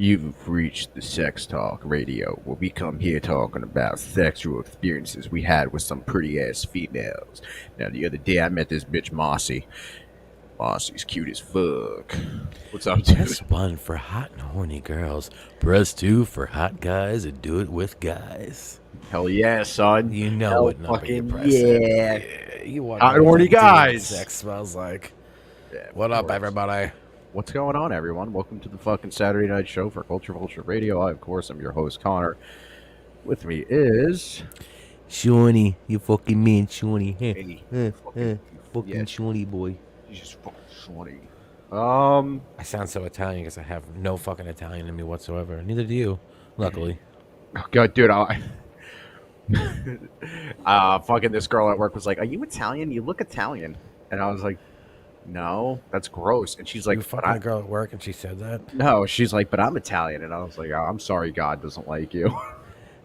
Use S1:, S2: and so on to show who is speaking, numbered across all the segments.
S1: You've reached the Sex Talk Radio, where we come here talking about sexual experiences we had with some pretty ass females. Now, the other day I met this bitch Mossy. Mossy's cute as fuck. What's up,
S2: Press
S1: dude?
S2: 1 for hot and horny girls. Press 2 for hot guys and do it with guys.
S1: Hell yeah, son.
S2: You know
S1: Hell
S2: what number you're
S1: fucking
S2: pressing.
S1: yeah.
S2: Yeah, you want to
S1: Hot
S2: know
S1: and
S2: what
S1: horny
S2: that dating
S1: guys.
S2: sex smells like.
S1: Yeah, of
S2: What up,
S1: course.
S2: everybody?
S1: What's going on, everyone? Welcome to the fucking Saturday night show for Culture Vulture Radio. I, of course, am your host, Connor. With me is...
S2: Shawnee, you fucking mean Shawnee.
S1: Hey, fucking, yeah,
S2: Shawnee boy.
S1: he's just fucking Shawnee.
S2: I sound so Italian because I have no fucking Italian in me whatsoever. Neither do you, luckily.
S1: Oh, God, dude, fucking this girl at work was like, "Are you Italian? You look Italian." And I was like, "No, that's gross." And she's like,
S2: You
S1: "But
S2: fucking a girl at work and she said that?
S1: no." She's like, "But I'm Italian." And I was like, oh, "I'm sorry, God doesn't like you."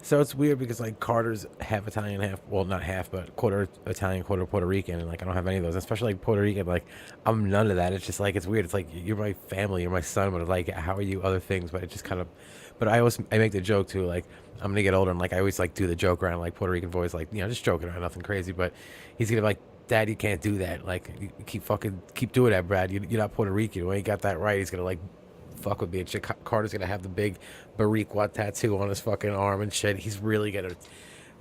S2: So it's weird because like Carter's half Italian, half, well, not half, but quarter Italian, quarter Puerto Rican, and like I don't have any of those. Especially like Puerto Rican, like I'm none of that. It's just like it's weird. It's like you're my family, you're my son, but like how are you other things? But it just kind of, but I make the joke too. Like I'm gonna get older, and like I always like do the joke around like Puerto Rican boys, like just joking around, nothing crazy. But he's gonna be like, Dad, you can't do that. Like you keep doing that, Brad. You're not Puerto Rican. You ain't got that right. He's gonna like fuck with me. And shit. Carter's gonna have the big Bariqua tattoo on his fucking arm and shit. He's really gonna.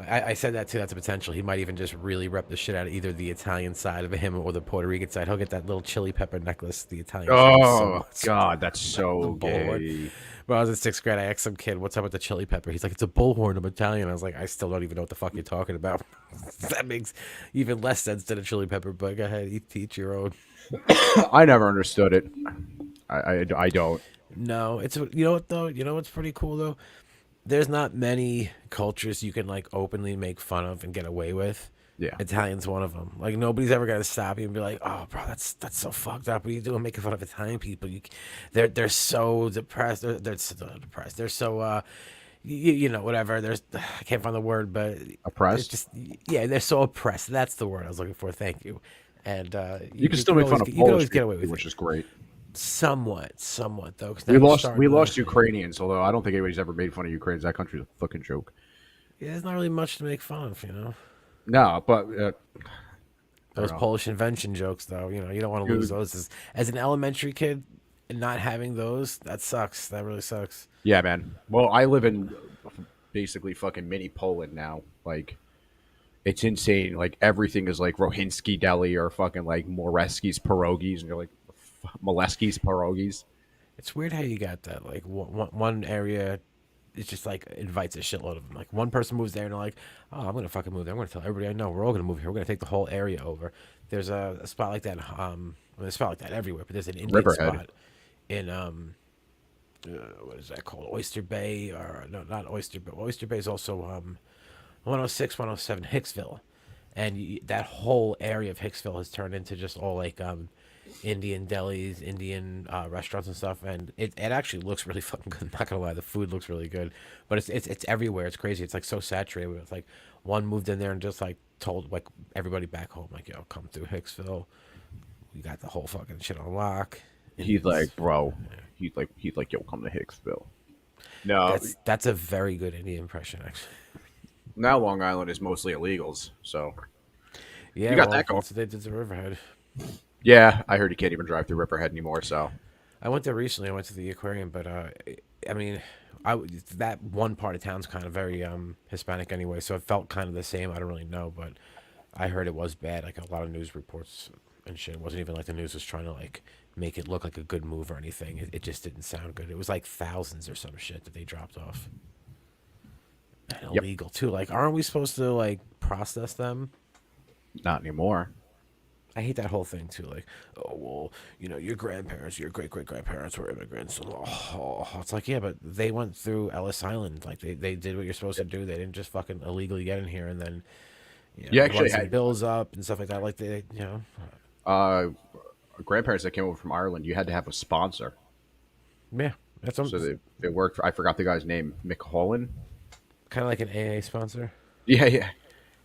S2: I said that too. That's a potential. He might even just really rep the shit out of either the Italian side of him or the Puerto Rican side. He'll get that little chili pepper necklace. The Italian shit is so
S1: Oh
S2: much.
S1: God, that's
S2: The
S1: so
S2: bullhorn.
S1: gay.
S2: When I was in sixth grade, I asked some kid, "What's up with the chili pepper?" He's like, "It's a bullhorn. I'm Italian." I was like, "I still don't even know what the fuck you're talking about." That makes even less sense than a chili pepper. But go ahead, each your own.
S1: I never understood it. I don't.
S2: No, it's you know what though. You know what's pretty cool though. There's not many cultures you can like openly make fun of and get away with.
S1: Yeah.
S2: Italian's one of them. Like nobody's ever gonna stop you and be like, "Oh, bro, that's so fucked up. What are you doing making fun of Italian people?" They're so depressed. They're so depressed. They're so whatever. There's I can't find the word, but it's
S1: Oppressed.
S2: just yeah, they're so oppressed. That's the word I was looking for. Thank you. And
S1: You can still make fun of
S2: you can
S1: Polish
S2: always get
S1: people,
S2: away with
S1: which
S2: it.
S1: is great.
S2: Somewhat though. Because now
S1: We
S2: you're
S1: lost. We
S2: starting to.
S1: lost Ukrainians, although I don't think anybody's ever made fun of Ukrainians. That country's a fucking joke.
S2: Yeah, there's not really much to make fun of,
S1: No, but I don't
S2: Those
S1: know.
S2: Polish invention jokes, though, you don't want to lose
S1: Dude,
S2: those. As an elementary kid, not having those, that sucks. That really sucks.
S1: yeah, man. Well, I live in basically fucking mini Poland now. Like, it's insane. Like, everything is like Rohinsky Deli or fucking like Moreski's pierogies, and you're like Molesky's pierogies.
S2: It's weird how you got that. Like one area, it's just like invites a shitload of them. Like one person moves there and they're like, "Oh, I'm gonna fucking move there. I'm gonna tell everybody I know we're all gonna move here. We're gonna take the whole area over." There's a spot like that. There's a spot like that everywhere, but there's an Indian
S1: Riverhead.
S2: spot in what is that called? Oyster Bay, or no, not Oyster Bay. Oyster Bay is also 106, 107 Hicksville, and that whole area of Hicksville has turned into just all like Indian delis, Indian restaurants and stuff, and it actually looks really fucking good. Not gonna lie, the food looks really good, but it's everywhere. It's crazy. It's like so saturated. It's like one moved in there and just like told like everybody back home like, "Yo, come through Hicksville. We got the whole fucking shit on lock."
S1: He's
S2: Indians.
S1: like, bro. He's like, yo, come to Hicksville. No,
S2: That's a very good Indian impression, actually.
S1: now Long Island is mostly illegals, so you
S2: Yeah,
S1: got
S2: well,
S1: that going.
S2: that's what they did to Riverhead.
S1: Yeah, I heard you can't even drive through Riverhead anymore. So
S2: I went there recently. I went to the aquarium, but I mean, that one part of town's kind of very Hispanic anyway, so it felt kind of the same. I don't really know, but I heard it was bad. Like a lot of news reports and shit. It wasn't even like the news was trying to like make it look like a good move or anything. It just didn't sound good. It was like thousands or some shit that they dropped off. And
S1: yep,
S2: illegal too. Like, aren't we supposed to like process them?
S1: not anymore.
S2: I hate that whole thing too. Like, oh well, your grandparents, your great great grandparents were immigrants. Oh, it's like yeah, but they went through Ellis Island. Like they did what you're supposed to do. They didn't just fucking illegally get in here and then
S1: You
S2: run
S1: actually
S2: some
S1: had
S2: bills up and stuff like that. Like
S1: uh, grandparents that came over from Ireland. You had to have a sponsor,
S2: yeah, that's
S1: so they worked. For, I forgot the guy's name, McHolland.
S2: kind of like an AA sponsor.
S1: Yeah, yeah.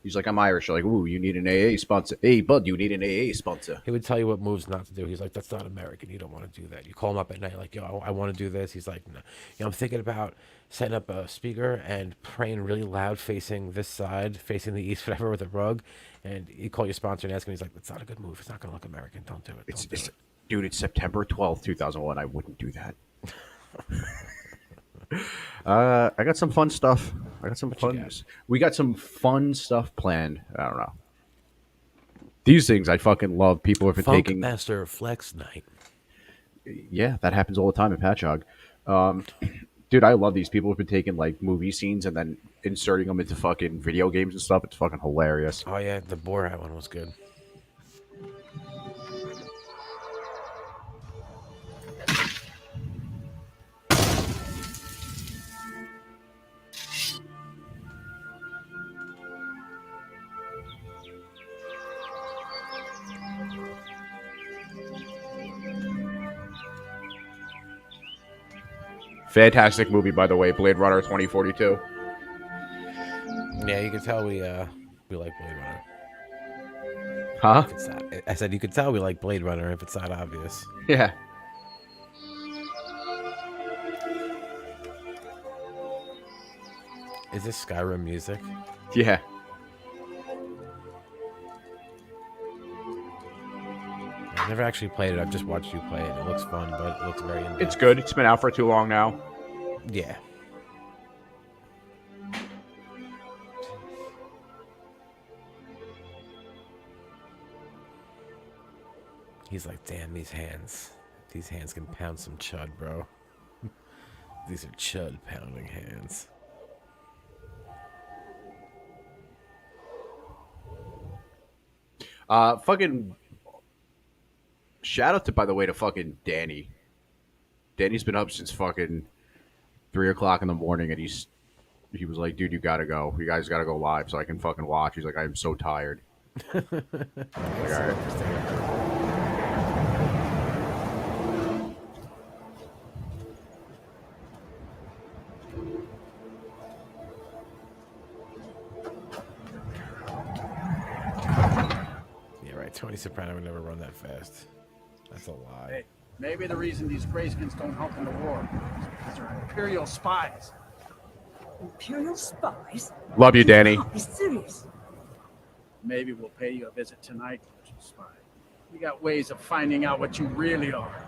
S1: He's like, I'm Irish. You're like, ooh, you need an AA sponsor. Hey, bud, you need an AA sponsor.
S2: He would tell you what moves not to do. He's like, that's not American. You don't want to do that. You call him up at night, like, yo, I want to do this. He's like, no. I'm thinking about setting up a speaker and praying really loud facing this side, facing the east, whatever, with a rug. And you call your sponsor and ask him. He's like, that's not a good move. It's not going to look American. Don't do it. Don't do it.
S1: Dude, it's September 12th, 2001. I wouldn't do that. I got some fun stuff. We got some fun stuff planned. I don't know. These things I fucking love. People have been
S2: Funk
S1: taking.
S2: Master Flex Night.
S1: Yeah, that happens all the time in Patchogue. Dude, I love these people who've been taking like movie scenes and then inserting them into fucking video games and stuff. It's fucking hilarious.
S2: Oh, yeah. The Borat one was good.
S1: Fantastic movie, by the way, Blade Runner 2042.
S2: Yeah, you can tell we like Blade Runner.
S1: Huh?
S2: If it's not, I said you could tell we like Blade Runner if it's not obvious.
S1: Yeah.
S2: Is this Skyrim music?
S1: Yeah.
S2: I've never actually played it. I've just watched you play it. It looks fun, but it looks very in-depth.
S1: It's good. It's been out for too long now.
S2: Yeah. He's like, damn, these hands. These hands can pound some chud, bro. These are chud pounding hands.
S1: Fucking shout out to, by the way, to fucking Danny. Danny's been up since fucking 3 o'clock in the morning, and he was like, dude, you gotta go. You guys gotta go live so I can fucking watch. He's like, I am so tired. Like, all right.
S2: Yeah, right. Tony Soprano would never run that fast. That's a lie.
S3: Hey, maybe the reason these Grayskins don't help in the war is because they're Imperial spies.
S4: Imperial spies?
S1: Love you, Danny.
S4: You can't be serious.
S3: Maybe we'll pay you a visit tonight, little spy. We got ways of finding out what you really are.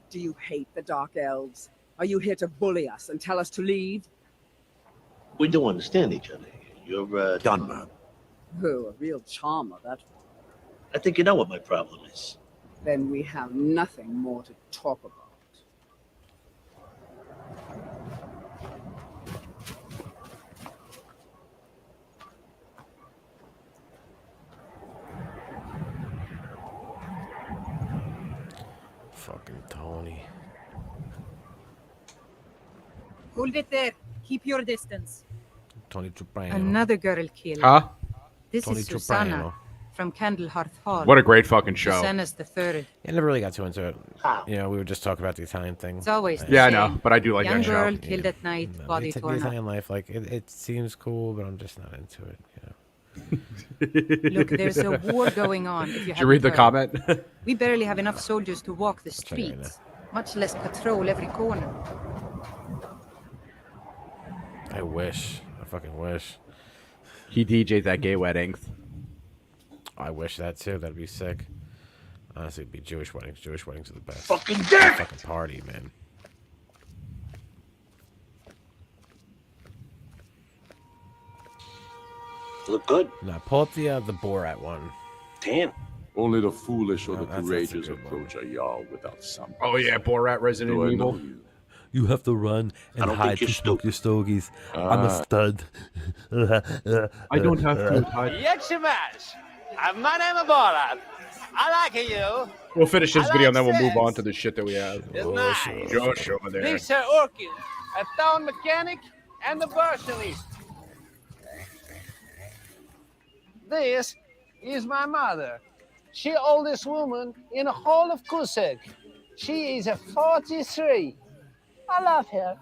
S4: Do you hate the Dark Elves? Are you here to bully us and tell us to leave?
S5: We do understand each other. You're Dunman.
S4: Oh, a real charmer, that one.
S5: I think you know what my problem is.
S4: Then we have nothing more to talk about.
S2: Fucking Tony.
S6: Hold it there. Keep your distance.
S2: Tony Soprano.
S6: Another girl killed.
S1: Huh?
S6: This
S2: Tony
S6: is Susanna
S2: Soprano.
S6: from Candlehearth Hall.
S1: What a great fucking show.
S6: Susanna's the third.
S2: I never really got too into it.
S5: How?
S2: You know, we were just talking about the Italian thing.
S6: It's always the
S1: Yeah, I
S6: same.
S1: know, but I do like
S6: Young
S1: that show.
S6: girl killed at night,
S2: No,
S6: body
S2: the
S6: torn up.
S2: Italian life, like it seems cool, but I'm just not into it. You know.
S6: Look, there's a war going on. If you
S1: Did you read the
S6: haven't heard.
S1: comment?
S6: We barely have enough soldiers to walk the
S2: check it right
S6: streets, much less patrol every corner.
S2: I wish. I fucking wish.
S1: He DJ'd that gay wedding.
S2: I wish that too. That'd be sick. Honestly, it'd be Jewish weddings. Jewish weddings are the best.
S5: Fucking dick!
S2: Fucking party, man.
S5: Look good.
S2: Now pull up the Borat one.
S5: Damn.
S7: Only the foolish or the
S2: That's a
S7: courageous
S2: good one.
S7: approach a Jarl without some.
S1: Oh yeah, Borat, Resident
S7: Do I know
S1: Evil.
S7: you?
S2: You have to run
S5: I don't think you're stupid.
S2: your stogies. I'm a stud.
S1: I don't have to hide.
S8: Yechimash, my name is Borat. I like you.
S1: We'll finish this
S8: I
S1: video
S8: like
S1: and then we'll move
S8: sex.
S1: on to the shit that we have.
S8: It's nice.
S1: Josh over there.
S8: This is Orchid, a town mechanic and a personalist. This is my mother. She oldest woman in the whole of Kusek. She is a 43. I love her.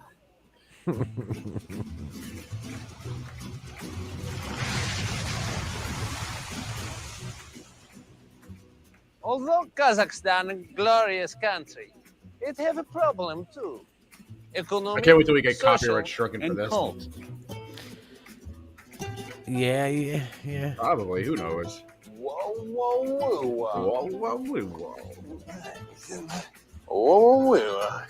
S8: Although Kazakhstan a glorious country, it have a problem too. Economic,
S1: I can't wait till we get
S8: social,
S1: copyright stricken for
S8: and
S1: this.
S8: cult.
S2: Yeah.
S1: Probably. Who knows?
S8: Whoa, whoa, whoa.
S1: Whoa.
S8: Oh,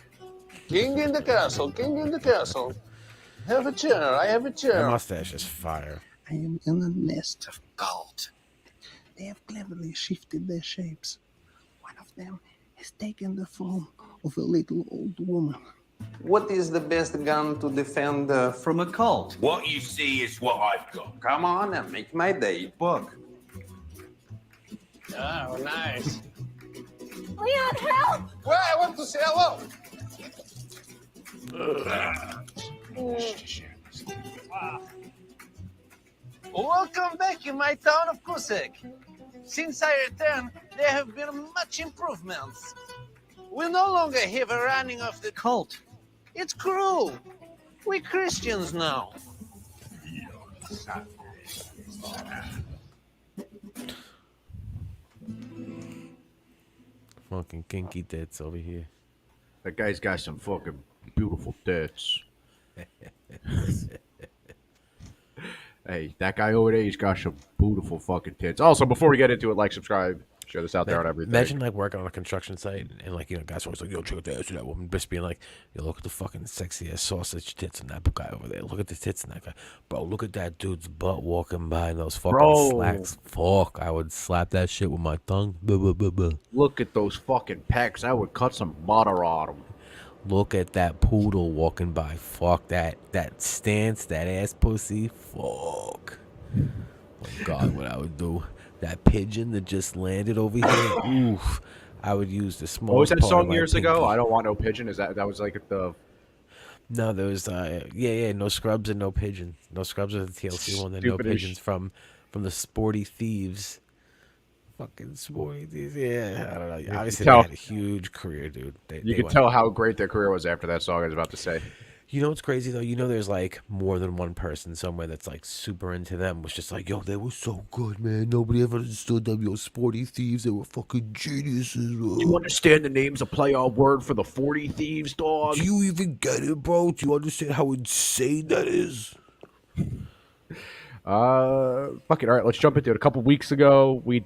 S8: king in the castle, king in the castle. Have a chair, I have a
S2: That
S8: chair.
S2: mustache is fire.
S9: I am in a nest of gold. They have cleverly shifted their shapes. One of them has taken the form of a little old woman.
S10: What is the best gun to defend from a cult?
S11: What you see is what I've got.
S10: Come on and make my day. Book.
S8: Oh, nice.
S12: Leon, help!
S8: Well, I want to say hello. Welcome back in my town of Kusek. Since I returned, there have been much improvements. We no longer have a running of the cult. It's cruel. We're Christians now.
S2: Fucking kinky tits over here.
S1: That guy's got some fucking beautiful tits. Hey, that guy over there, he's got some beautiful fucking tits. Also, before we get into it, like, subscribe, share this out there on everything.
S2: Imagine like working on a construction site and like, you know, guys are always like, yo, check out the ass of that woman. Just being like, yo, look at the fucking sexy ass sausage tits on that guy over there. Look at the tits on that guy. Bro, look at that dude's butt walking by and those fucking slacks. Fuck, I would slap that shit with my tongue. Buh, buh, buh, buh.
S1: Look at those fucking pecs. I would cut some butter on them.
S2: Look at that poodle walking by. Fuck that stance, that ass pussy. Fuck. Oh God, what I would do. That pigeon that just landed over here. Oof. I would use the small.
S1: What was that song years ago? I don't want no pigeon. Is that was like the?
S2: No, there was no scrubs and no pigeon. No scrubs are the TLC one. And no pigeons from the Sporty Thieves. Fucking Sporty Thieves. Yeah, I don't know. Obviously, they had a huge career, dude.
S1: You could tell how great their career was after that song I was about to say.
S2: You know what's crazy though? You know, there's like more than one person somewhere that's like super into them. Was just like, yo, they were so good, man. Nobody ever understood them. Yo, Sporty Thieves, they were fucking geniuses.
S1: Do you understand the name's a play on word for the 40 Thieves, dog?
S2: Do you even get it, bro? Do you understand how insane that is?
S1: Fuck it. All right, let's jump into it. A couple weeks ago, we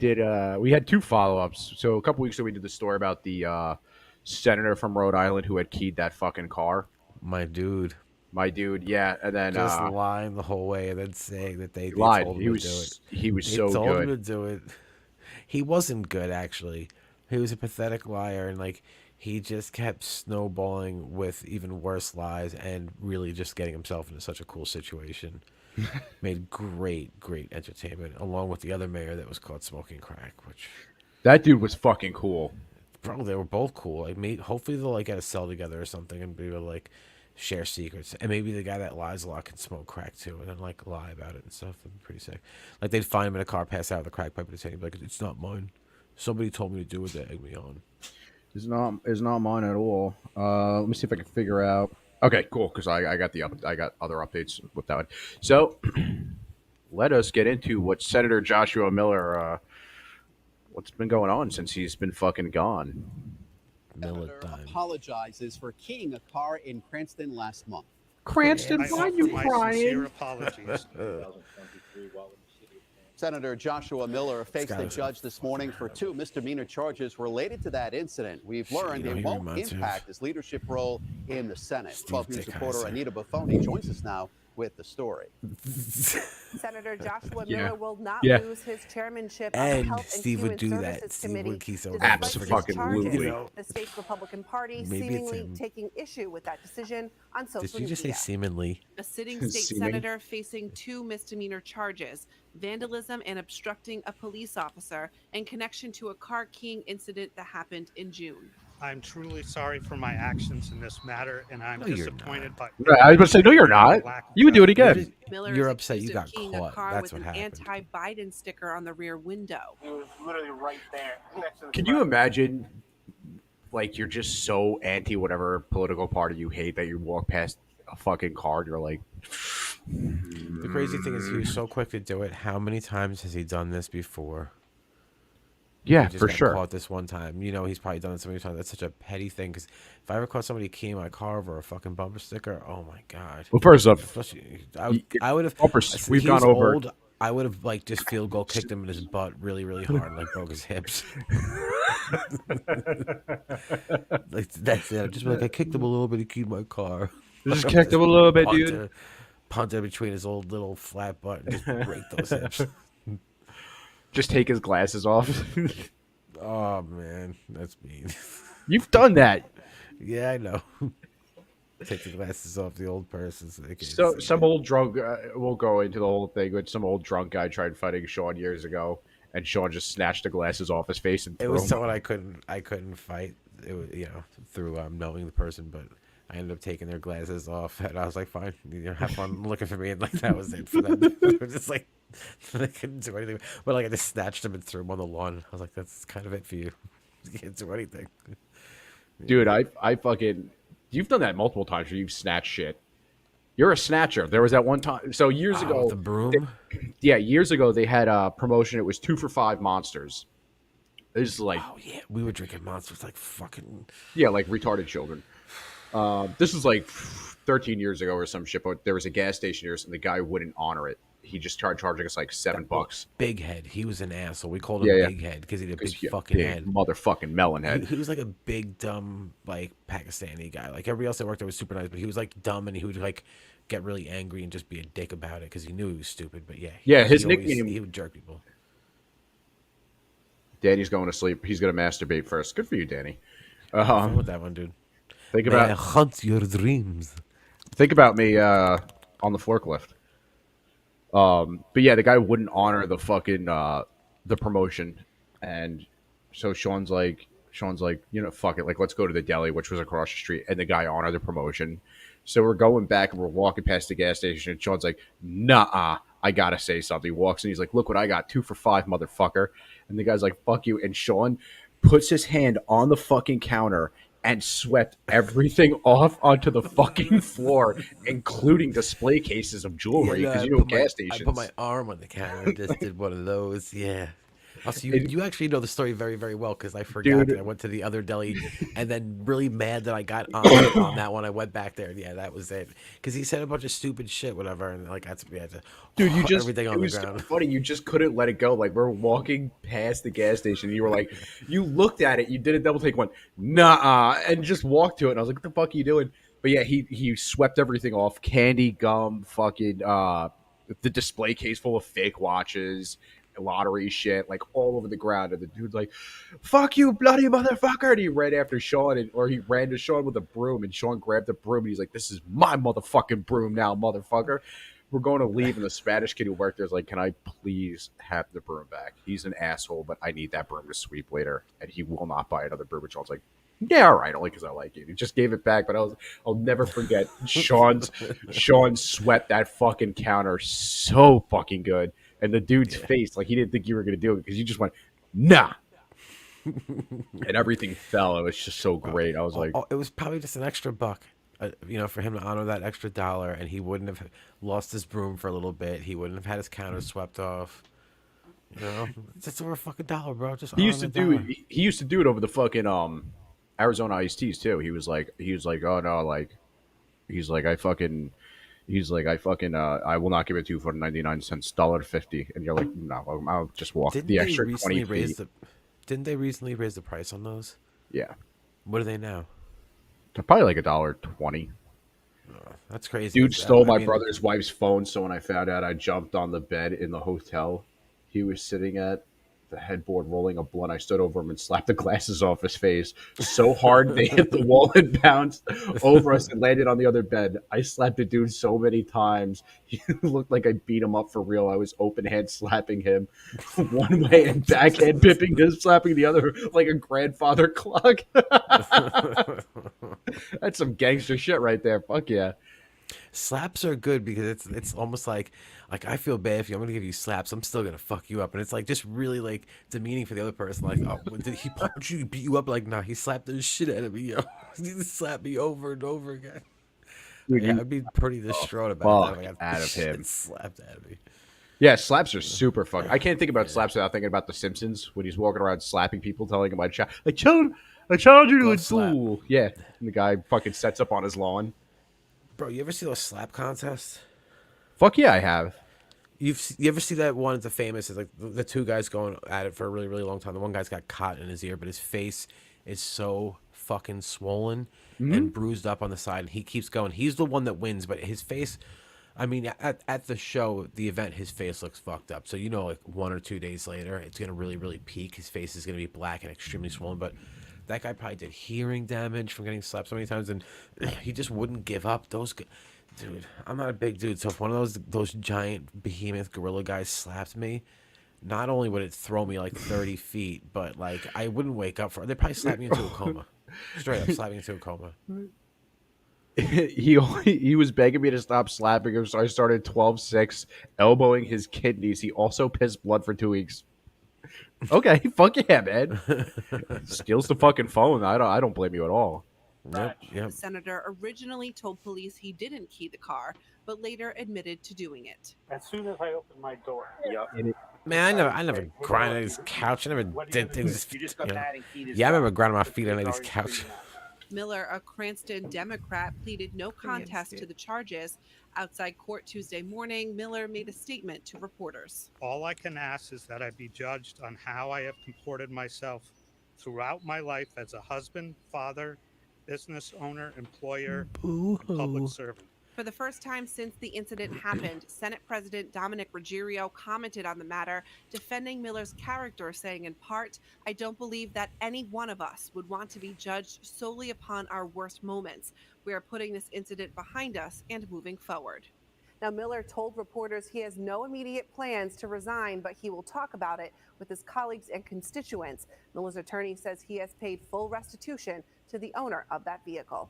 S1: had two follow-ups. So a couple weeks ago, we did the story about the senator from Rhode Island who had keyed that fucking car.
S2: My dude,
S1: yeah, and then
S2: just lying the whole way, and then saying that they
S1: lied.
S2: Told him
S1: He
S2: to
S1: was
S2: do it.
S1: he was
S2: They
S1: so
S2: told
S1: good.
S2: him to do it. He wasn't good, actually. He was a pathetic liar, and like he just kept snowballing with even worse lies, and really just getting himself into such a cool situation. Made great entertainment, along with the other mayor that was caught smoking crack. Which
S1: that dude was fucking cool.
S2: Bro, they were both cool. Like, hopefully they'll like get a cell together or something and be able to like share secrets. And maybe the guy that lies a lot can smoke crack too, and then like lie about it and stuff. That'd be pretty sick. Like they'd find him in a car, pass out with a crack pipe, and he'd be like, "It's not mine. Somebody told me to do it. They egged me on."
S1: It's not mine at all. Let me see if I can figure out. Okay, cool. Because I got I got other updates with that one. So let us get into what Senator Joshua Miller. What's been going on since he's been fucking gone?
S2: Miller time.
S13: Apologizes for keying a car in Cranston last month.
S1: Cranston, why are you crying?
S13: Apologies. Senator Joshua Miller faced a judge this morning for 2 misdemeanor charges related to that incident. We've learned it won't impact his leadership role in the Senate. 12 News reporter Anita Buffoni joins us now with the story.
S14: Senator Joshua Miller will not lose his chairmanship on
S2: And
S14: the Health
S2: Steve
S14: and
S2: would
S14: Human
S2: do
S14: Services
S2: that. Steve
S14: Committee.
S2: would keep so
S1: Absolutely.
S14: The state's Republican Party
S2: Maybe it's
S14: seemingly
S2: him.
S14: taking issue with that decision on social media.
S2: Did you just say seemingly?
S15: A sitting state senator facing 2 misdemeanor charges: vandalism and obstructing a police officer in connection to a car keying incident that happened in June.
S16: I'm truly sorry for my actions in this matter, and I'm disappointed by.
S1: I was going to say, no, you're not. You would do it again.
S15: Miller
S2: You're
S15: is
S2: upset you
S15: accused
S2: got
S15: of keying
S2: caught.
S15: a car
S2: That's
S15: with
S2: what
S15: an
S2: happened.
S15: anti-Biden sticker on the rear window.
S17: It was literally right there. Next to the
S1: Can you imagine, like, you're just so anti whatever political party you hate that you walk past a fucking card. You're like,
S2: the crazy thing is he was so quick to do it. How many times has he done this before?
S1: yeah,
S2: He just
S1: for
S2: got
S1: sure.
S2: caught this one time. You know, he's probably done it so many times. That's such a petty thing. Because if I ever caught somebody keying my car over a fucking bumper sticker, oh my god.
S1: Well, first off,
S2: Especially, I would have.
S1: bumpers, we've
S2: He
S1: gone
S2: was
S1: over.
S2: old. I would have like just field goal kicked him in his butt really, really hard, and, like broke his hips. Like that's it. Just like I kicked him a little bit. He keyed my car.
S1: Just kicked him a little bit, dude.
S2: Punted between his old little flat butt and just break those hips.
S1: Just take his glasses off.
S2: Oh man, that's mean.
S1: You've done that.
S2: Yeah, I know. Take the glasses off the old person so they can.
S1: So some old drunk. We'll go into the whole thing. But some old drunk guy tried fighting Sean years ago, and Sean just snatched the glasses off his face and
S2: It
S1: threw
S2: was
S1: them.
S2: someone I couldn't fight. It was through knowing the person, but I ended up taking their glasses off, and I was like, fine, have fun looking for me, and like that was it for them. It was just like they couldn't do anything. But like I just snatched them and threw them on the lawn. I was like, that's kind of it for you. You can't do anything.
S1: Dude, I fucking. You've done that multiple times where you've snatched shit. You're a snatcher. There was that one time. So years ago,
S2: with the broom.
S1: Years ago they had a promotion. It was 2 for $5 monsters. This is like,
S2: Oh yeah, we were drinking monsters like fucking.
S1: yeah, like retarded children. This was like 13 years ago or some shit. But there was a gas station here, and the guy wouldn't honor it. He just started charging us like $7.
S2: Big head. He was an asshole. We called him Big Head because he had a big fucking
S1: big
S2: head.
S1: motherfucking melon head.
S2: He was like a big dumb like Pakistani guy. Like everybody else that worked there was super nice, but he was like dumb and he would like get really angry and just be a dick about it because he knew he was stupid. But yeah,
S1: His
S2: he
S1: nickname.
S2: He would jerk people.
S1: Danny's going to sleep. He's gonna masturbate first. Good for you, Danny.
S2: Have fun with that one, dude.
S1: Think
S2: May
S1: about
S2: I hunt your dreams.
S1: Think about me on the forklift. But yeah, the guy wouldn't honor the fucking the promotion, and so Sean's like, fuck it, like let's go to the deli, which was across the street, and the guy honored the promotion. So we're going back and we're walking past the gas station, and Sean's like, nah, I gotta say something. He walks in, he's like, look what I got, 2 for $5, motherfucker. And the guy's like, fuck you. And Sean puts his hand on the fucking counter and swept everything off onto the fucking floor, including display cases of jewelry. Because gas stations.
S2: I put my arm on the counter and just did one of those. Yeah. Also, you actually know the story very, very well because I forgot that I went to the other deli and then really mad that I got on that one. I went back there and yeah, that was it. Because he said a bunch of stupid shit, whatever, and like we had to
S1: Dude, you just
S2: everything on
S1: it
S2: the
S1: was
S2: ground.
S1: so funny. You just couldn't let it go. Like we're walking past the gas station, and you were like, you looked at it, you did a double take, one, nah, and just walked to it. And I was like, what the fuck are you doing? But yeah, he swept everything off: candy, gum, fucking the display case full of fake watches, lottery shit, like all over the ground. And the dude's like, fuck you, bloody motherfucker. And he ran after Sean, or he ran to Sean with a broom, and Sean grabbed the broom, and he's like, this is my motherfucking broom now, motherfucker. We're going to leave, and the Spanish kid who worked there is like, can I please have the broom back? He's an asshole, but I need that broom to sweep later, and he will not buy another broom. And Sean's like, yeah, all right, only because I like it. He just gave it back, but I'll never forget Sean swept that fucking counter so fucking good. And the dude's face, like he didn't think you were going to do it because you just went, nah. And everything fell. It was just so great. I was like,
S2: it was probably just an extra buck, for him to honor that extra $1, and he wouldn't have lost his broom for a little bit. He wouldn't have had his counter swept off. It's just over a fucking $1, bro. Just
S1: he used to do it. He used to do it over the fucking Arizona iced teas too. He was like, oh no, like, I will not give it to you for 99 cents, $1.50. And you're like, no, I'll just walk the extra 20 feet.
S2: Didn't they recently raise the price on those?
S1: Yeah.
S2: What are they now?
S1: They're probably like $1.20.
S2: That's crazy.
S1: Dude stole my brother's wife's phone, so when I found out, I jumped on the bed in the hotel he was sitting at, the headboard, rolling a blunt. I stood over him and slapped the glasses off his face so hard they hit the wall and bounced over us and landed on the other bed. I slapped the dude so many times. He looked like I beat him up for real. I was open hand slapping him one way and backhand pipping him, slapping the other like a grandfather clock. That's some gangster shit right there. Fuck yeah.
S2: Slaps are good because it's almost like I feel bad if you. I'm gonna give you slaps. I'm still gonna fuck you up, and it's like just really like demeaning for the other person. Like, oh, did he punch you, beat you up? Like, nah, he slapped the shit out of me. Yo, he slapped me over and over again.
S1: Dude,
S2: Yeah,
S1: you
S2: I'd be pretty distraught about
S1: fuck
S2: that. If I got
S1: out of
S2: shit
S1: him.
S2: slapped out of me.
S1: Yeah, slaps are super fucking. I can't think about slaps without thinking about The Simpsons when he's walking around slapping people, telling him I challenge you to a
S2: Glove slap.
S1: duel. Yeah, and the guy fucking sets up on his lawn.
S2: Bro, you ever see those slap contests?
S1: Fuck yeah, I have.
S2: You ever see that one? It's famous. It's like the two guys going at it for a really, really long time. The one guy's got cotton in his ear, but his face is so fucking swollen and bruised up on the side. And he keeps going. He's the one that wins, but his face. I mean, at the show, the event, his face looks fucked up. So like 1 or 2 days later, it's gonna really, really peak. His face is gonna be black and extremely swollen. But that guy probably did hearing damage from getting slapped so many times, and he just wouldn't give up. Dude, I'm not a big dude, so if one of those giant behemoth gorilla guys slapped me, not only would it throw me like 30 feet, but like I wouldn't wake up they'd probably slap me into a coma. Straight up, slap me into a coma.
S1: He was begging me to stop slapping him, so I started 12-6, elbowing his kidneys. He also pissed blood for 2 weeks. Okay, fuck yeah, man. Steals the fucking phone. I don't blame you at all.
S2: Yep.
S15: The senator originally told police he didn't key the car, but later admitted to doing it.
S17: As soon as I opened my door.
S2: Man, I never grinded his couch. I never did things.
S17: You just got mad and keyed his
S2: Yeah, I
S17: car.
S2: remember grinding my feet on his couch.
S15: Miller, a Cranston Democrat, pleaded no contest to the charges. Outside court Tuesday morning, Miller made a statement to reporters.
S16: All I can ask is that I be judged on how I have comported myself throughout my life as a husband, father, business owner, employer, and public servant.
S15: For the first time since the incident happened, Senate President Dominic Ruggiero commented on the matter, defending Miller's character, saying in part, "I don't believe that any one of us would want to be judged solely upon our worst moments. We are putting this incident behind us and moving forward."
S14: Now, Miller told reporters he has no immediate plans to resign, but he will talk about it with his colleagues and constituents. Miller's attorney says he has paid full restitution to the owner of that vehicle.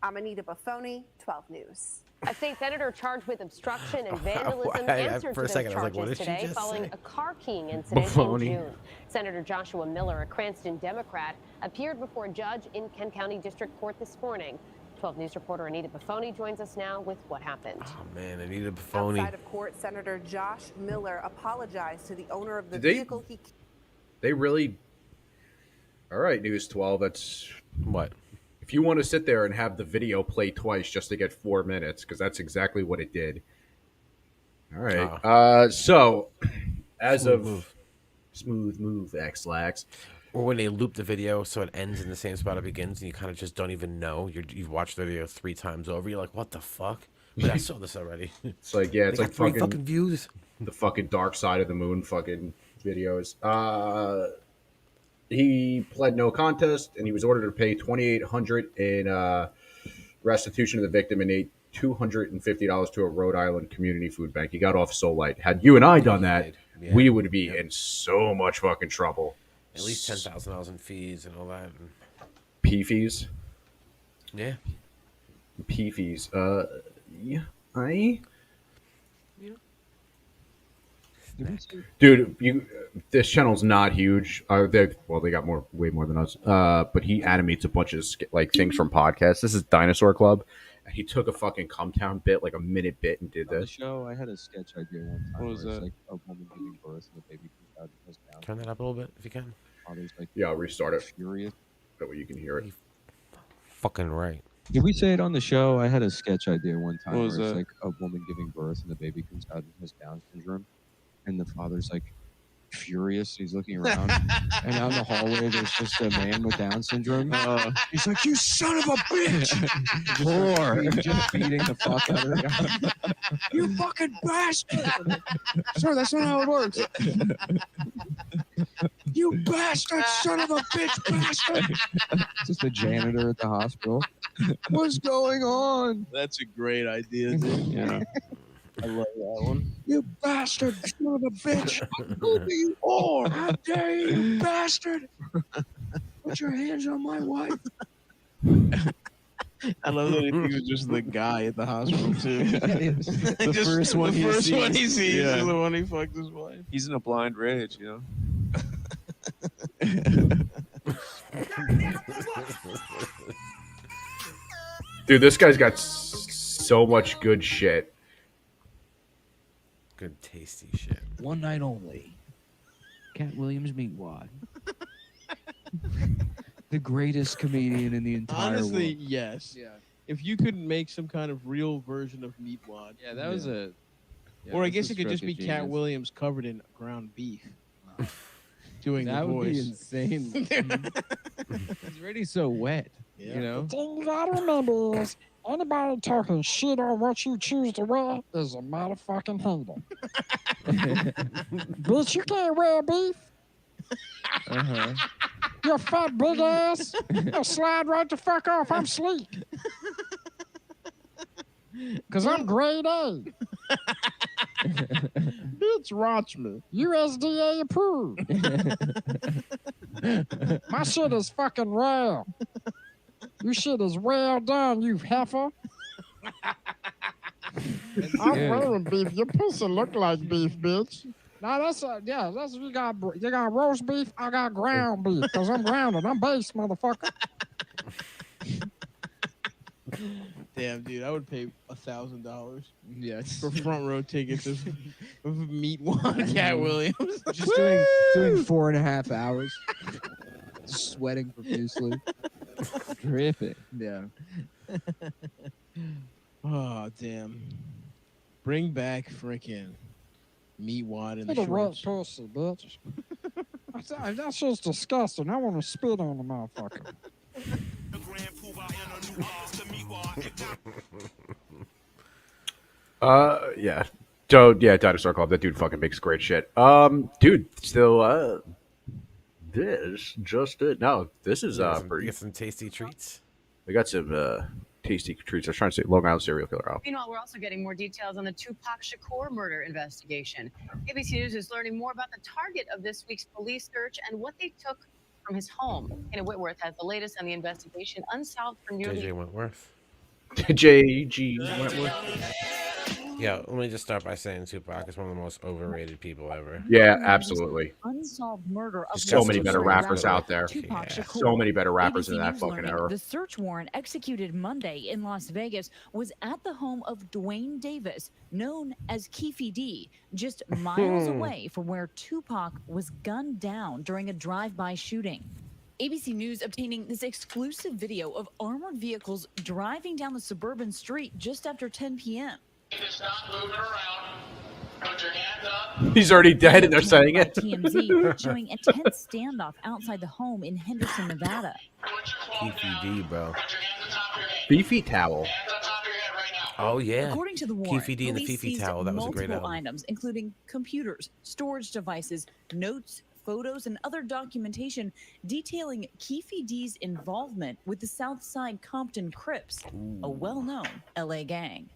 S14: I'm Anita Buffoni, 12 News.
S18: A state senator charged with obstruction and vandalism answered to those charges today following a car keying incident in June. Senator Joshua Miller, a Cranston Democrat, appeared before a judge in Kent County District Court this morning. 12 News reporter Anita Buffoni joins us now with what happened.
S2: Oh, man, Anita Buffoni.
S14: Outside of court, Senator Josh Miller apologized to the owner of the
S1: Did they-
S14: vehicle he...
S1: They really. All right, News 12. That's
S2: what.
S1: If you want to sit there and have the video play twice just to get 4 minutes, because that's exactly what it did. All right. So, as
S2: Smooth
S1: of
S2: move.
S1: Smooth move, X-Lax.
S2: Or when they loop the video so it ends in the same spot it begins, and you kind of just don't even know. You've watched the video 3 times over. You're like, what the fuck? But I saw this already.
S1: It's like, yeah, it's
S2: They
S1: like
S2: got 3 fucking views.
S1: The fucking Dark Side of the Moon fucking videos. He pled no contest, and he was ordered to pay $2,800 in restitution to the victim and $250 to a Rhode Island community food bank. He got off so light. Had you and I done that, we would be in so much fucking trouble.
S2: At least $10,000 in fees and all that.
S1: P fees.
S2: Yeah.
S1: P fees. Yeah. Dude, this channel's not huge. They got way more than us. But he animates a bunch of things from podcasts. This is Dinosaur Club, and he took a fucking Come Town bit, like a minute bit, and did
S19: On the
S1: this.
S19: show, I had a sketch idea one time.
S2: What was
S19: where it's
S2: that?
S19: like a woman giving birth and the baby comes out and goes down.
S2: Turn that up a little bit if you can.
S19: Father's like,
S1: Yeah, I'll restart it.
S19: Furious.
S1: That way you can hear it.
S2: Fucking right.
S19: Did we say it on the show? I had a sketch idea one time
S2: What
S19: where
S2: was
S19: it's
S2: that?
S19: like a woman giving birth and the baby comes out and has Down syndrome, and the father's like furious. He's looking around, and out in the hallway there's just a man with Down syndrome. He's like, "You son of a bitch!" just beating the fuck out of the guy. You fucking bastard! Sir, that's not how it works. You bastard, son of a bitch, bastard! Just a janitor at the hospital. What's going on?
S20: That's a great idea, dude.
S19: Yeah.
S20: I love that one.
S19: You bastard, son of a bitch! Who do you are? How dare you, you bastard! Put your hands on my wife.
S20: I love that he was just the guy at the hospital too.
S19: The
S20: Just
S19: first one
S20: the
S19: he
S20: first
S19: sees.
S20: one he sees
S19: Yeah.
S20: is the one he fucked his wife.
S19: He's in a blind rage, you know.
S1: Dude, this guy's got so much good shit.
S2: Good tasty shit.
S19: One night only. Cat Williams Meatwad. The greatest comedian in the entire
S20: Honestly,
S19: world.
S20: yes.
S19: Yeah.
S20: If you could make some kind of real version of Meatwad.
S19: Yeah, that was a. Yeah,
S20: or I
S19: that's
S20: guess
S19: a
S20: it could just
S19: stroke
S20: be
S19: of
S20: Cat
S19: genius.
S20: Williams covered in ground beef. Doing
S19: That
S20: the
S19: would be
S20: voice.
S19: insane. He's already so wet.
S20: Yeah.
S19: You know?
S21: The thing you gotta remember is anybody talking shit on what you choose to wear is a motherfucking hater. Bitch, you can't wear beef.
S19: Uh-huh.
S21: You fat big ass. I'll slide right the fuck off. I'm sleek. Cause I'm grade A.
S20: Bitch, watch me.
S21: USDA approved. My shit is fucking rare. Your shit is well done, you heifer. I'm wearing beef. Your pussy look like beef, bitch. No, that's you got roast beef. I got ground beef because I'm grounded. I'm based, motherfucker.
S20: Damn, dude, I would pay $1,000.
S19: Yes.
S20: For front row tickets of Meatwad Cat Williams.
S19: Just doing 4.5 hours. Sweating profusely. Dripping. Yeah.
S20: Oh, damn. Bring back freaking Meatwad in the
S21: Get a wet
S20: shorts.
S21: pussy, bitch. That's just disgusting. I want to spit on the motherfucker.
S1: Yeah. Dinosaur Club. That dude fucking makes great shit. Dude, still, this just it. No, this is
S2: You
S1: pretty.
S2: get some tasty treats.
S1: We got some tasty treats. I was trying to say Long Island serial killer out.
S22: Meanwhile, we're also getting more details on the Tupac Shakur murder investigation. ABC News is learning more about the target of this week's police search and what they took from his home. Hannah Whitworth has the latest on the investigation, unsolved for nearly.
S2: JJ Wentworth.
S1: JG Wentworth.
S2: Yeah, let me just start by saying Tupac is one of the most overrated people ever.
S1: Yeah, absolutely.
S23: Unsolved murder of
S1: So many better rappers out there.
S23: Tupac Shakur.
S1: So many better rappers
S23: ABC
S1: in that
S23: News
S1: fucking
S23: learning
S1: era.
S23: The search warrant executed Monday in Las Vegas was at the home of Dwayne Davis, known as Keefe D, just miles away from where Tupac was gunned down during a drive-by shooting. ABC News obtaining this exclusive video of armored vehicles driving down the suburban street just after 10 p.m.
S1: He's already dead, and they're saying it.
S23: TMZ showing a tense standoff outside the home in Henderson, Nevada.
S2: KPD, bro.
S1: Beefy towel.
S2: Oh yeah.
S23: According to the warrant,
S2: Keefe D and the
S23: police
S2: Fifi
S23: seized
S2: towel. That was a great
S23: multiple
S2: album.
S23: items, including computers, storage devices, notes, photos, and other documentation detailing Keefe D's involvement with the Southside Compton Crips, a well-known LA gang.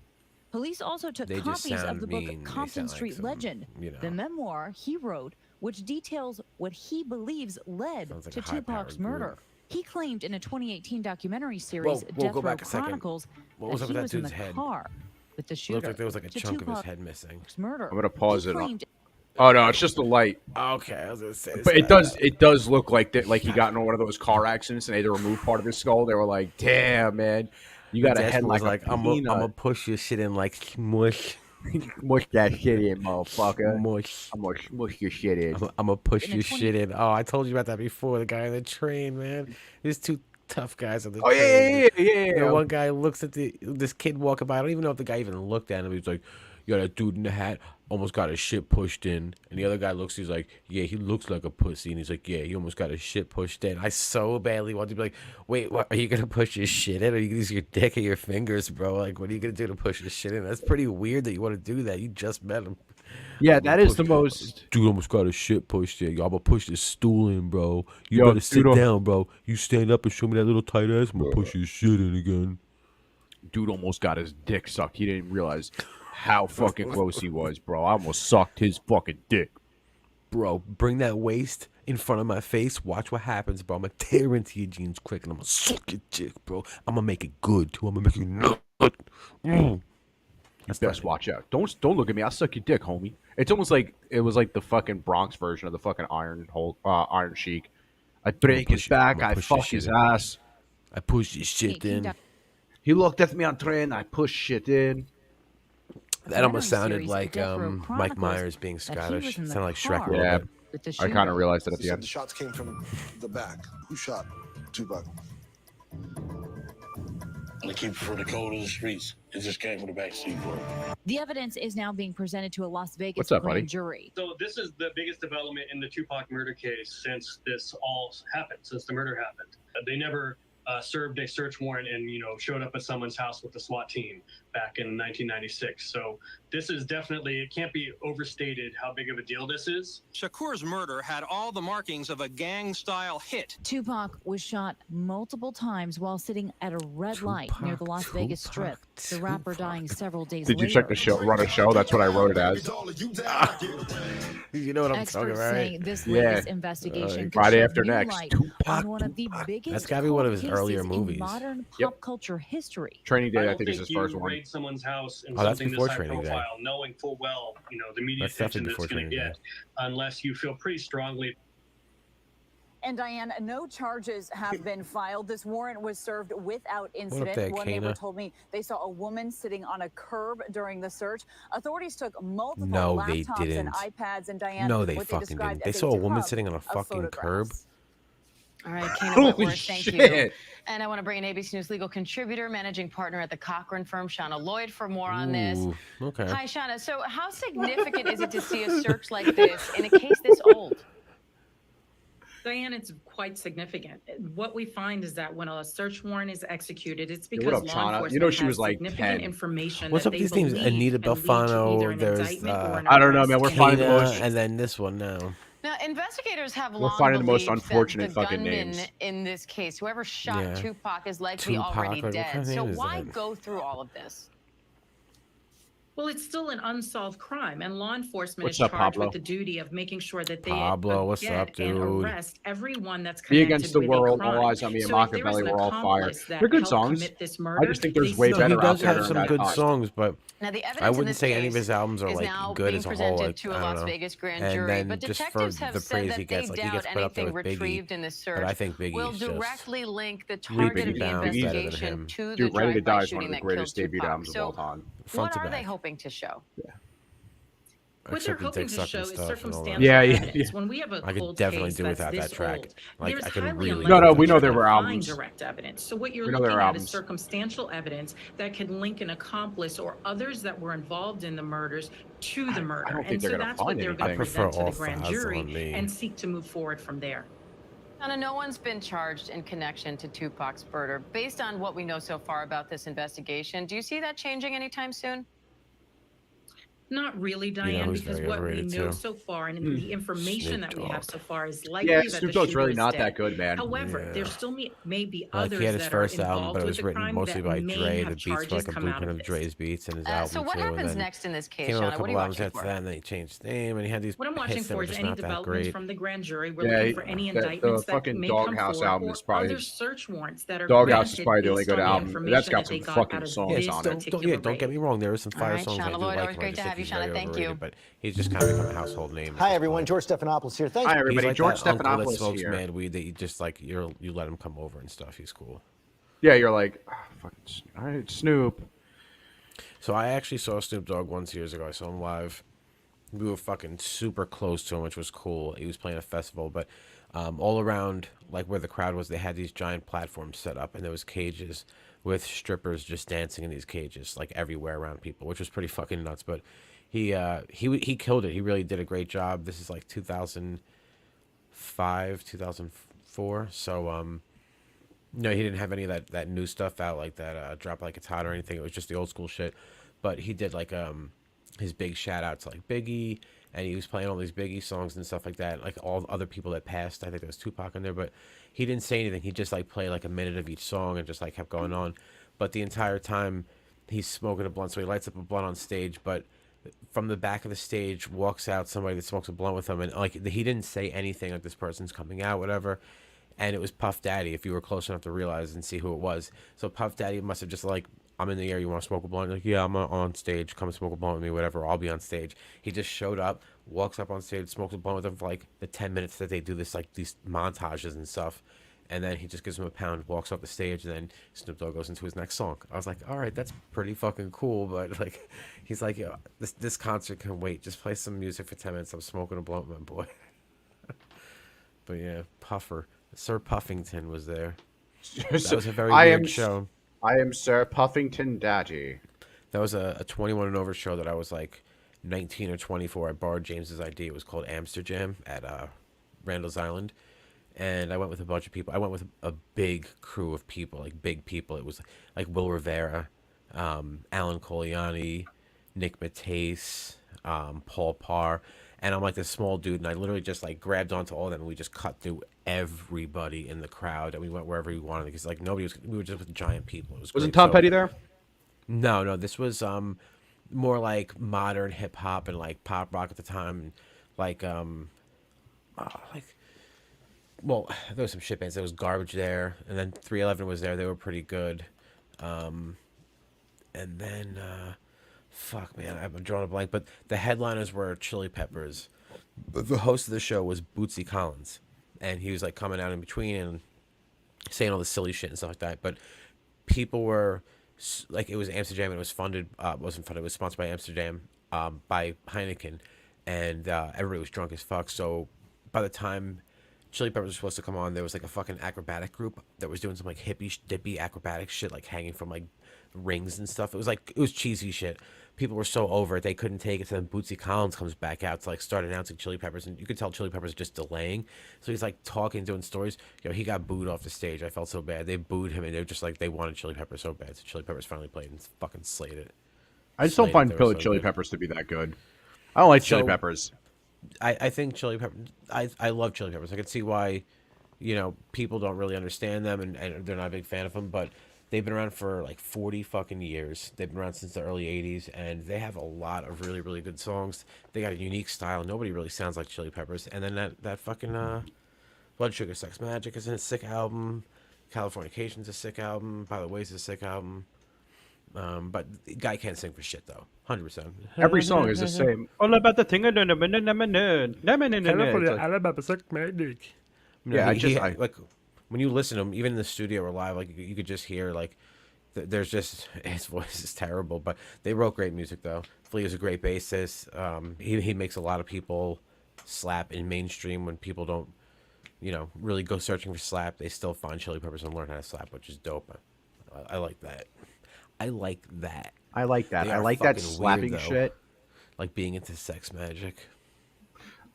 S23: Police also took
S2: They just
S23: copies of
S2: sound
S23: the
S2: mean.
S23: book
S2: They
S23: Compton
S2: sound like
S23: Street
S2: some,
S23: Legend,
S2: you know.
S23: the memoir he wrote, which details what he believes led
S2: Sounds like
S23: to
S2: a high-powered
S23: Tupac's murder.
S2: group.
S23: He claimed in a 2018 documentary series,
S2: Whoa,
S23: Death
S2: go
S23: Row
S2: back a second.
S23: Chronicles,
S2: What was
S23: that
S2: up with
S23: he
S2: that
S23: was in the
S2: dude's head?
S23: car with the shooter.
S2: Looked like there was like a
S23: to
S2: chunk of his
S23: Tupac's
S2: head missing.
S23: murder.
S1: I'm gonna pause
S23: He
S1: it.
S23: claimed
S1: Oh no, it's just the light.
S2: Okay, I was gonna say.
S1: But it does look like that. Like he got in one of those car accidents and they had to remove part of his skull. They were like, "Damn, man, you got a head
S2: was
S1: like a
S2: I'm
S1: peanut."
S2: gonna push your shit in like smush.
S1: Mush that shit in, motherfucker.
S2: Mush.
S1: I'm gonna smush your shit in.
S2: I'm gonna push your shit in. Oh, I told you about that before. The guy on the train, man. There's two tough guys on the
S1: Oh,
S2: train.
S1: yeah.
S2: You know, one guy looks at this kid walking by. I don't even know if the guy even looked at him. He's like, "Yeah, that dude in the hat almost got his shit pushed in." And the other guy looks. He's like, "Yeah, he looks like a pussy." And he's like, "Yeah, he almost got his shit pushed in." I so badly want to be like, "Wait, what? Are you gonna push your shit in? Or are you gonna use your dick or your fingers, bro? Like, what are you gonna do to push your shit in?" That's pretty weird that you want to do that. You just met him.
S1: Yeah, that is the most.
S2: Dude almost got his shit pushed in. Yo, I'm gonna push this stool in, bro. You
S1: Yo,
S2: better sit
S1: dude,
S2: down, bro. You stand up and show me that little tight ass. I'm gonna push your shit in again.
S1: Dude almost got his dick sucked. He didn't realize how fucking close he was, bro. I almost sucked his fucking dick.
S2: Bro, bring that waist in front of my face. Watch what happens, bro. I'm gonna tear into your jeans quick and I'm gonna suck your dick, bro. I'm gonna make it good too. I'm gonna make you nut.
S1: You best watch out. Don't look at me. I'll suck your dick, homie. It's almost like it was like the fucking Bronx version of the fucking Iron Sheik. I break his back. I fuck his ass.
S2: I push his shit in.
S1: He looked at me on train. I pushed shit in.
S2: That almost sounded like Mike Myers being Scottish. Sounded like Shrek a little bit.
S1: I kind of realized it at the end.
S3: The shots came from the back. Who shot Tupac?
S4: They keep for the code of the streets. It just came from the backseat for it.
S23: The evidence is now being presented to a Las Vegas
S1: What's up,
S23: grand
S1: buddy?
S23: jury.
S6: So this is the biggest development in the Tupac murder case since this all happened, since the murder happened. They never served a search warrant and, showed up at someone's house with the SWAT team back in 1996. So this is definitely, it can't be overstated how big of a deal this is.
S24: Shakur's murder had all the markings of a gang-style hit.
S23: Tupac was shot multiple times while sitting at a red light near the Las Vegas Strip. The rapper dying several days later.
S1: Did you check the show? Run a show? That's what I wrote it as.
S2: You know what I'm talking
S23: Experts
S2: about,
S23: saying
S2: right?
S23: this latest investigation could
S1: Friday
S23: shed
S1: after
S23: new
S1: next.
S23: light
S1: Tupac.
S23: on one of the biggest
S2: That's gotta be one of his
S23: cold
S2: earlier
S23: cases
S2: movies.
S23: in modern pop
S1: Yep.
S23: culture history.
S1: Training Day, I
S6: don't
S1: think, is his
S6: you
S1: first one.
S6: raid someone's house and
S2: Oh, that's
S6: something
S2: before
S6: this high
S2: Training Day.
S6: profile, knowing full well, the media
S2: That's
S6: attention
S2: definitely
S6: that's
S2: before
S6: going to
S2: Training
S6: get, unless you feel pretty strongly.
S25: And Diane, no charges have been filed. This warrant was served without incident.
S2: there,
S25: One neighbor
S2: Kana?
S25: told me they saw a woman sitting on a curb during the search. Authorities took multiple
S2: No, they
S25: laptops
S2: didn't.
S25: and iPads, and Diane,
S2: No, they
S25: what
S2: fucking
S25: described
S2: didn't. They
S25: as
S2: saw a woman
S25: tub
S2: sitting on a
S25: of
S2: fucking curb.
S25: photographs.
S22: All right, Kana
S2: Holy
S22: Whitworth, thank you.
S2: shit.
S22: And I want to bring in ABC News legal contributor, managing partner at the Cochran firm, Shauna Lloyd, for more on this.
S2: Ooh, okay.
S22: Hi, Shauna. So how significant is it to see a search like this in a case this old?
S26: Diane, it's quite significant. What we find is that when a search warrant is executed, it's
S1: Hey,
S26: because
S1: what up,
S26: law
S1: Shauna?
S26: enforcement
S1: You know she
S26: has
S1: was, like,
S26: significant
S1: 10.
S26: information
S2: What's
S26: that
S2: up with
S26: they
S2: these names?
S26: believe
S2: Anita
S26: can lead to either
S2: Bufano.
S26: an
S2: There's
S26: indictment or an
S1: I don't know, man. We're
S26: arrest.
S1: finding the
S2: Kana,
S1: most.
S2: and then this one now.
S22: Now, investigators have
S1: We're
S22: long
S1: finding the most
S22: believed
S1: unfortunate
S22: that the
S1: fucking
S22: gunman
S1: names.
S22: in this case, whoever shot
S2: Yeah.
S22: Tupac, is likely
S2: Tupac,
S22: already
S2: like, what
S22: dead.
S2: kind of
S22: So
S2: name is
S22: why
S2: that?
S22: go through all of this?
S26: Well, it's still an unsolved crime, and law enforcement
S1: What's
S26: is
S1: up,
S26: charged
S1: Pablo?
S26: with the duty of making sure that they
S2: Pablo, what's
S26: get
S2: up,
S26: and
S2: dude?
S26: arrest everyone that's
S1: Me
S26: connected
S1: Against the
S26: with a
S1: World,
S26: crime.
S1: All Eyes on Me, and
S26: So if there was
S1: Machiavelli
S26: an
S1: were all fire.
S26: accomplice that
S1: They're good
S26: helped
S1: songs.
S26: commit this
S1: I
S26: murder,
S1: just think there's
S26: they
S1: way
S2: No,
S26: still
S2: he
S1: better
S26: have
S1: out
S2: does
S1: there
S2: have
S1: during
S2: some
S1: that
S2: good
S1: time.
S2: songs, but
S22: Now, the
S2: I
S22: evidence in
S2: wouldn't
S22: this
S2: say any of
S22: case
S2: his albums are
S22: is
S2: like
S22: now
S2: good
S22: being
S2: as a whole.
S22: presented
S2: Like,
S22: to a
S2: I
S22: Las
S2: don't know.
S22: Vegas grand
S2: And
S22: jury,
S2: then
S22: but
S2: just for
S22: detectives have
S2: the
S22: said
S2: praise
S22: that
S2: he
S22: they
S2: gets, like he
S22: doubt
S2: gets put up there
S22: anything
S2: with Biggie.
S22: retrieved in this search
S2: But I think
S22: will
S2: Biggie's just
S22: directly link the
S1: Biggie
S22: target of the
S2: Bounds better than
S22: investigation
S2: him.
S22: to the
S1: Dude, Ready to
S22: drive-by
S1: Die is one
S22: shooting
S1: of the
S22: that killed
S1: greatest debut
S22: Tupac.
S1: albums of all
S22: So,
S1: time.
S2: Front
S22: what
S2: to
S22: are they
S2: back.
S22: hoping to show?
S26: What they're
S2: Except the
S26: hoping
S2: dick
S26: to
S2: sucking
S26: show is
S2: stuff and all that.
S26: circumstantial
S1: Yeah, yeah,
S26: evidence.
S1: yeah.
S26: When we have a
S2: I could
S26: cold
S2: definitely
S26: case
S2: do
S26: that's
S2: without that
S26: this
S2: track.
S26: old,
S2: Like,
S26: there's
S2: I can
S26: highly
S2: really
S26: unlikely
S1: No, no,
S26: that
S1: we know
S26: you're
S1: there
S26: gonna
S1: were
S26: find
S1: albums.
S26: direct evidence. So what you're
S1: We know there
S26: looking
S1: were
S26: at
S1: albums.
S26: is circumstantial evidence that could link an accomplice or others that were involved in the murders to the murder.
S1: don't think
S26: And
S1: they're
S26: so
S1: gonna
S26: that's what
S1: find
S26: they're going to
S1: anything.
S26: present to
S2: I
S26: the
S2: prefer
S26: grand
S2: all files
S26: jury
S2: on me.
S26: and seek to move forward from there.
S22: Anna, no one's been charged in connection to Tupac's murder. Based on what we know so far about this investigation, do you see that changing anytime soon?
S26: Not really, Diane,
S2: who's
S26: because
S2: very
S26: what we
S2: overrated,
S26: know
S2: too?
S26: so far and the information
S2: Snoop
S26: that we have
S2: Dogg.
S26: so far is likely
S1: Yeah,
S26: that
S1: Snoop
S26: the
S1: Dogg's
S26: shooter
S1: really
S26: is
S1: not
S26: dead.
S1: that good, man.
S26: However, there
S2: Yeah.
S26: still may be
S2: Like
S26: others
S2: he had his
S26: that
S2: first
S26: are
S2: album,
S26: involved
S2: but it
S26: with
S2: was
S26: the
S2: written
S26: crime
S2: mostly
S26: that
S2: by
S26: may
S2: Dre.
S26: have
S2: The beats were
S26: charges
S2: like a
S26: come out
S2: blueprint
S26: of
S2: of
S26: this.
S2: Dre's beats and his album
S22: So what
S2: too.
S22: happens
S2: and then
S22: next in this case,
S2: came out a
S22: Shauna? What
S2: couple
S22: are you
S2: albums
S22: watching
S2: after
S22: for?
S2: that, and then he changed his name, and he had these
S26: What I'm
S2: hits
S26: watching
S2: that
S26: for
S2: were
S26: is
S2: just
S26: any
S2: not that
S26: developments
S2: great.
S26: from the grand jury. We're
S1: Yeah,
S26: looking for any
S1: the
S26: indictments that
S1: fucking
S26: may come
S1: Doghouse
S26: forward
S1: album
S26: or
S1: is probably
S26: other
S1: his.
S26: search warrants that are
S1: Doghouse is
S26: granted
S1: probably the only
S26: based
S1: good
S26: on the
S1: album. That's
S26: information
S1: got
S26: that they
S1: some
S26: got
S1: fucking
S26: out of
S1: songs
S26: this
S1: on it.
S2: Don't
S26: particular
S2: get me
S26: raid.
S2: wrong. There are some
S22: All
S2: fire
S22: right,
S2: songs I
S22: Shauna
S2: do
S22: Lloyd,
S2: like
S22: always
S2: him. I
S22: great
S2: just
S22: to
S2: think
S22: have you,
S2: he's very
S22: Shauna. Thank you.
S2: overrated, but he's just kind of become a household name.
S27: Hi, everyone. George Stephanopoulos here. Thanks.
S1: Hi,
S2: He's
S1: everybody.
S2: like
S1: George
S2: that uncle that
S1: Stephanopoulos
S2: smokes
S1: here.
S2: mad weed that you just like you let him come over and stuff. He's cool.
S1: Yeah, you're like, fucking, all right, Snoop.
S2: So I actually saw Snoop Dogg once years ago. I saw him live. We were fucking super close to him, which was cool. He was playing a festival, but all around, like where the crowd was, they had these giant platforms set up, and there was cages with strippers just dancing in these cages, like everywhere around people, which was pretty fucking nuts. But he killed it. He really did a great job. This is like 2005, 2004. So no, he didn't have any of that new stuff out, like that Drop Like It's Hot or anything. It was just the old school shit. But he did like his big shout out to like Biggie, and he was playing all these Biggie songs and stuff like that, like all the other people that passed. I think there was Tupac in there, but he didn't say anything. He just like played like a minute of each song and just like kept going on. But the entire time he's smoking a blunt, so he lights up a blunt on stage, but from the back of the stage walks out somebody that smokes a blunt with him, and like he didn't say anything, like this person's coming out, whatever. And it was Puff Daddy, if you were close enough to realize and see who it was. So Puff Daddy must have just like, I'm in the air, you want to smoke a blunt? Like, yeah, I'm on stage, come smoke a blunt with me, whatever, I'll be on stage. He just showed up, walks up on stage, smokes a blunt with them for like the 10 minutes that they do this, like these montages and stuff. And then he just gives him a pound, walks off the stage, and then Snoop Dogg goes into his next song. I was like, all right, that's pretty fucking cool. But like, he's like, yo, this concert can wait. Just play some music for 10 minutes. I'm smoking a blunt, my boy. But yeah, Puffer, Sir Puffington was there. That was a very weird show.
S1: I am Sir Puffington Daddy.
S2: That was a 21 and over show that I was like 19 or 24. I borrowed James's ID. It was called Amsterdam at Randall's Island. And I went with a bunch of people. I went with a big crew of people, like big people. It was like Will Rivera, Alan Coliani, Nick Matisse, Paul Parr. And I'm like this small dude, and I literally just like grabbed onto all of them, and we just cut through everybody in the crowd, and we went wherever we wanted because like nobody was. We were just with giant people. It was
S1: Wasn't
S2: great.
S1: Tom Petty there?
S2: No. This was more like modern hip hop and like pop rock at the time, like well, there was some shit bands. There was Garbage there, and then 311 was there. They were pretty good. And then, fuck, man, I'm drawing a blank. But the headliners were Chili Peppers. The host of the show was Bootsy Collins, and he was like coming out in between and saying all the silly shit and stuff like that. But people were like, it was Amsterdam, and it was funded. Wasn't funded. It was sponsored by Amsterdam, by Heineken, and everybody was drunk as fuck. So by the time Chili Peppers was supposed to come on, there was like a fucking acrobatic group that was doing some like hippie dippy acrobatic shit, like hanging from like rings and stuff. It was cheesy shit. People were so over it, they couldn't take it. So then Bootsy Collins comes back out to like start announcing Chili Peppers, and you could tell Chili Peppers just delaying. So he's like talking, doing stories. Yo, he got booed off the stage. I felt so bad. They booed him, and they were just like, they wanted Chili Peppers so bad. So Chili Peppers finally played and fucking slayed it.
S1: I just don't find Chili Peppers to be that good. I don't like Chili Peppers.
S2: I think Chili Peppers. I love Chili Peppers. I can see why, people don't really understand them and they're not a big fan of them. But they've been around for like 40 fucking years. They've been around since the early 80s, and they have a lot of really, really good songs. They got a unique style. Nobody really sounds like Chili Peppers. And then that fucking Blood Sugar Sex Magic is a sick album. Californication's a sick album. By the Way is a sick album. But the guy can't sing for shit though. 100%.
S1: Every song is the same. All about the thing.
S2: Yeah, like when you listen to him, even in the studio or live, like you could just hear like there's just his voice is terrible. But they wrote great music though. Flea is a great bassist. He makes a lot of people slap in mainstream when people don't, really go searching for slap. They still find Chili Peppers and learn how to slap, which is dope. I like that. I like that.
S1: I like that. I like that slapping
S2: weird,
S1: shit.
S2: Like being into Sex Magic.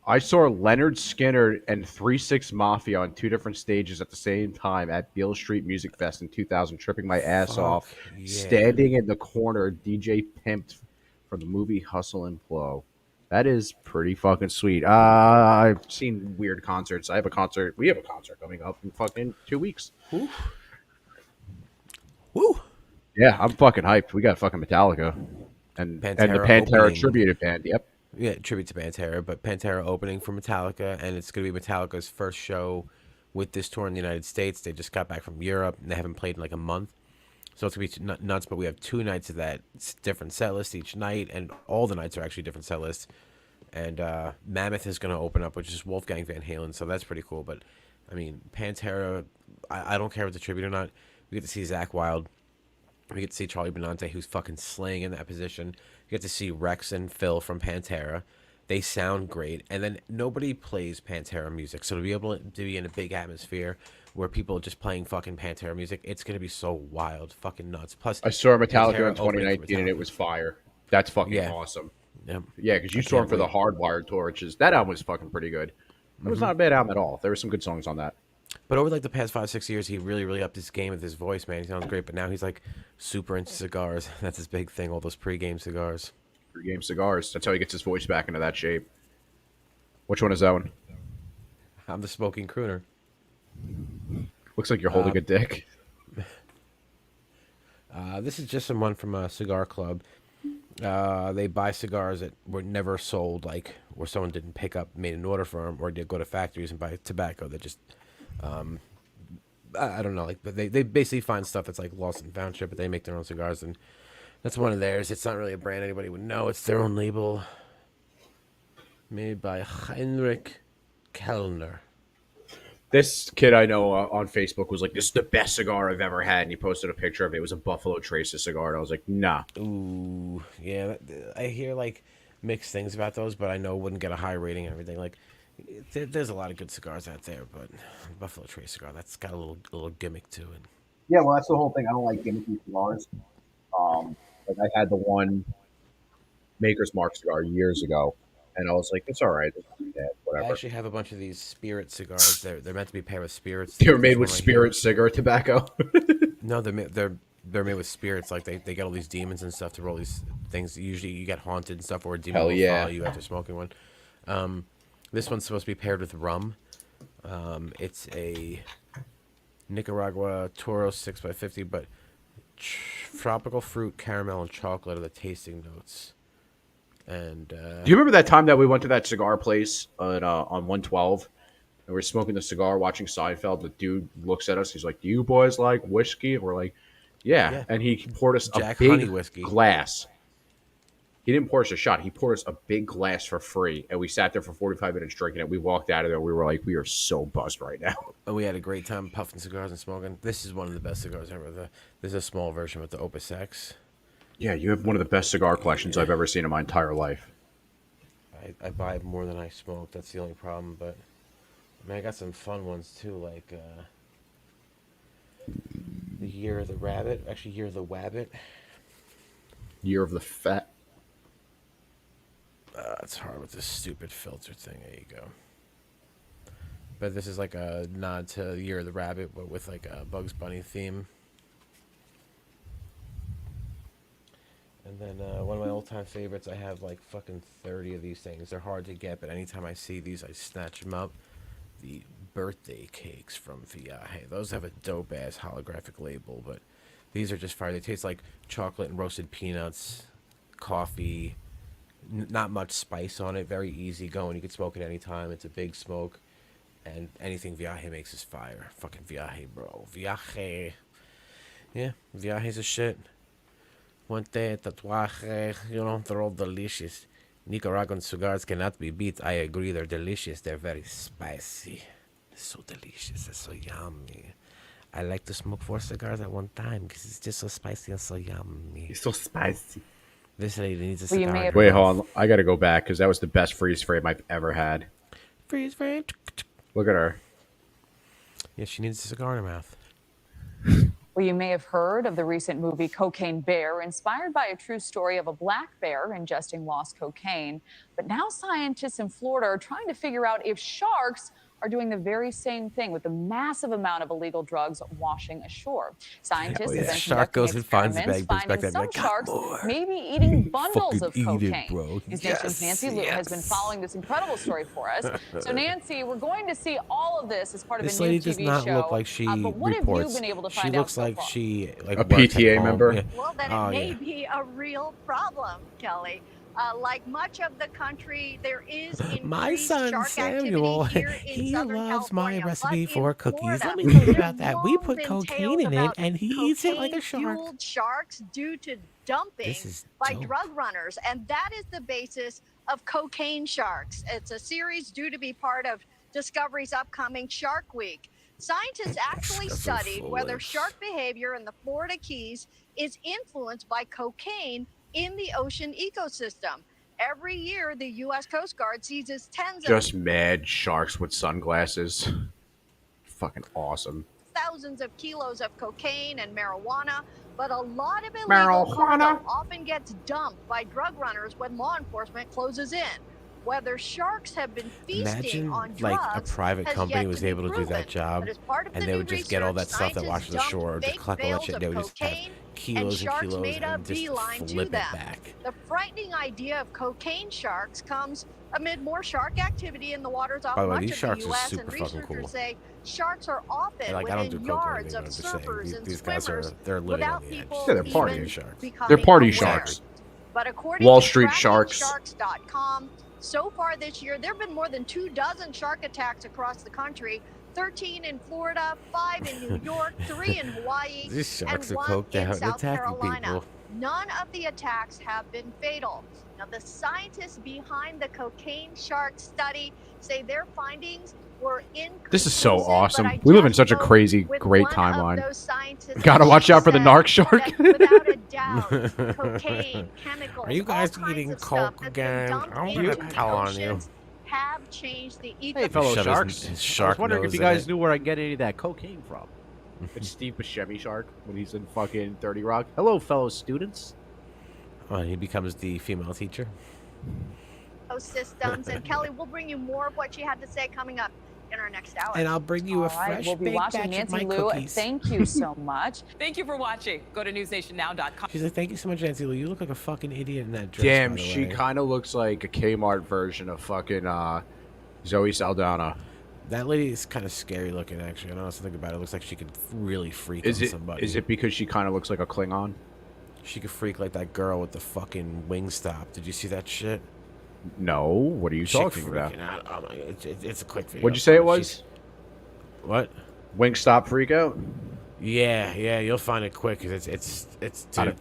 S1: I saw Leonard Skinner and 3-6 Mafia on 2 different stages at the same time at Beale Street Music Fest in 2000, tripping my ass off, standing in the corner, DJ pimped from the movie Hustle and Flow. That is pretty fucking sweet. I've seen weird concerts. We have a concert coming up in fucking 2 weeks.
S2: Woo!
S1: Yeah, I'm fucking hyped. We got fucking Metallica and the Pantera tribute band. Yep.
S2: Yeah, tribute to Pantera, but Pantera opening for Metallica, and it's going to be Metallica's first show with this tour in the United States. They just got back from Europe, and they haven't played in like a month. So it's going to be nuts, but we have 2 nights of that. It's different set list each night, and all the nights are actually different set lists. And Mammoth is going to open up, which is Wolfgang Van Halen, so that's pretty cool. But, I mean, Pantera, I don't care if it's a tribute or not. We get to see Zakk Wylde. We get to see Charlie Benante, who's fucking slaying in that position. You get to see Rex and Phil from Pantera. They sound great. And then nobody plays Pantera music. So to be able to be in a big atmosphere where people are just playing fucking Pantera music, it's going to be so wild, fucking nuts. Plus,
S1: I saw Metallica in 2019 and it was fire. That's fucking awesome.
S2: Yeah,
S1: because you saw him for the Hardwired tour, which is, that album was fucking pretty good. It was not a bad album at all. There were some good songs on that.
S2: But over like the past 5-6 years, he really, really upped his game with his voice, man. He sounds great. But now he's like super into cigars. That's his big thing. All those pre-game cigars.
S1: Pre-game cigars. That's how he gets his voice back into that shape. Which one is that one?
S2: I'm the smoking crooner.
S1: Looks like you're holding a dick.
S2: This is just someone from a cigar club. They buy cigars that were never sold, like where someone didn't pick up, made an order for them, or did go to factories and buy tobacco that just, I don't know, like, but they basically find stuff that's like lost and found shit, but they make their own cigars, and that's one of theirs. It's not really a brand anybody would know. It's their own label, made by Heinrich Kellner.
S1: This kid I know on Facebook was like, "This is the best cigar I've ever had," and he posted a picture of it. It was a Buffalo Traces cigar, and I was like, "Nah."
S2: Ooh, yeah. I hear like mixed things about those, but I know it wouldn't get a high rating and everything. Like, there's a lot of good cigars out there, but Buffalo Trace cigar, that's got a little gimmick to it.
S1: Yeah, well, that's the whole thing. I don't like gimmicky cigars. Like I had the one Maker's Mark cigar years ago, and I was like, "It's all right. It's not bad.
S2: I
S1: Whatever."
S2: actually have a bunch of these spirit cigars. They're meant to be paired with spirits.
S1: They were
S2: This
S1: made with
S2: one right
S1: spirit
S2: here.
S1: cigar tobacco.
S2: No, they're made with spirits. Like they get all these demons and stuff to roll these things. Usually you get haunted and stuff, or a demon
S1: Hell
S2: will
S1: yeah.
S2: follow you after smoking one. This one's supposed to be paired with rum. It's a Nicaragua Toro 6x50, but tropical fruit, caramel, and chocolate are the tasting notes. And
S1: Do you remember that time that we went to that cigar place on 112, and we're smoking the cigar, watching Seinfeld? The dude looks at us. He's like, "Do you boys like whiskey?" And we're like, "Yeah." And he poured us
S2: Jack
S1: a big
S2: honey whiskey.
S1: glass. He didn't pour us a shot. He poured us a big glass for free, and we sat there for 45 minutes drinking it. We walked out of there. We were like, "We are so buzzed right now."
S2: And we had a great time puffing cigars and smoking. This is one of the best cigars ever. This is a small version with the Opus X.
S1: Yeah, you have one of the best cigar collections I've ever seen in my entire life.
S2: I buy more than I smoke. That's the only problem. But I mean, I got some fun ones too, like the Year of the Rabbit. Actually, Year of the Wabbit.
S1: Year of the Fat.
S2: It's hard with this stupid filter thing. There you go. But this is like a nod to Year of the Rabbit, but with like a Bugs Bunny theme. And then one of my all-time favorites, I have like fucking 30 of these things. They're hard to get, but anytime I see these, I snatch them up. The birthday cakes from Viaje. Those have a dope-ass holographic label, but these are just fire. They taste like chocolate and roasted peanuts, coffee, not much spice on it. Very easy going. You can smoke it anytime. It's a big smoke. And anything Viaje makes is fire. Fucking Viaje, bro. Viaje. Yeah, Viaje's a shit. Puente, tatuaje, you know, they're all delicious. Nicaraguan cigars cannot be beat. I agree, they're delicious. They're very spicy. So delicious. It's so yummy. I like to smoke 4 cigars at one time because it's just so spicy and so yummy.
S1: It's so spicy.
S2: This lady needs a
S1: Well,
S2: cigar.
S1: wait, hold on. I gotta go back because that was the best freeze frame I've ever had.
S2: Freeze frame.
S1: Look at her.
S2: Yeah, she needs a cigar in her mouth.
S25: Well, you may have heard of the recent movie Cocaine Bear, inspired by a true story of a black bear ingesting lost cocaine. But now scientists in Florida are trying to figure out if sharks are doing the very same thing with the massive amount of illegal drugs washing ashore. Scientists have been
S2: Shark goes and finds the
S25: experiments,
S2: bag, brings back
S25: finding
S2: that
S25: some
S2: bag. Got
S25: sharks
S2: more.
S25: maybe eating bundles of
S2: Fucking eat it,
S25: cocaine.
S2: bro.
S25: News
S2: Yes,
S25: Nation's Nancy Liu has been
S2: yes.
S25: following this incredible story for us. So Nancy, we're going to see all of this as part of
S2: This
S25: a new
S2: lady
S25: TV
S2: does not
S25: show.
S2: look like she
S25: but what
S2: reports.
S25: have you been able to
S2: She
S25: find
S2: looks
S25: out
S2: like
S25: so far?
S2: she like
S1: A
S2: works at
S1: PTA
S2: home.
S1: member?
S2: Yeah.
S5: Well, then
S2: Oh,
S5: it may
S2: yeah.
S5: be a real problem, Kelly. Like much of the country, there is
S2: My
S5: increased
S2: son
S5: shark
S2: Samuel,
S5: activity here in
S2: he
S5: Southern
S2: loves
S5: California,
S2: my recipe
S5: but
S2: for
S5: in
S2: cookies.
S5: Florida,
S2: Let me tell you
S5: there've
S2: about that. We
S5: long
S2: put
S5: been
S2: cocaine
S5: tales
S2: in it,
S5: about
S2: and he eats it like a shark.
S5: cocaine-fueled sharks due to dumping
S2: This is
S5: by
S2: dope.
S5: drug runners, and that is the basis of Cocaine Sharks. It's a series due to be part of Discovery's upcoming Shark Week. Scientists actually
S2: That's so
S5: studied
S2: full
S5: whether
S2: of-
S5: shark behavior in the Florida Keys is influenced by cocaine in the ocean ecosystem. Every year, the U.S. Coast Guard seizes tens of
S1: Just mad sharks with sunglasses. Fucking awesome.
S5: thousands of kilos of cocaine and marijuana, but a lot of illegal
S1: Marijuana.
S5: cargo often gets dumped by drug runners when law enforcement closes in. Whether sharks have been feasting
S2: Imagine
S5: on
S2: like
S5: drugs
S2: a private
S5: has
S2: company
S5: yet
S2: was
S5: to be
S2: able to do
S5: proven.
S2: that job,
S5: But as part of
S2: and
S5: the
S2: they
S5: new
S2: would just get all that
S5: research,
S2: stuff that
S5: scientists
S2: washes ashore,
S5: dumped
S2: just
S5: big
S2: collect all that
S5: bales
S2: shit.
S5: of
S2: They would just have
S5: cocaine
S2: kilos
S5: and
S2: and
S5: sharks
S2: kilos
S5: made a
S2: and just
S5: beeline to
S2: flip it
S5: them.
S2: back.
S5: The frightening idea of cocaine sharks comes amid more shark activity in the waters off
S2: By the way,
S5: much
S2: these
S5: of
S2: sharks
S5: the
S2: are
S5: U.S.
S2: super
S5: and
S2: fucking
S5: researchers
S2: cool.
S5: say sharks are often
S2: Like, I don't do
S5: within
S2: coke or
S5: yards
S2: anything,
S5: of
S2: but I'm just saying,
S5: surfers and
S2: these guys
S5: swimmers
S2: they're living on
S5: without
S2: the edge.
S5: people
S1: Yeah, they're party
S5: even
S1: sharks.
S5: becoming
S1: They're party
S5: aware.
S1: sharks.
S5: But according
S1: Wall
S5: to
S1: Street sharks.
S5: trackingsharks.com, so far this year, there have been more than 24 shark attacks across the country. 13 in Florida, 5 in New York, 3 in Hawaii,
S2: These sharks
S5: and
S2: are
S5: 1
S2: coked
S5: in
S2: out and
S5: South
S2: attacking
S5: Carolina.
S2: people.
S5: None of the attacks have been fatal. Now, the scientists behind the cocaine shark study say their findings were
S1: This is so
S5: inconclusive,
S1: awesome.
S5: but I
S1: We live in
S5: just
S1: such a
S5: spoke
S1: crazy,
S5: with
S1: great
S5: one of
S1: timeline.
S5: those scientists,
S1: Gotta
S5: and
S1: watch
S5: she
S1: out for the
S5: said
S1: narc shark.
S5: that without a doubt, cocaine, chemicals,
S2: Are you guys
S5: all kinds
S2: eating
S5: of stuff
S2: coke
S5: that's been
S2: again?
S5: dumped
S2: I'm
S5: into
S2: gonna
S5: the
S2: tell on you.
S5: oceans have changed the
S1: Hey,
S5: ecosystem.
S1: fellow
S2: Shove
S1: sharks.
S2: his
S1: I
S2: shark
S1: was wondering if
S2: nose
S1: you
S2: in
S1: guys
S2: it.
S1: knew where I can get any of that cocaine from. It's Steve Buscemi Shark when he's in fucking 30 Rock. Hello, fellow students.
S2: Oh, he becomes the female teacher.
S5: Systems. And Kelly, we'll bring you more of what she had to say coming up in our next hour.
S2: And I'll bring you a
S25: All right,
S2: fresh
S25: we'll be
S2: baked
S25: watching.
S2: batch of
S25: Nancy
S2: my
S25: Lou,
S2: cookies.
S25: thank you so much.
S7: Thank you for watching. Go to newsnation.now.com.
S2: She's like, thank you so much, Nancy Lou. You look like a fucking idiot in that dress.
S1: Damn,
S2: by the
S1: she
S2: way.
S1: kind of looks like a Kmart version of fucking Zoe Saldana.
S2: That lady is kind of scary looking, actually. I don't know something about it. It looks like she could really freak on somebody.
S1: Is it because she kind of looks like a Klingon?
S2: She could freak like that girl with the fucking Wingstop. Did you see that shit?
S1: No. What are you talking about?
S2: Out. Oh my, it's a quick video.
S1: What'd you say it was?
S2: What?
S1: Wingstop freak out?
S2: Yeah, you'll find it quick because it's dude.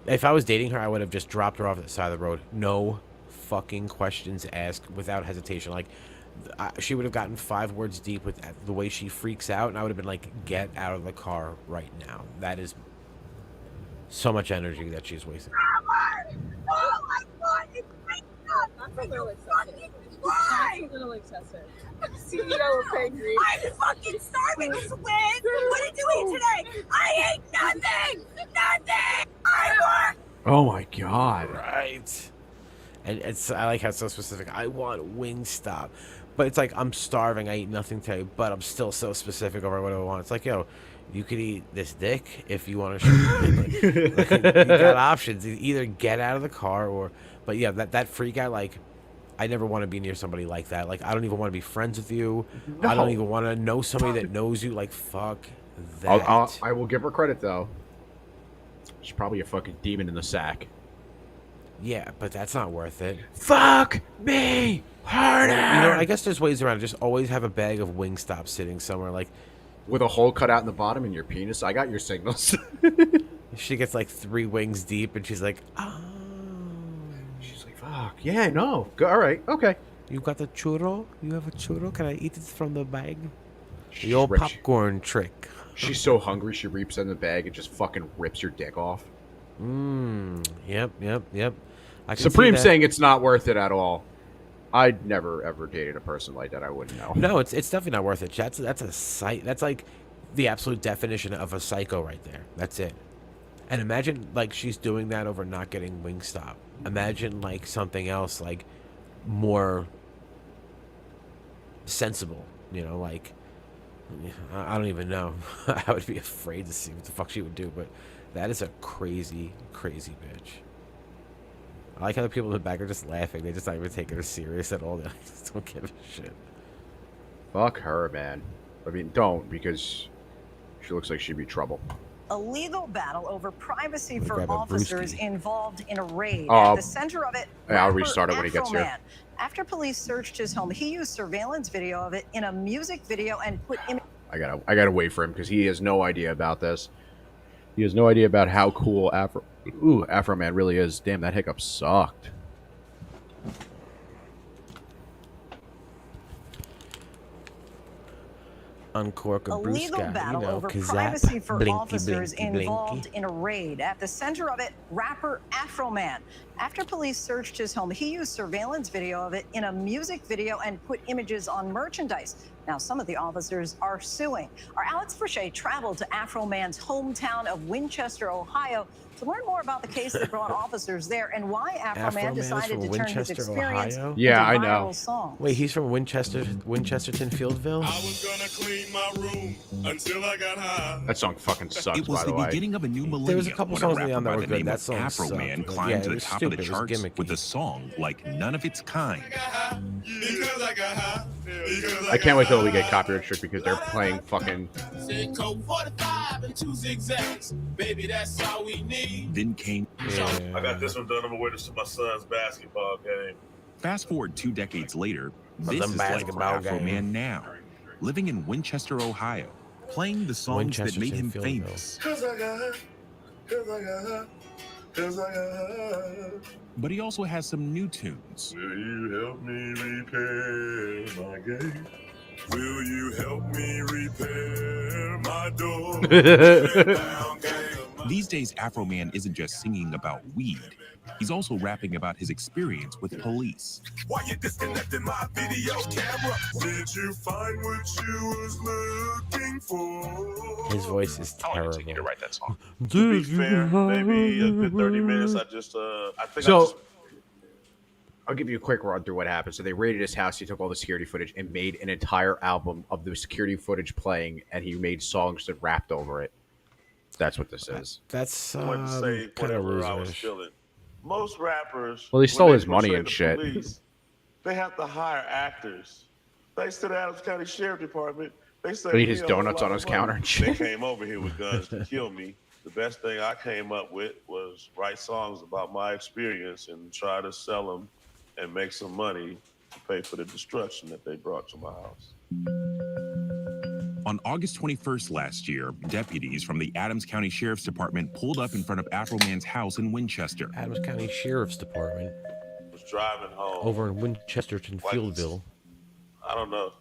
S2: If I was dating her, I would have just dropped her off at the side of the road. No fucking questions asked, without hesitation. Like, she would have gotten 5 words deep with the way she freaks out, and I would have been like, get out of the car right now. That is so much energy that she's wasting.
S8: Oh my God, it's that's a little excessive. That's a little excessive. CEO of angry. I'm fucking starving, Liz. What did you eat today? I ate nothing. Nothing. I work.
S1: Oh my God.
S2: Right. And I like how it's so specific. I want Wingstop. But it's like, I'm starving. I eat nothing today, but I'm still so specific over what I want. It's like, yo, you could eat this dick if you want to. Like, you got options. Either get out of the car or. But yeah, that freak out, like, I never want to be near somebody like that. Like, I don't even want to be friends with you.
S1: No.
S2: I don't even want to know somebody that knows you. Like, fuck that.
S1: I will give her credit, though. She's probably a fucking demon in the sack.
S2: Yeah, but that's not worth it.
S1: Fuck me harder!
S2: You know, I guess there's ways around it. Just always have a bag of Wingstop sitting somewhere. Like,
S1: with a hole cut out in the bottom in your penis. I got your signals.
S2: She gets like 3 wings deep, and she's like, oh.
S1: She's like, fuck. Yeah, no. All right. Okay.
S2: You got the churro? You have a churro? Can I eat it from the bag?
S1: She's
S2: The old
S1: rich.
S2: popcorn trick.
S1: She's so hungry, she reaps in the bag and just fucking rips your dick off.
S2: Yep. I can
S1: Supreme
S2: see that.
S1: saying it's not worth it at all. I'd never ever dated a person like that. I wouldn't know.
S2: No, it's definitely not worth it. That's a sight. That's like the absolute definition of a psycho right there. That's it. And imagine like she's doing that over not getting Wingstop. Imagine like something else, like more sensible. You know, like I don't even know. I would be afraid to see what the fuck she would do. But that is a crazy, crazy bitch. I like how the people in the back are just laughing. They just not even taking her serious at all. They just don't give a shit.
S1: Fuck her, man. I mean, don't, because she looks like she'd be trouble.
S9: A legal battle over privacy for
S1: grab a
S9: officers
S1: brewski.
S9: involved in a raid.
S1: Oh,
S9: At the center of it,
S1: yeah, I'll
S9: rapper
S1: restart it when he gets here.
S9: Afro Man. After police searched his home, he used surveillance video of it in a music video and put images.
S1: I gotta wait for him because he has no idea about this. He has no idea about how cool Afro Man really is. Damn, that hiccup sucked.
S2: Uncork a
S9: A legal
S2: brewska,
S9: battle
S2: you know,
S9: over
S2: kazap,
S9: privacy for
S2: blinky,
S9: officers
S2: blinky,
S9: involved
S2: blinky.
S9: in a raid. At the center of it, rapper Afro Man. After police searched his home, he used surveillance video of it in a music video and put images on merchandise. Now, some of the officers are suing. Our Alex Brichet traveled to Afro Man's hometown of Winchester, Ohio, to learn more about the case that brought officers there and why Afro Man decided to turn his experience into a viral song.
S2: Wait, he's from Winchesterton Fieldville?
S1: That song fucking sucks,
S10: It was
S1: by
S10: the
S1: the way.
S10: beginning of a new millennium.
S2: There was a couple
S10: when
S2: songs
S10: rapper
S2: on that
S10: by
S2: were
S10: the
S2: good.
S10: name
S2: That
S10: of
S2: song
S10: Afro
S2: sucked,
S10: Man
S2: but
S10: climbed
S2: yeah,
S10: to
S2: it
S10: the
S2: was
S10: top of the
S2: stupid. It was
S10: charts
S2: gimmicky.
S10: with a song like none of its kind.
S1: I can't wait till we get copyright strict because they're playing fucking.
S8: Coke 45 and 2 zigzags. Baby, that's all we need.
S10: Then came.
S11: I got this one done on my way to my son's basketball game.
S10: Fast forward 2 decades later,
S2: Some
S10: this is like
S2: basketball
S10: Afro
S2: game.
S10: Man now, living in Winchester, Ohio, playing the songs that made him
S2: Winchesterton
S10: famous.
S11: Cause I got her. Cause I got her. Cause I got her.
S10: But he also has some new tunes.
S11: Will you help me repair my game? Will you help me repair my door?
S10: These days, Afro Man isn't just singing about weed. He's also rapping about his experience with police.
S11: Why you disconnecting my video camera? Did you find what you was looking for?
S2: His voice is
S12: How long
S2: terrible.
S12: did it take you to write that song?
S11: To be fair, maybe a good 30 minutes. I think
S1: So, I'll give you a quick run through what happened. So they raided his house. He took all the security footage and made an entire album of the security footage playing, and he made songs that rapped over it. That's what this is.
S2: That's
S11: I wanted to say
S2: kind of
S11: whatever I was
S2: loserish.
S11: feeling. Most rappers,
S1: Well, he stole
S11: when they
S1: his money
S11: portray
S1: and
S11: the
S1: shit.
S11: police, they have to hire actors. Thanks to the Adams County Sheriff Department, they say
S1: They eat his donuts on his counter and
S11: They
S1: shit.
S11: came over here with guns to kill me. The best thing I came up with was write songs about my experience and try to sell them and make some money to pay for the destruction that they brought to my house.
S10: On August 21st last year, deputies from the Adams County Sheriff's Department pulled up in front of Afro Man's house in Winchester.
S2: Adams County Sheriff's Department.
S11: I was driving home.
S2: Over in Winchesterton
S11: Like,
S2: Fieldville.
S11: I don't know,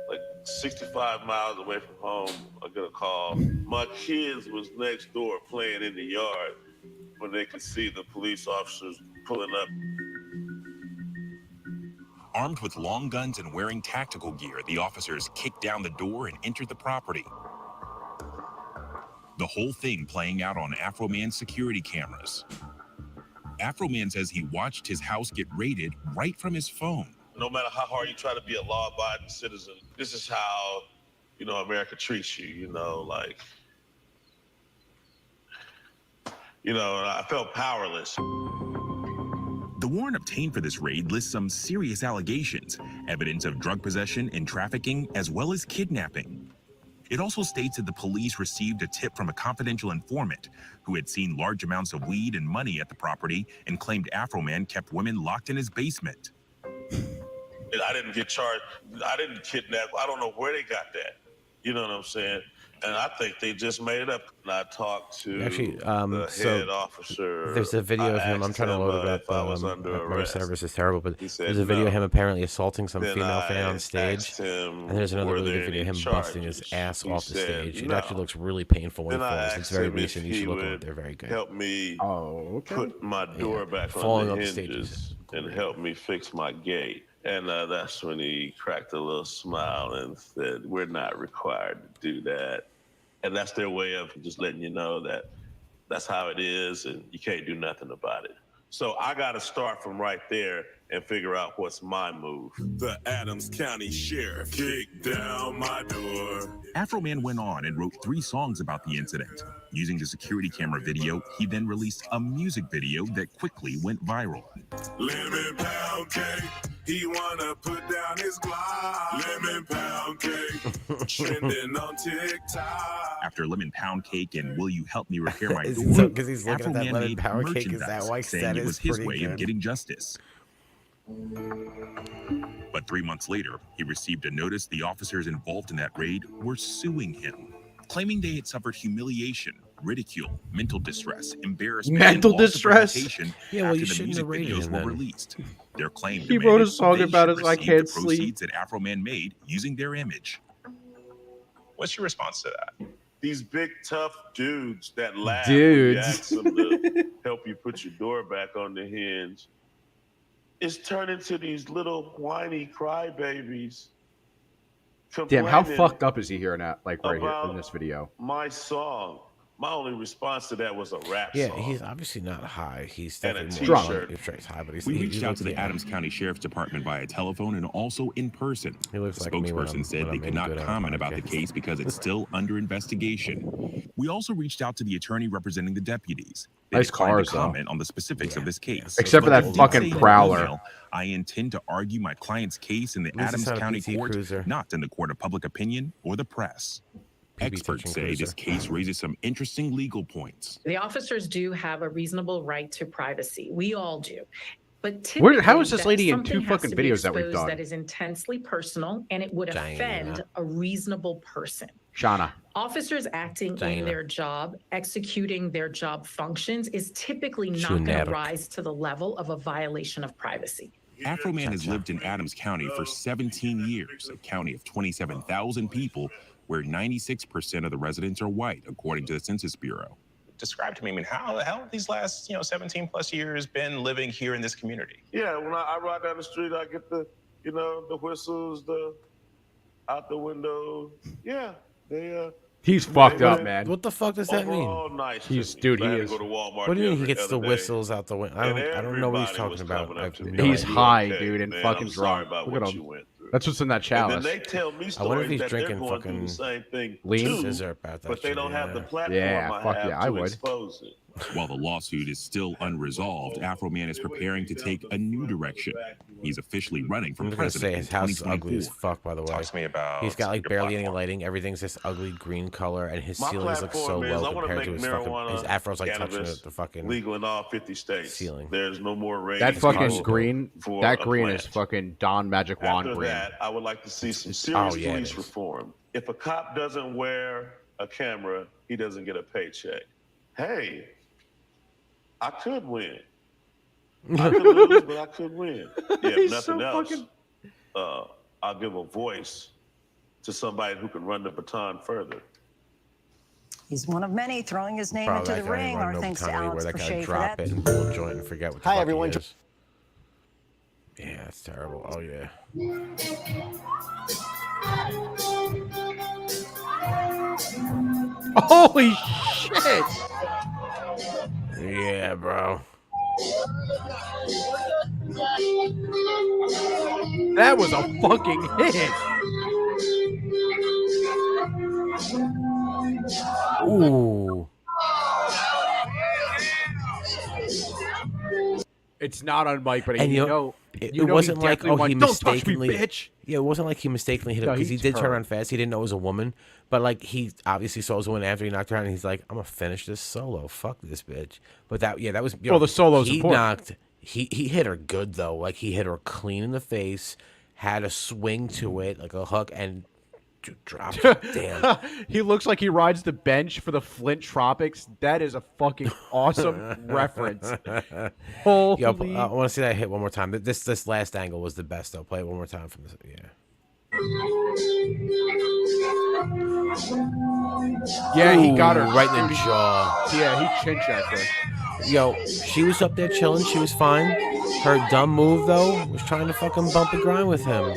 S11: like 65 miles away from home, I get a call. My kids was next door playing in the yard when they could see the police officers pulling up.
S10: Armed with long guns and wearing tactical gear, the officers kicked down the door and entered the property. The whole thing playing out on Afro Man's security cameras. Afro Man says he watched his house get raided right from his phone.
S11: No matter how hard you try to be a law-abiding citizen, this is how, America treats you, like, I felt powerless.
S10: The warrant obtained for this raid lists some serious allegations, evidence of drug possession and trafficking, as well as kidnapping. It also states that the police received a tip from a confidential informant who had seen large amounts of weed and money at the property and claimed Afro Man kept women locked in his basement.
S11: I didn't get charged. I didn't kidnap. I don't know where they got that. You know what I'm saying? And I think they just made it up. And I talked to the head officer.
S2: There's a video of him. I'm trying to load it up. My service is terrible, but there's a video of him apparently assaulting some female fan on stage. And there's another really good video of him busting his ass off the stage. It actually looks really painful when he falls. It's very recent. You should look at it. They're very good.
S11: Help me put my door back
S2: Falling
S11: on the
S2: off the
S11: hinges and help me fix my gate. And that's when he cracked a little smile and said, "We're not required to do that." And that's their way of just letting you know that that's how it is and you can't do nothing about it. So I got to start from right there and figure out what's my move.
S13: The Adams County Sheriff kicked down my door.
S10: Afro Man went on and wrote 3 songs about the incident. Using the security camera video, he then released a music video that quickly went viral.
S13: Lemon pound cake, he wanna put down his Glock. Lemon pound cake, trending on TikTok.
S10: After Lemon Pound Cake and Will You Help Me Repair My
S2: Is
S10: Door,
S2: it so 'cause he's looking
S10: Afro
S2: at that
S10: Man
S2: lemon
S10: made
S2: pound cake? Is that
S10: merchandise,
S2: why
S10: saying
S2: that
S10: it
S2: is
S10: was his
S2: pretty
S10: way of
S2: good?
S10: getting justice. But 3 months later, he received a notice the officers involved in that raid were suing him, claiming they had suffered humiliation, ridicule, mental distress, embarrassment,
S1: Mental
S10: and loss of
S1: distress?
S10: reputation
S2: Yeah, well,
S10: after
S2: you
S10: the
S2: shouldn't
S10: music
S2: have raided
S10: videos
S2: him
S10: were
S2: then.
S10: released. Their claim
S1: He wrote a
S10: demanded
S1: song
S10: they
S1: about
S10: should
S1: his I
S10: receive
S1: Can't
S10: the
S1: Sleep.
S10: proceeds that Afro Man made using their image.
S12: What's your response to that?
S11: These big, tough dudes that laugh
S1: Dudes.
S11: when you ask them to help you put your door back on the hinge, it's turned into these little whiny crybabies.
S1: Damn, how
S11: complaining
S1: fucked up is he here now? Like right here in
S11: about
S1: this video.
S11: My song. My only response to that was a rap
S2: Yeah,
S11: song.
S2: he's obviously not high. He's
S11: And a
S2: definitely more
S11: t-shirt.
S2: He's high, but he's
S10: We
S2: he
S10: reached out
S2: looks
S10: to the
S2: like-
S10: Adams County Sheriff's Department via telephone and also in person.
S2: He looks
S10: The
S2: like me when
S10: spokesperson
S2: I'm-
S10: said
S2: when
S10: they
S2: I'm
S10: could
S2: in
S10: not
S2: good on a
S10: comment about the
S2: podcast.
S10: case because it's still under investigation. We also reached out to the attorney representing the deputies. They
S1: Nice
S10: declined
S1: cars,
S10: to
S1: though.
S10: comment on the specifics of this case.
S1: Except for
S10: But
S1: that
S10: they did
S1: fucking
S10: say in an
S1: Prowler.
S10: email, I intend to argue my client's case in the
S2: At least
S10: Adams
S2: it's not a
S10: County
S2: PT
S10: court,
S2: Cruiser.
S10: not in the court of public opinion or the press. Experts
S2: touching
S10: say this
S2: cruiser.
S10: case raises some interesting legal points.
S26: The officers do have a reasonable right to privacy. We all do. But
S1: How is this
S26: typically,
S1: lady in
S26: something
S1: 2
S26: has
S1: fucking
S26: to be
S1: videos that we've
S26: exposed
S1: done?
S26: that is intensely personal and it would offend a reasonable person.
S1: Shauna.
S26: Officers acting
S1: Diana.
S26: in their job, executing their job functions is typically not going
S2: Generic.
S26: to rise to the level of a violation of privacy.
S10: Afro Man has lived in Adams County for 17 years, a county of 27,000 people where 96% of the residents are white, according to the Census Bureau.
S12: Describe to me, I mean, how the hell have these last 17 plus years been living here in this community?
S11: Yeah, when I ride down the street, I get the whistles, the out the window. Yeah, they
S1: He's fucked up,
S2: What,
S1: man.
S2: what the fuck does that mean?
S11: overall nice.
S1: He's
S11: to me.
S1: dude.
S11: I
S1: He
S11: had to
S1: is.
S11: go to Walmart.
S2: What do you mean he
S11: the
S2: gets the
S11: other day,
S2: whistles out the window? I don't know what he's
S11: everybody
S2: talking
S11: was
S2: about.
S11: coming
S2: I
S11: up
S2: have
S11: to me
S2: no
S1: He's
S2: idea.
S1: high,
S11: okay,
S1: dude, and
S11: man,
S1: fucking
S11: I'm sorry
S1: drunk.
S11: about
S1: Look at
S11: what
S1: him.
S11: you went through.
S1: That's what's in that
S11: And
S1: chalice.
S11: then they tell me
S2: I wonder if
S11: stories
S2: he's
S11: that they're
S2: drinking
S11: going through
S2: fucking
S11: the same thing
S1: lean
S11: too,
S2: scissor about that
S11: but they
S2: shit,
S11: don't have the
S2: yeah.
S11: platform
S1: Yeah,
S11: I
S1: fuck
S11: have
S1: yeah,
S11: to
S1: I would.
S11: expose it.
S10: While the lawsuit is still unresolved, Afro Man is preparing to take a new direction. He's officially running for
S2: I'm just gonna say
S10: president in
S2: his house is ugly as
S10: 2024.
S2: fuck, by the way.
S12: Talk to me about
S2: He's got like
S12: your
S2: barely any
S12: platform.
S2: lighting. Everything's this ugly green color, and his
S11: My
S2: ceilings look so
S11: platform is I
S2: low
S11: want to
S2: compared
S11: make
S2: to his fucking.
S11: marijuana,
S2: His afro's like touching
S11: cannabis
S2: the fucking
S11: legal in all 50 states.
S2: ceiling.
S11: There's no more
S1: That
S11: ratings
S1: fucking
S11: people
S1: green.
S11: for
S1: That
S11: a
S1: green
S11: plant.
S1: is fucking Don Magic Wand
S11: After
S1: green.
S11: that, I would like to see some
S2: Oh,
S11: serious
S2: yeah, it
S11: police
S2: is.
S11: reform. If a cop doesn't wear a camera, he doesn't get a paycheck. Hey, I could win. I could lose, but I could win. Yeah, if
S1: He's
S11: nothing
S1: so
S11: else,
S1: fucking-
S11: I'll give a voice to somebody who can run the baton further.
S9: He's one of many throwing his name
S2: Bro,
S9: into
S2: that
S9: the
S2: guy
S9: ring.
S2: ain't
S9: Our
S2: running no
S9: thanks to
S2: baton
S9: Alex
S2: anywhere. That guy
S9: Crochet for
S2: drop
S9: that.
S2: it and roll a joint and forget what the
S14: Hi,
S2: fuck
S14: everyone.
S2: he is. Yeah, that's terrible. Oh yeah.
S1: Holy shit!
S2: Yeah, bro.
S1: That was a fucking hit.
S2: Ooh.
S1: It's not on mic, but
S2: And
S1: you
S2: you
S1: know,
S2: know, it
S1: you know
S2: wasn't
S1: he
S2: like,
S1: definitely
S2: oh, he
S1: went, "Don't touch me,
S2: mistakenly,
S1: bitch."
S2: Yeah, it wasn't like he mistakenly hit her
S1: No,
S2: because he
S1: he's
S2: did turn
S1: hurt.
S2: around fast. He didn't know it was a woman, but like he obviously saw it was a woman after he knocked her out, and he's like, "I'm gonna finish this solo. Fuck this bitch." But that was
S1: Well, the solo's
S2: he
S1: important.
S2: knocked. He hit her good though. Like he hit her clean in the face, had a swing to it like a hook, and dropped. Damn.
S1: He looks like he rides the bench for the Flint Tropics. That is a fucking awesome reference. Holy.
S2: Yo, I want to see that hit one more time. This last angle was the best though. Play it one more time from this. Yeah.
S1: Yeah, he got her
S2: Ooh, right in the jaw.
S1: Yeah, he chin checked her.
S2: Yo, she was up there chilling. She was fine. Her dumb move though was trying to fucking bump and grind with him.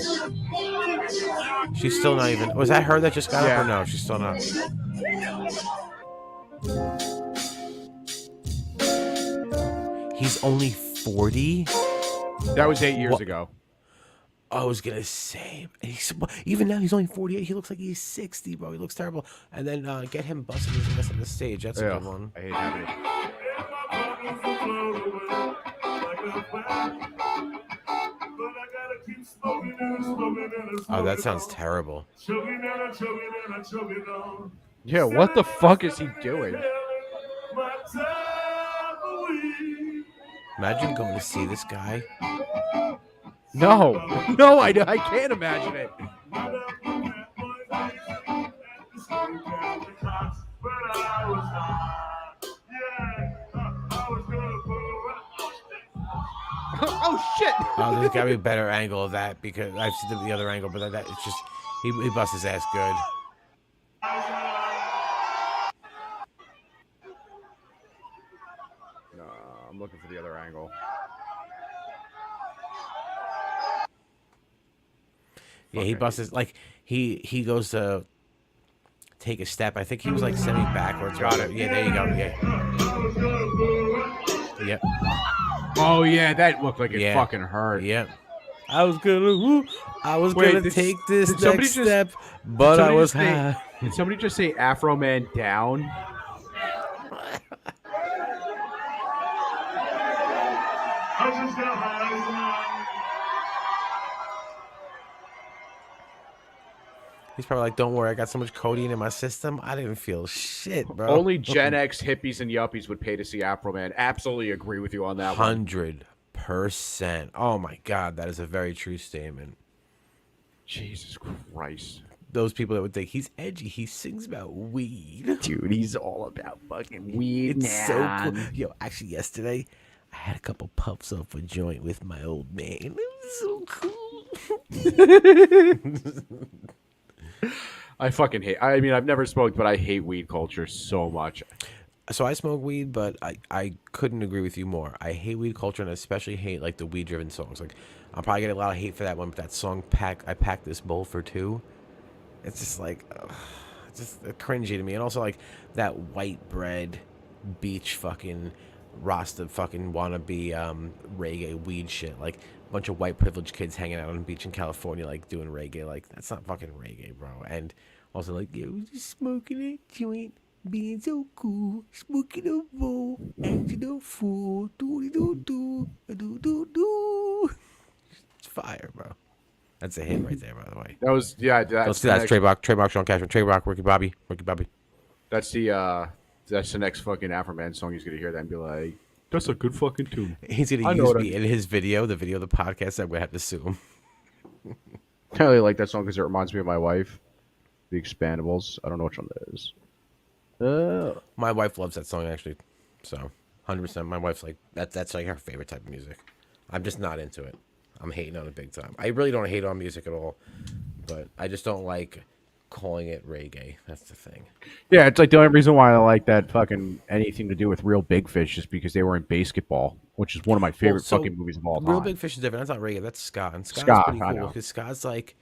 S2: She's still not even. Was that her that just got up or no? She's still not. He's only 40.
S1: That was 8 years ago.
S2: I was gonna say, even now he's only 48. He looks like he's 60, bro. He looks terrible. And then get him busting his ass on the stage. That's a good one.
S1: I hate having it.
S2: Oh, that sounds terrible.
S1: Yeah, what the fuck is he doing?
S2: Imagine going to see this guy.
S1: No, no, I can't imagine it. Oh shit!
S2: Oh, there's gotta be a better angle of that because I've seen the other angle, but that it's just he busts his ass good.
S1: No, I'm looking for the other angle.
S2: Yeah, he busts his like he goes to take a step. I think he was like semi backwards.
S1: Got it.
S2: Yeah, there you go. Yeah. Yep.
S1: Oh yeah, that looked like it fucking hurt.
S2: Yep. I was gonna take this
S1: did somebody
S2: next
S1: just-
S2: step,
S1: did
S2: but I
S1: somebody
S2: was
S1: just say-
S2: high.
S1: Did somebody just say Afro Man down?
S2: He's probably like, "Don't worry, I got so much codeine in my system. I didn't feel shit, bro."
S1: Only Gen X hippies and yuppies would pay to see Afro Man. Absolutely agree with you on that one.
S2: 100%. Oh my god, that is a very true statement.
S1: Jesus Christ.
S2: Those people that would think he's edgy, he sings about weed.
S1: Dude, he's all about fucking weed.
S2: It's so cool. Yo, actually yesterday I had a couple puffs off a joint with my old man. It was So cool.
S1: I fucking hate. I mean, I've never smoked, but I hate weed culture so much.
S2: So I smoke weed, but I couldn't agree with you more. I hate weed culture, and I especially hate like the weed driven songs. Like I'll probably get a lot of hate for that one, but that song I packed this bowl for two. It's just like it's just cringy to me. And also like that white bread beach fucking Rasta fucking wannabe reggae weed shit. Like a bunch of white privileged kids hanging out on the beach in California like doing reggae. Like that's not fucking reggae, bro. And also like yo, just smoking a joint. Being so cool, smoking a bowl, acting a fool, do do do do do do. It's fire, bro. That's a hit right there, by the way.
S1: That was That's
S2: Let's do that. Trademark, Sean Cashman, trademark, Ricky Bobby.
S1: That's the next fucking Afroman song. He's gonna hear that and be like, "That's a good fucking tune."
S2: He's gonna use me in his video, the video of the podcast. I'm gonna have to sue him.
S1: I really like that song because it reminds me of my wife, The Expandables. I don't know which one that is.
S2: My wife loves that song actually, so 100%. My wife's like that's like her favorite type of music. I'm just not into it. I'm hating on it big time. I really don't hate on music at all, but I just don't like calling it reggae. That's the thing.
S1: Yeah, it's like the only reason why I like that fucking anything to do with Real Big Fish is because they were in Basketball, which is one of my favorite fucking movies of all time.
S2: Real Big Fish is different. That's not reggae. That's ska. And ska's
S1: Ska,
S2: pretty
S1: I
S2: cool
S1: know.
S2: because ska's like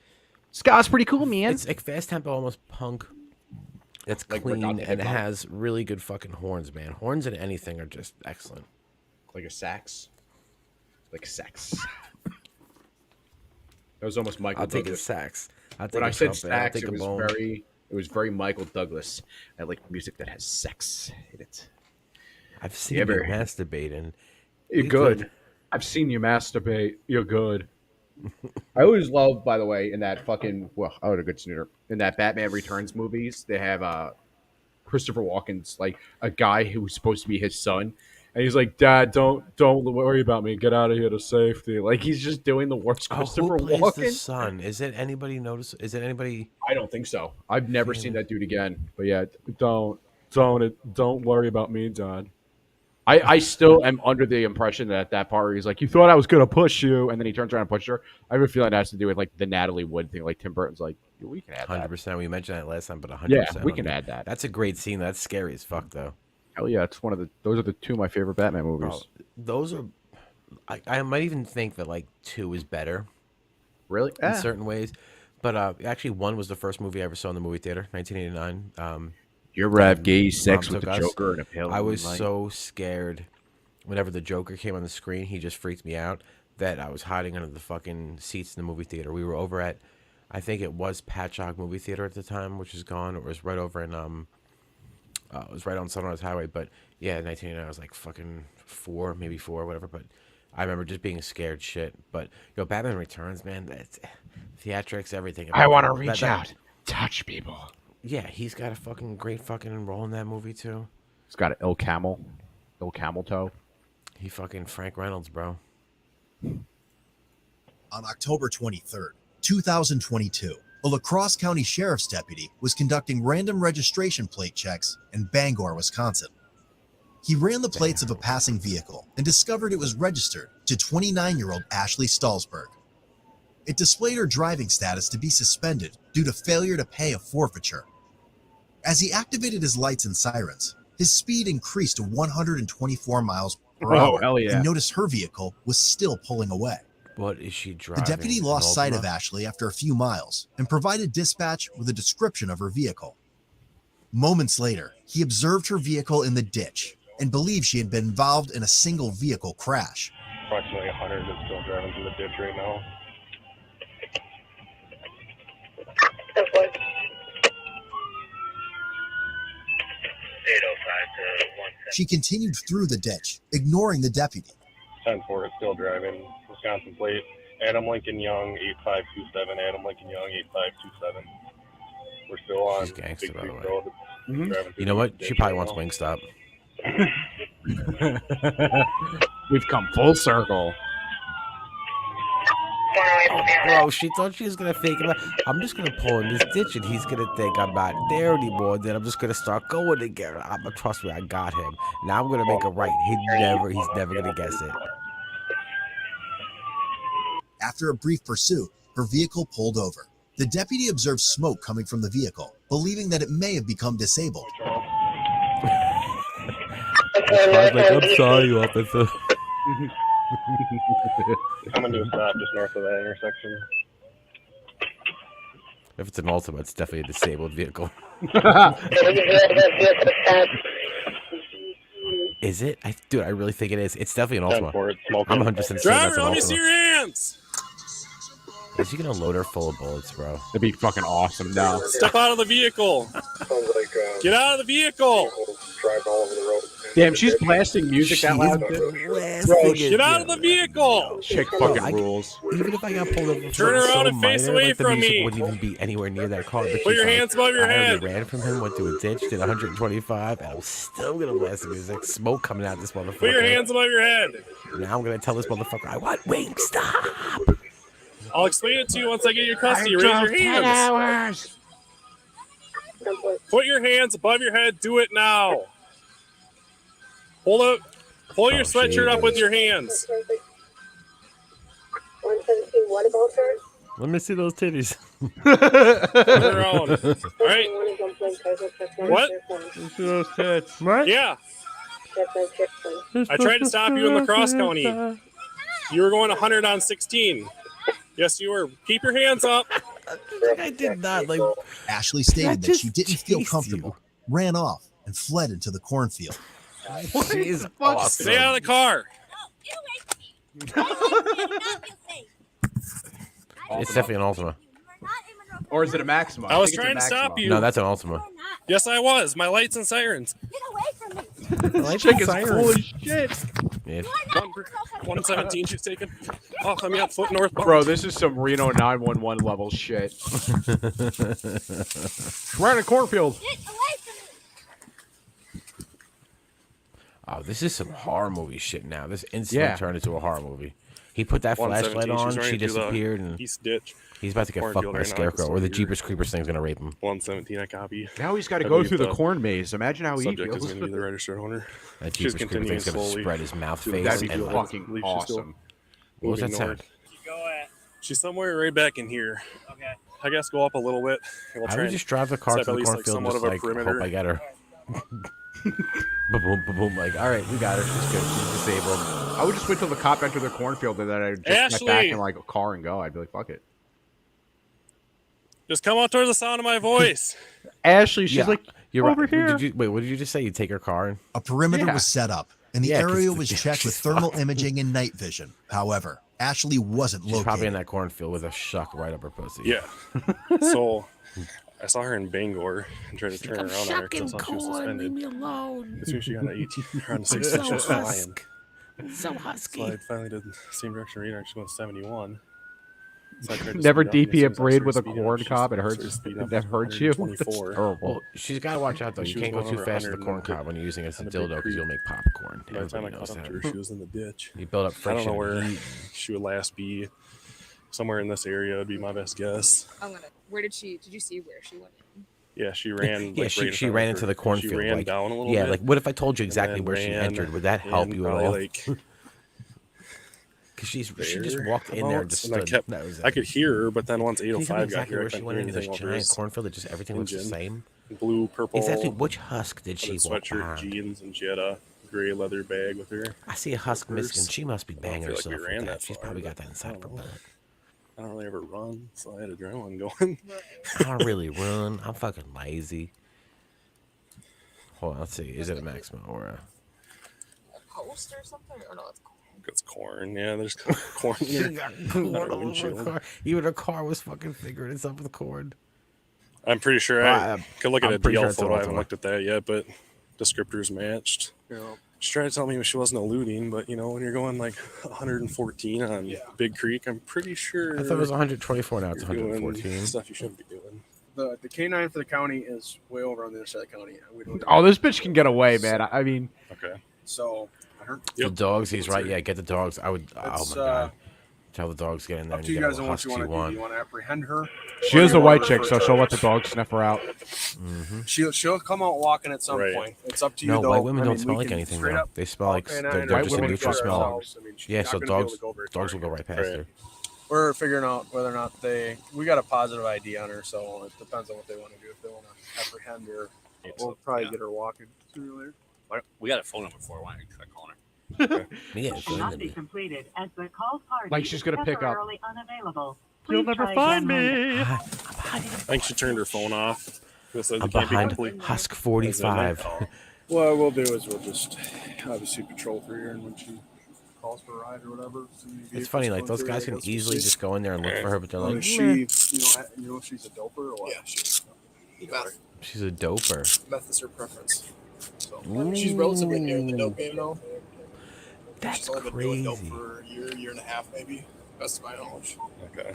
S1: ska's pretty cool, man.
S2: It's like fast tempo, almost punk. It's
S1: Like
S2: clean
S1: Forgotten
S2: and
S1: Hip-Hop.
S2: has really good fucking horns, man. Horns in anything are just excellent.
S1: Like a sax. Like sax. That was almost Michael
S2: I'll take a
S1: Douglas.
S2: sax. I'll take
S1: When
S2: a
S1: I said
S2: trumpet. I'll
S1: sax,
S2: take
S1: it
S2: a
S1: was
S2: bone.
S1: very Michael Douglas. I like music that has sex in it.
S2: I've seen
S1: You
S2: you
S1: ever-
S2: masturbating.
S1: You're good. I've seen you masturbate. You're good. I always love, by the way, in that fucking I had a good snooter. In that Batman Returns movies, they have Christopher Walken's like a guy who's supposed to be his son, and he's like, "Dad, don't worry about me. Get out of here to safety." Like he's just doing the worst Christopher
S2: Who plays
S1: Walken.
S2: the son? Is it anybody notice? Is it anybody?
S1: I don't think so. I've never seen that dude again. But yeah, don't worry about me, Dad. I still am under the impression that at that part where he's like, "You thought I was gonna push you," and then he turns around and pushes her. I have a feeling that has to do with like the Natalie Wood thing. Like Tim Burton's like, "We can add that."
S2: 100%. We mentioned that last time, but 100%.
S1: Yeah, we can add that.
S2: That's a great scene. That's scary as fuck, though.
S1: Hell yeah, it's one of the. Those are the two of my favorite Batman movies.
S2: Bro, those are. I might even think that like 2 is better.
S1: Really?
S2: In certain ways, but actually 1 was the first movie I ever saw in the movie theater, 1989.
S1: You ever have gay sex
S2: Mom
S1: with
S2: took
S1: the
S2: us.
S1: Joker in a pale
S2: I was
S1: moonlight?
S2: so scared. Whenever the Joker came on the screen, he just freaked me out that I was hiding under the fucking seats in the movie theater. We were over at, I think it was Patchogue Movie Theater at the time, which is gone. It was right over in, it was right on Sunrise Highway. But yeah, in 1989, I was like fucking 4, maybe 4, whatever. But I remember just being scared shit. But yo, Batman Returns, man, that's theatrics, everything.
S1: I want to
S2: That-
S1: reach
S2: that-
S1: out, touch people.
S2: Yeah, he's got a fucking great fucking role in that movie too.
S1: He's got an ill camel toe.
S2: He fucking Frank Reynolds, bro.
S14: On October 23rd, 2022, a La Crosse County Sheriff's deputy was conducting random registration plate checks in Bangor, Wisconsin. He ran the plates of a passing vehicle and discovered it was registered to 29-year-old Ashley Stallsberg. It displayed her driving status to be suspended due to failure to pay a forfeiture. As he activated his lights and sirens, his speed increased to 124 miles per
S1: Oh,
S14: hour
S1: hell yeah.
S14: and noticed her vehicle was still pulling away.
S2: What is she driving?
S14: The deputy
S2: An
S14: lost sight of
S2: Ultima?
S14: Ashley after a few miles and provided dispatch with a description of her vehicle. Moments later, he observed her vehicle in the ditch and believed she had been involved in a single vehicle crash.
S15: Approximately 100 is still driving through the ditch right now.
S14: She continued through the ditch, ignoring the deputy.
S15: 10-4 is still driving. Wisconsin plate. Adam Lincoln Young, 8527. Adam Lincoln Young, 8527. We're still on
S2: She's gangster,
S15: Big
S2: by the
S15: Creek
S2: way.
S15: Road. Driving through
S2: You know
S15: the
S2: what?
S15: ditch
S2: She probably
S15: right
S2: wants
S15: now.
S2: Wingstop.
S1: We've come full circle.
S2: Bro, she thought she was gonna fake him out. I'm just gonna pull in this ditch and he's gonna think I'm not there anymore. Then I'm just gonna start going again. Trust me, I got him. Now I'm gonna make a right. He's never gonna guess it.
S14: After a brief pursuit, her vehicle pulled over. The deputy observed smoke coming from the vehicle, believing that it may have become disabled.
S2: I was like, I'm sorry, officer.
S15: Coming to a stop just north of that intersection.
S2: If it's an Ultima, it's definitely a disabled vehicle. Is it? Dude, I really think it is. It's definitely an Ultima. I'm 100% saying that's an
S16: Driver, let me see
S2: Ultima.
S16: your hands.
S2: Is he gonna load her full of bullets, bro?
S17: That'd be fucking awesome. No.
S16: Step out of the vehicle. Get out of the vehicle.
S17: Damn, she's blasting music that loud.
S2: Bro,
S16: get out of the vehicle.
S17: Chick fucking rules.
S2: Even if I got pulled over,
S16: Turn around and face away
S2: like, the
S16: from
S2: music
S16: me.
S2: wouldn't even be anywhere near that car. But
S16: Put your
S2: she's
S16: hands above your
S2: I already
S16: head.
S2: ran from him, went to a ditch, did 125, and I'm still gonna blast the music. Smoke coming out this motherfucker.
S16: Put your hands above your head.
S2: Now I'm gonna tell this motherfucker, I want wings. Stop.
S16: I'll explain it to you once I get your custody.
S17: I
S16: Raise
S17: drove
S16: your
S17: 10
S16: hands. Put your hands above your head. Do it now. Pull your sweatshirt up with your hands.
S8: 117, what about her?
S2: Let me see those titties.
S16: Turn around. All right. What?
S2: What?
S16: Yeah. I tried to stop you in La Crosse County. You were going 100 on 16. Yes, you were. Keep your hands up.
S2: I did not. Like,
S14: Ashley stated that she didn't feel comfortable, ran off, and fled into the cornfield.
S2: She is awesome.
S16: Stay out of the car.
S2: It's definitely an Ultima.
S17: Or is it a Maxima?
S16: I was
S17: think it's a
S16: trying to stop
S17: Maxima.
S16: you.
S2: No, that's an Ultima.
S16: Yes, I was. My lights and sirens.
S2: This
S17: chick is cool as shit.
S2: Yeah.
S16: 117 she's taken. Oh, let me out foot northbound.
S17: Bro, this is some Reno 911 level shit. We're in a cornfield.
S2: Oh, this is some horror movie shit now. This instantly turned into a horror movie. He put that flashlight
S16: 117, she's
S2: on,
S16: running
S2: she
S16: through the
S2: disappeared, and
S16: East ditch.
S2: he's about to get fucked
S16: Cornfield
S2: by a
S16: right now,
S2: scarecrow, or the
S16: so
S2: Jeepers Creepers thing's gonna rape him.
S16: 117, I copy.
S17: Now he's got to
S16: I
S17: go
S16: believe
S17: through the corn maze. Imagine how he
S16: subject
S17: feels.
S16: is going to be the registered owner.
S2: That
S16: She's
S2: Jeepers Creeper thing's gonna
S16: slowly
S2: spread his mouth
S16: to-
S2: face.
S17: That'd be
S2: and
S17: fucking awesome.
S2: What was that
S16: moving
S2: sound?
S16: north. She's somewhere right back in here. Okay. I guess go up a little bit. And we'll
S2: I
S16: try
S2: would
S16: and
S2: just drive the car
S16: set
S2: to
S16: up
S2: the
S16: at least,
S2: cornfield,
S16: somewhat
S2: just
S16: of a
S2: like
S16: perimeter.
S2: hope I get her. Ba-boom, ba-boom. Like, all right, we got her. She's good. She's disabled.
S17: I would just wait till the cop entered the cornfield and then I'd just get
S16: Ashley!
S17: back in like a car and go. I'd be like, fuck it.
S16: Just come out towards the sound of my voice.
S17: Ashley, she's
S2: Yeah,
S17: like,
S2: you're
S17: over
S2: right.
S17: here.
S2: Wait, what did you just say? You take her car? And...
S14: A perimeter
S17: Yeah.
S14: was set up, and the
S2: Yeah, 'cause
S14: area
S2: the
S14: was
S2: damage
S14: checked with
S2: is
S14: thermal
S2: fucked.
S14: imaging and night vision. However, Ashley wasn't
S2: She's
S14: located.
S2: probably in that cornfield with a shuck right up her pussy.
S16: Yeah. So I saw her in Bangor and tried to turn her around on her because I thought she was suspended.
S2: alone.
S16: As soon as she got an 18 around 16,
S2: so
S16: she was flying.
S2: So husky.
S16: So I finally did the same direction radar. She's going 71. So I tried to
S17: Never
S16: speed up, and as
S17: DP
S16: soon
S17: a
S16: as I
S17: braid
S16: started
S17: with a
S16: speeding up,
S17: corn
S16: she
S17: cob. It
S16: started
S17: hurts.
S16: speeding up
S17: That
S16: to
S17: hurts you. That's
S16: 124.
S17: terrible.
S2: Well, she's got to watch out though.
S16: She
S2: You
S16: was
S2: can't go
S16: going
S2: too
S16: over
S2: fast with the
S16: 100
S2: corn
S16: and
S2: cob when you're using it as a
S16: on a big
S2: dildo because
S16: creek.
S2: you'll make popcorn.
S16: By the time I
S2: Everybody knows
S16: caught up to
S2: that.
S16: her, she was in the ditch.
S2: You build up
S16: I
S2: friction.
S16: don't know where
S2: and heat.
S16: she would last be. Somewhere in this area would be my best guess.
S8: Where did you see where she went in?
S16: Yeah, she ran.
S2: Yeah,
S16: like,
S2: she
S16: right in
S2: she
S16: front
S2: ran
S16: of
S2: into
S16: her.
S2: the cornfield.
S16: She ran
S2: like,
S16: down a little
S2: yeah,
S16: bit.
S2: like what if I told you
S16: and
S2: exactly
S16: then
S2: where she
S16: ran
S2: entered? Would that help
S16: in
S2: you at
S16: probably,
S2: all?
S16: Like,
S2: Because she just
S16: there,
S2: walked in there and just
S16: and I
S2: stood.
S16: kept.
S2: That was it.
S16: I could hear her, but then once
S2: Can you tell me
S16: 805 got
S2: exactly
S16: here, I
S2: where she
S16: couldn't
S2: went
S16: hear
S2: into this
S16: anything over
S2: giant
S16: his
S2: cornfield that just everything looks the
S16: engine.
S2: same?
S16: Blue, purple.
S2: Exactly. Which husk did she walk
S16: sweatshirt,
S2: behind?
S16: jeans, and she had a gray leather bag with her.
S2: I see a husk missing. She must be
S16: I don't
S2: banging
S16: feel like
S2: herself
S16: we
S2: with
S16: ran
S2: that.
S16: that
S2: She's
S16: far,
S2: probably
S16: but
S2: got that inside of her butt.
S16: I don't really ever run, so I had adrenaline going.
S2: I don't really run. I'm fucking lazy. Hold on, let's see. Is it a Maxima or a...
S8: Post or something? Or no, it's corn.
S16: It's corn. Yeah, there's corn
S2: She
S16: here.
S2: got
S16: Not
S2: corn
S16: a
S2: all over her
S16: windshield.
S2: car. Even her car was fucking figuring itself with corn.
S16: I'm pretty sure I could look at
S2: I'm
S16: a
S2: pretty sure
S16: DL
S2: it's an
S16: photo. I haven't
S2: Ultima.
S16: looked at that yet, but descriptors matched. She tried to tell me she wasn't eluding, but you know, when you're going like 114 on Big Creek, I'm pretty sure.
S2: I thought it was 124 now. It's
S16: you're doing
S2: 114.
S16: Stuff you shouldn't be doing.
S18: The K9 for the county is way over on the other side of the county. We don't
S17: Oh, this bitch can get away, man. I mean,
S16: okay.
S18: So I heard
S2: The dogs, he's right. Yeah, get the dogs. I would.
S18: It's,
S2: oh my god. Tell the dogs get in there
S18: up
S2: and
S18: to
S2: you
S18: you
S2: get
S18: guys
S2: all
S18: on what
S2: husks
S18: you
S2: you
S18: want to do.
S2: want.
S18: Do you want to apprehend her?
S17: she
S18: Or
S17: is
S18: do
S17: a
S18: you
S17: white
S18: want her
S17: chick,
S18: for
S17: so she'll let the
S18: charge?
S17: dog sniff her out.
S18: She'll come out walking at some
S16: Right.
S18: point. It's up to you
S2: No,
S18: though.
S2: white women
S18: I
S2: don't
S18: mean,
S2: smell
S18: we
S2: like
S18: can
S2: anything.
S18: straight
S2: Though.
S18: up
S2: They smell like
S18: K9
S2: they're
S18: and
S2: just a
S18: women
S2: neutral
S18: for
S2: smell.
S18: ourselves. I mean, she's
S2: Yeah,
S18: not
S2: so
S18: gonna be able
S2: dogs
S18: to go very
S2: dogs
S18: far.
S2: will go right past
S16: Right.
S2: her.
S18: We're figuring out whether or not we got a positive ID on her, so it depends on what they want to do. If they want to apprehend her, we'll probably get her walking through there.
S3: We got a phone number for her. Why don't you try calling her?
S2: Yeah,
S4: Cannot be completed as the call party
S17: Like she's gonna
S4: is
S17: pick up.
S4: temporarily unavailable.
S17: You'll
S4: Please
S17: never
S4: try
S17: find
S4: again
S17: me.
S4: later.
S16: I think she turned her phone off.
S2: I'm behind Husk 45.
S18: What we'll do is we'll just obviously patrol through here, and when she calls for a ride or whatever,
S2: It's funny, like those guys can easily just go in there and look for her, but they're like,
S18: Is
S2: "Meh."
S18: she, you know, if she's a doper or what? Yeah,
S2: She's a doper.
S18: meth is her preference. So
S2: Ooh.
S18: she's relatively new in the dope game, though.
S2: That's
S18: she's only been doing dope
S2: crazy.
S18: for a year and a half, maybe. Best of my knowledge.
S16: Okay.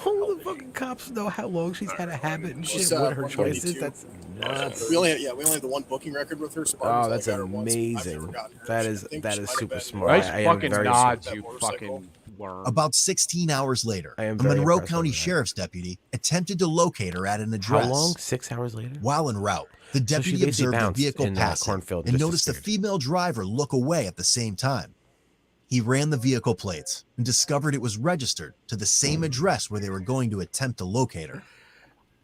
S2: All the fucking cops know how long she's had a habit and shit.
S18: She's,
S2: What her
S18: 122.
S2: choices? That's nuts.
S18: We only have the one booking record with her. So Barbara's
S2: Oh,
S18: only
S2: that's
S18: got her once. I've never
S2: amazing.
S18: gotten her.
S2: That
S18: I
S2: is
S18: think
S2: that
S18: she
S2: is
S18: might have
S2: super
S18: been-
S2: smart.
S17: Nice
S2: I am
S17: fucking
S2: very
S17: nods,
S18: that
S17: you
S18: motorcycle.
S17: fucking worm.
S14: About 16 hours later,
S2: I
S14: a
S2: am very
S14: Monroe
S2: impressed
S14: County
S2: with that.
S14: Sheriff's deputy attempted to locate her at an address.
S2: How long? 6 hours later?
S14: While en route, the
S2: So she
S14: deputy
S2: basically
S14: observed the
S2: bounced
S14: vehicle
S2: in the
S14: passing
S2: cornfield
S14: and
S2: and just
S14: noticed the
S2: disappeared.
S14: female driver look away at the same time. He ran the vehicle plates and discovered it was registered to the same address where they were going to attempt to locate her.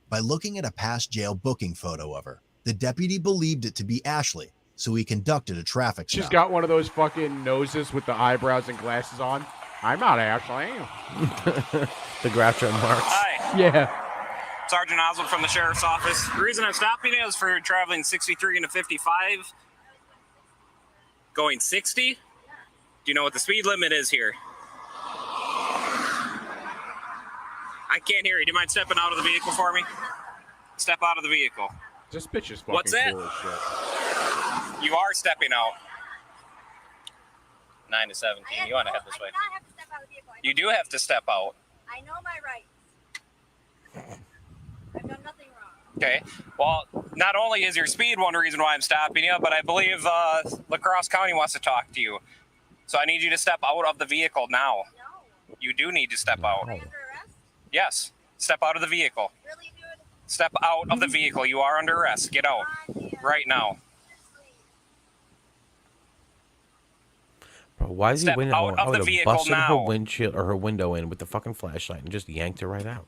S14: By looking at a past jail booking photo of her, the deputy believed it to be Ashley, so he conducted a traffic
S17: She's
S14: stop.
S17: got one of those fucking noses with the eyebrows and glasses on. I'm not Ashley.
S2: The Groucho Marx.
S19: Hi,
S17: Yeah.
S19: Sergeant Oswald from the Sheriff's Office. The reason I'm stopping you is for traveling 63 and a 55. Going 60? Do you know what the speed limit is here? I can't hear you. Do you mind stepping out of the vehicle for me? Step out of the vehicle.
S17: This bitch is fucking
S19: What's that?
S17: cool as shit.
S19: You are stepping out. 9 to 17. You want to head this way. You do have to step out.
S8: I know my rights. I've done nothing wrong.
S19: Okay. Well, not only is your speed one reason why I'm stopping you, but I believe La Crosse County wants to talk to you. So I need you to step out of the vehicle now. No. You do need to step out.
S8: Am I under arrest?
S19: Yes. Step out of the vehicle.
S8: Really, dude?
S19: Step out of the vehicle. You are under arrest. Get out. Right now.
S2: Bro, why is he
S19: Step
S2: winning?
S19: out
S2: I
S19: of
S2: would
S19: the
S2: have
S19: vehicle
S2: busted her
S19: now.
S2: windshield or her window in with the fucking flashlight and just yanked her right out.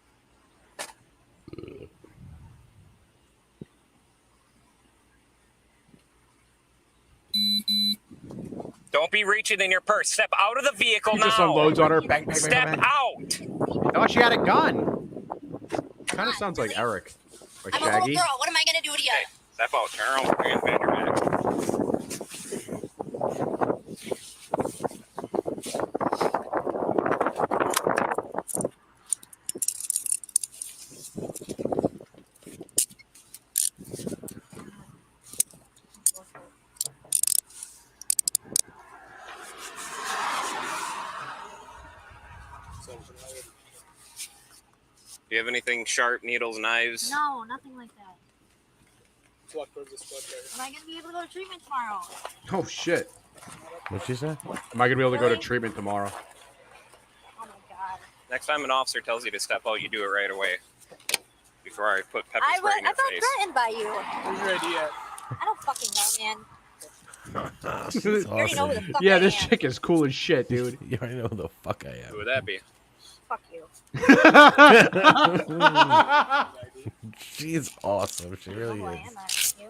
S19: Don't be reaching in your purse. Step out of the vehicle
S17: He
S19: now.
S17: just unloads on her. Bang, bang, bang,
S19: Step
S17: bang.
S19: out.
S17: I thought she had a gun. Kind of sounds like Eric. Like
S8: I'm a little
S17: Shaggy.
S8: girl. What am I going to do to you?
S19: Step out. Turn around. Put your hands behind your back. Do you have anything sharp, needles, knives?
S8: No, nothing like that.
S18: Walk towards this spot there.
S8: Am I going to be able to go to treatment tomorrow?
S17: Oh shit.
S2: What'd she say?
S17: Am I gonna be able to go to
S8: Really?
S17: treatment tomorrow?
S8: Oh my god.
S19: Next time an officer tells you to step out, you do it right away. Before I put pepper spray in
S8: I
S19: your
S8: felt
S19: face.
S8: threatened by you.
S18: Where's your ID at?
S8: I don't fucking know, man.
S2: She's
S8: You already know who the fuck
S17: Yeah,
S8: I
S17: this
S8: am.
S17: chick is cool as shit, dude.
S2: You already know who the fuck I
S19: Who
S2: am.
S19: would that be?
S8: Fuck you.
S2: She is awesome. She really
S8: Who I
S2: is.
S8: am, asking you.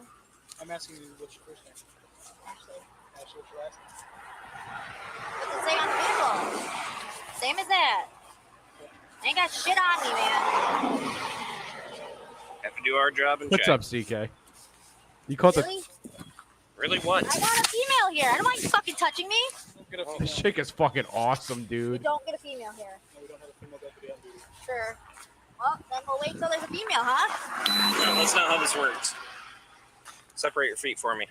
S18: I'm asking you what's your first name.
S8: Ashley.
S18: Ashley, what's your last name?
S8: What's it say on the vehicle? Same as that. I ain't got shit on me, man.
S19: Have to do our job and
S17: What's
S19: check.
S17: up, CK? You caught
S8: Really?
S19: Really what?
S8: I got a female here. I don't mind you fucking touching me.
S17: the. This chick is fucking awesome,
S8: You
S17: dude.
S8: don't get a female here.
S18: No, we don't have a female deputy on duty.
S8: Sure. Well, then we'll wait till there's a female, huh?
S19: No, that's not how this works. Separate your feet for me.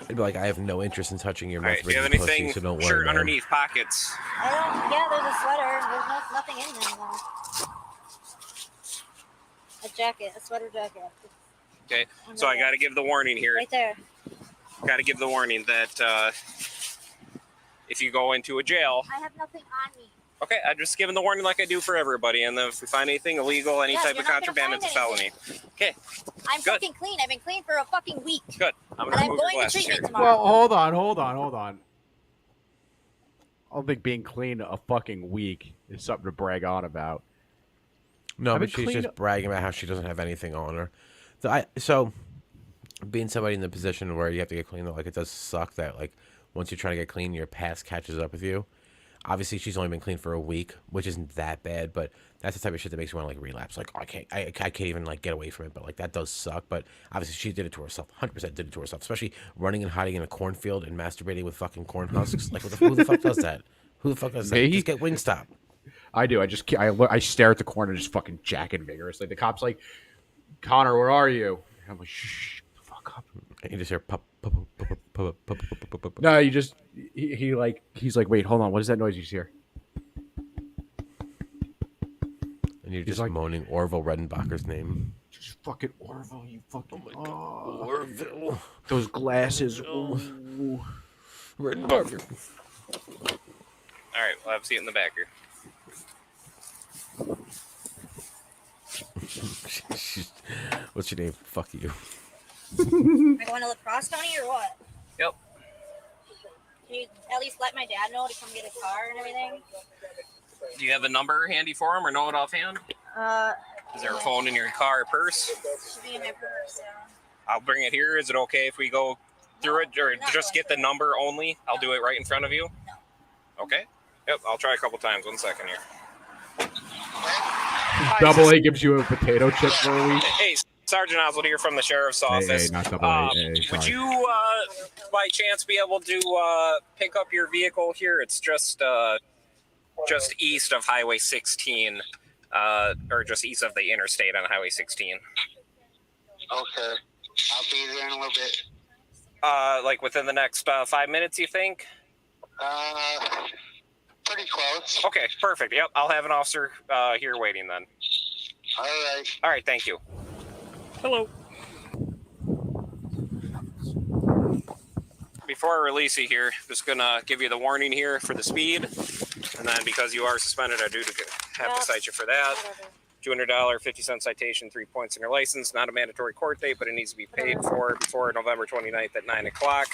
S2: I'd be like, I have no interest in touching your
S19: All right,
S2: mouth,
S19: do you have
S2: pussy,
S19: anything
S2: so don't worry,
S19: shirt
S2: man.
S19: underneath pockets?
S8: I don't. Yeah, there's a sweater. There's nothing in there though. A jacket, a sweater jacket.
S19: Okay, so I got to give the warning here.
S8: Right there.
S19: Got to give the warning that if you go into a jail,
S8: I have nothing on me.
S19: okay, I'm just giving the warning like I do for everybody. And then if we find anything illegal, any
S8: Yeah,
S19: type
S8: you're
S19: of
S8: not gonna
S19: contraband,
S8: find
S19: it's a felony. Okay,
S8: I'm
S19: Good.
S8: fucking clean. I've been clean for a fucking week.
S19: good. I'm
S8: And
S19: gonna
S8: I'm
S19: remove your
S8: going to
S19: glasses
S8: treatment
S19: here.
S8: tomorrow.
S17: Well, hold on. don't think being clean a fucking week is something to brag on about.
S2: No,
S17: I've
S2: but
S17: been
S2: she's
S17: clean-
S2: just bragging about how she doesn't have anything on her. So being somebody in the position where you have to get clean, though, like it does suck that like once you're trying to get clean, your past catches up with you. Obviously, she's only been clean for a week, which isn't that bad, but that's the type of shit that makes you want to like relapse. Like, oh, I can't even like get away from it, but like that does suck. But obviously, she did it to herself. 100% did it to herself, especially running and hiding in a cornfield and masturbating with fucking corn husks. Like, who the fuck does that? Who the fuck does that?
S17: Me?
S2: Just get Wingstop.
S17: I do. I stare at the corner and just fucking jack it vigorously. The cop's like, Connor, where are you? And I'm like, shh, the fuck up.
S2: And you just hear pop.
S17: No, you just he's like, wait, hold on, what is that noise you hear?
S2: And you're just moaning Orville Redenbacher's name.
S17: Just fucking Orville, you fucking. Oh my
S2: God, Orville.
S17: Those glasses. Ooh.
S2: Redenbacher.
S19: All right, we'll have a seat in the back here.
S2: What's your name? Fuck you.
S8: Am I going to La Crosse County or what?
S19: Yep.
S8: Can you at least let my dad know to come get a car and everything?
S19: Do you have the number handy for him or know it offhand? Is there a phone in your car or purse?
S8: Should be in my purse, yeah.
S19: I'll bring it here. Is it okay if we go through it or just get the number only? I'll do it right in front of you. Okay. Yep, I'll try a couple times. 1 second here.
S17: Double A gives you a potato chip for a week.
S19: Hey, Sergeant Oswald here from the Sheriff's Office.
S17: Hey, not double A.
S19: Would you, by chance, be able to pick up your vehicle here? It's just east of Highway 16, or just east of the interstate on Highway 16.
S6: Okay. I'll be there in a little bit.
S19: Like within the next 5 minutes, you think?
S6: Pretty close.
S19: Okay, perfect. Yep, I'll have an officer here waiting then.
S6: All right.
S19: All right, thank you. Hello. Before I release you here, just gonna give you the warning here for the speed, and then because you are suspended, I do have to cite you for that. $200, 50-cent citation, 3 points in your license. Not a mandatory court date, but it needs to be paid for before November 29th at 9 o'clock.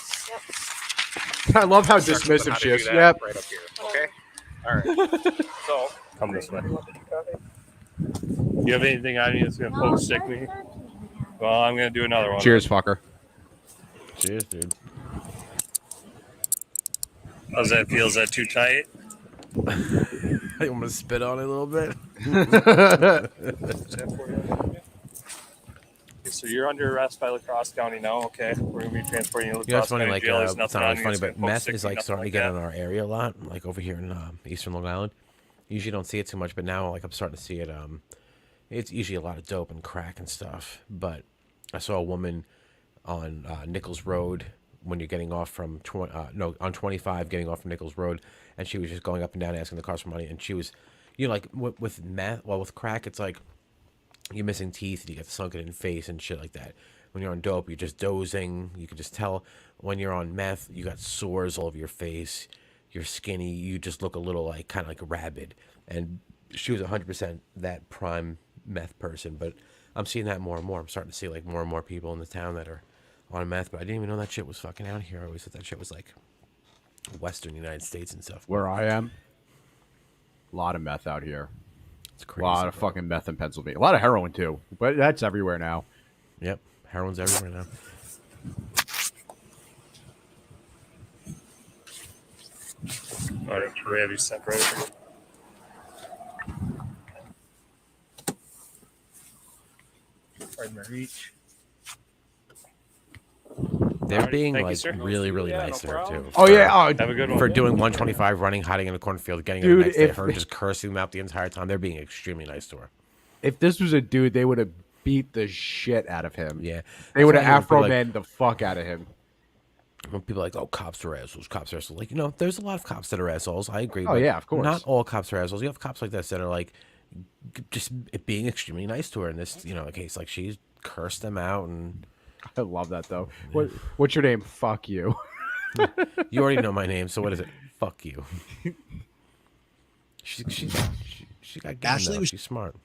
S17: I love how
S19: Instructions on
S17: dismissive
S19: how to
S17: she
S19: do
S17: is.
S19: that
S17: Yep.
S19: right up here. Okay. All right. So
S15: Come this way. You have anything on you that's gonna poke stick me? Well, I'm gonna do another one.
S17: Cheers, fucker.
S2: Cheers, dude.
S15: How's that feel? Is that too tight?
S2: I want to spit on it a little bit.
S15: So you're under arrest by La Crosse County now. Okay, we're gonna be transporting you to La
S2: Yeah, it's
S15: Crosse
S2: funny.
S15: County
S2: Like,
S15: Jail. There's
S2: it's
S15: nothing
S2: not
S15: on
S2: really
S15: you
S2: funny,
S15: that's gonna
S2: but
S15: poke
S2: meth
S15: stick
S2: is
S15: me,
S2: like
S15: nothing
S2: starting to
S15: like
S2: get
S15: that.
S2: in our area a lot, like over here in Eastern Long Island. You usually don't see it too much, but now like I'm starting to see it. It's usually a lot of dope and crack and stuff. But I saw a woman on Nichols Road when you're getting off from on 25, getting off from Nichols Road, and she was just going up and down asking the cars for money, and she was, like with meth, with crack, it's like you're missing teeth and you get the sunken in face and shit like that. When you're on dope, you're just dozing. You can just tell. When you're on meth, you got sores all over your face. You're skinny. You just look a little like kind of like rabid. And she was 100% that prime meth person. But I'm seeing that more and more. I'm starting to see like more and more people in the town that are on meth. But I didn't even know that shit was fucking out here. I always thought that shit was like Western United States and stuff.
S17: Where I am, a lot of meth out here.
S2: It's crazy.
S17: A lot of fucking meth in Pennsylvania. A lot of heroin too, but that's everywhere now.
S2: Yep, heroin's everywhere now.
S15: All right, we have you separated. Pardon my reach.
S2: They're
S15: Alrighty,
S2: being
S15: thank you,
S2: like
S15: sir.
S2: really, really
S15: Yeah,
S2: nice
S15: no
S2: there
S15: problem.
S2: too.
S17: Oh, yeah,
S15: have a good one.
S2: For doing 125, running, hiding in a cornfield, getting
S17: Dude,
S2: it the next day,
S17: if-
S2: her just cursing them out the entire time. They're being extremely nice to her.
S17: If this was a dude, they would have beat the shit out of him.
S2: Yeah,
S17: They would have
S2: That's why
S17: Afro
S2: like-
S17: man the fuck out of him.
S2: When people are like, oh, cops are assholes, cops are assholes. Like, there's a lot of cops that are assholes. I agree.
S17: Oh,
S2: but
S17: yeah, of course.
S2: Not all cops are assholes. You have cops like this that are like just being extremely nice to her. In this, case, like she's cursed them out, and
S17: I love that though. What's your name? Fuck you.
S2: you already know my name. So what is it? Fuck you. She got game,
S14: Ashley
S2: though.
S14: was-
S2: She's smart.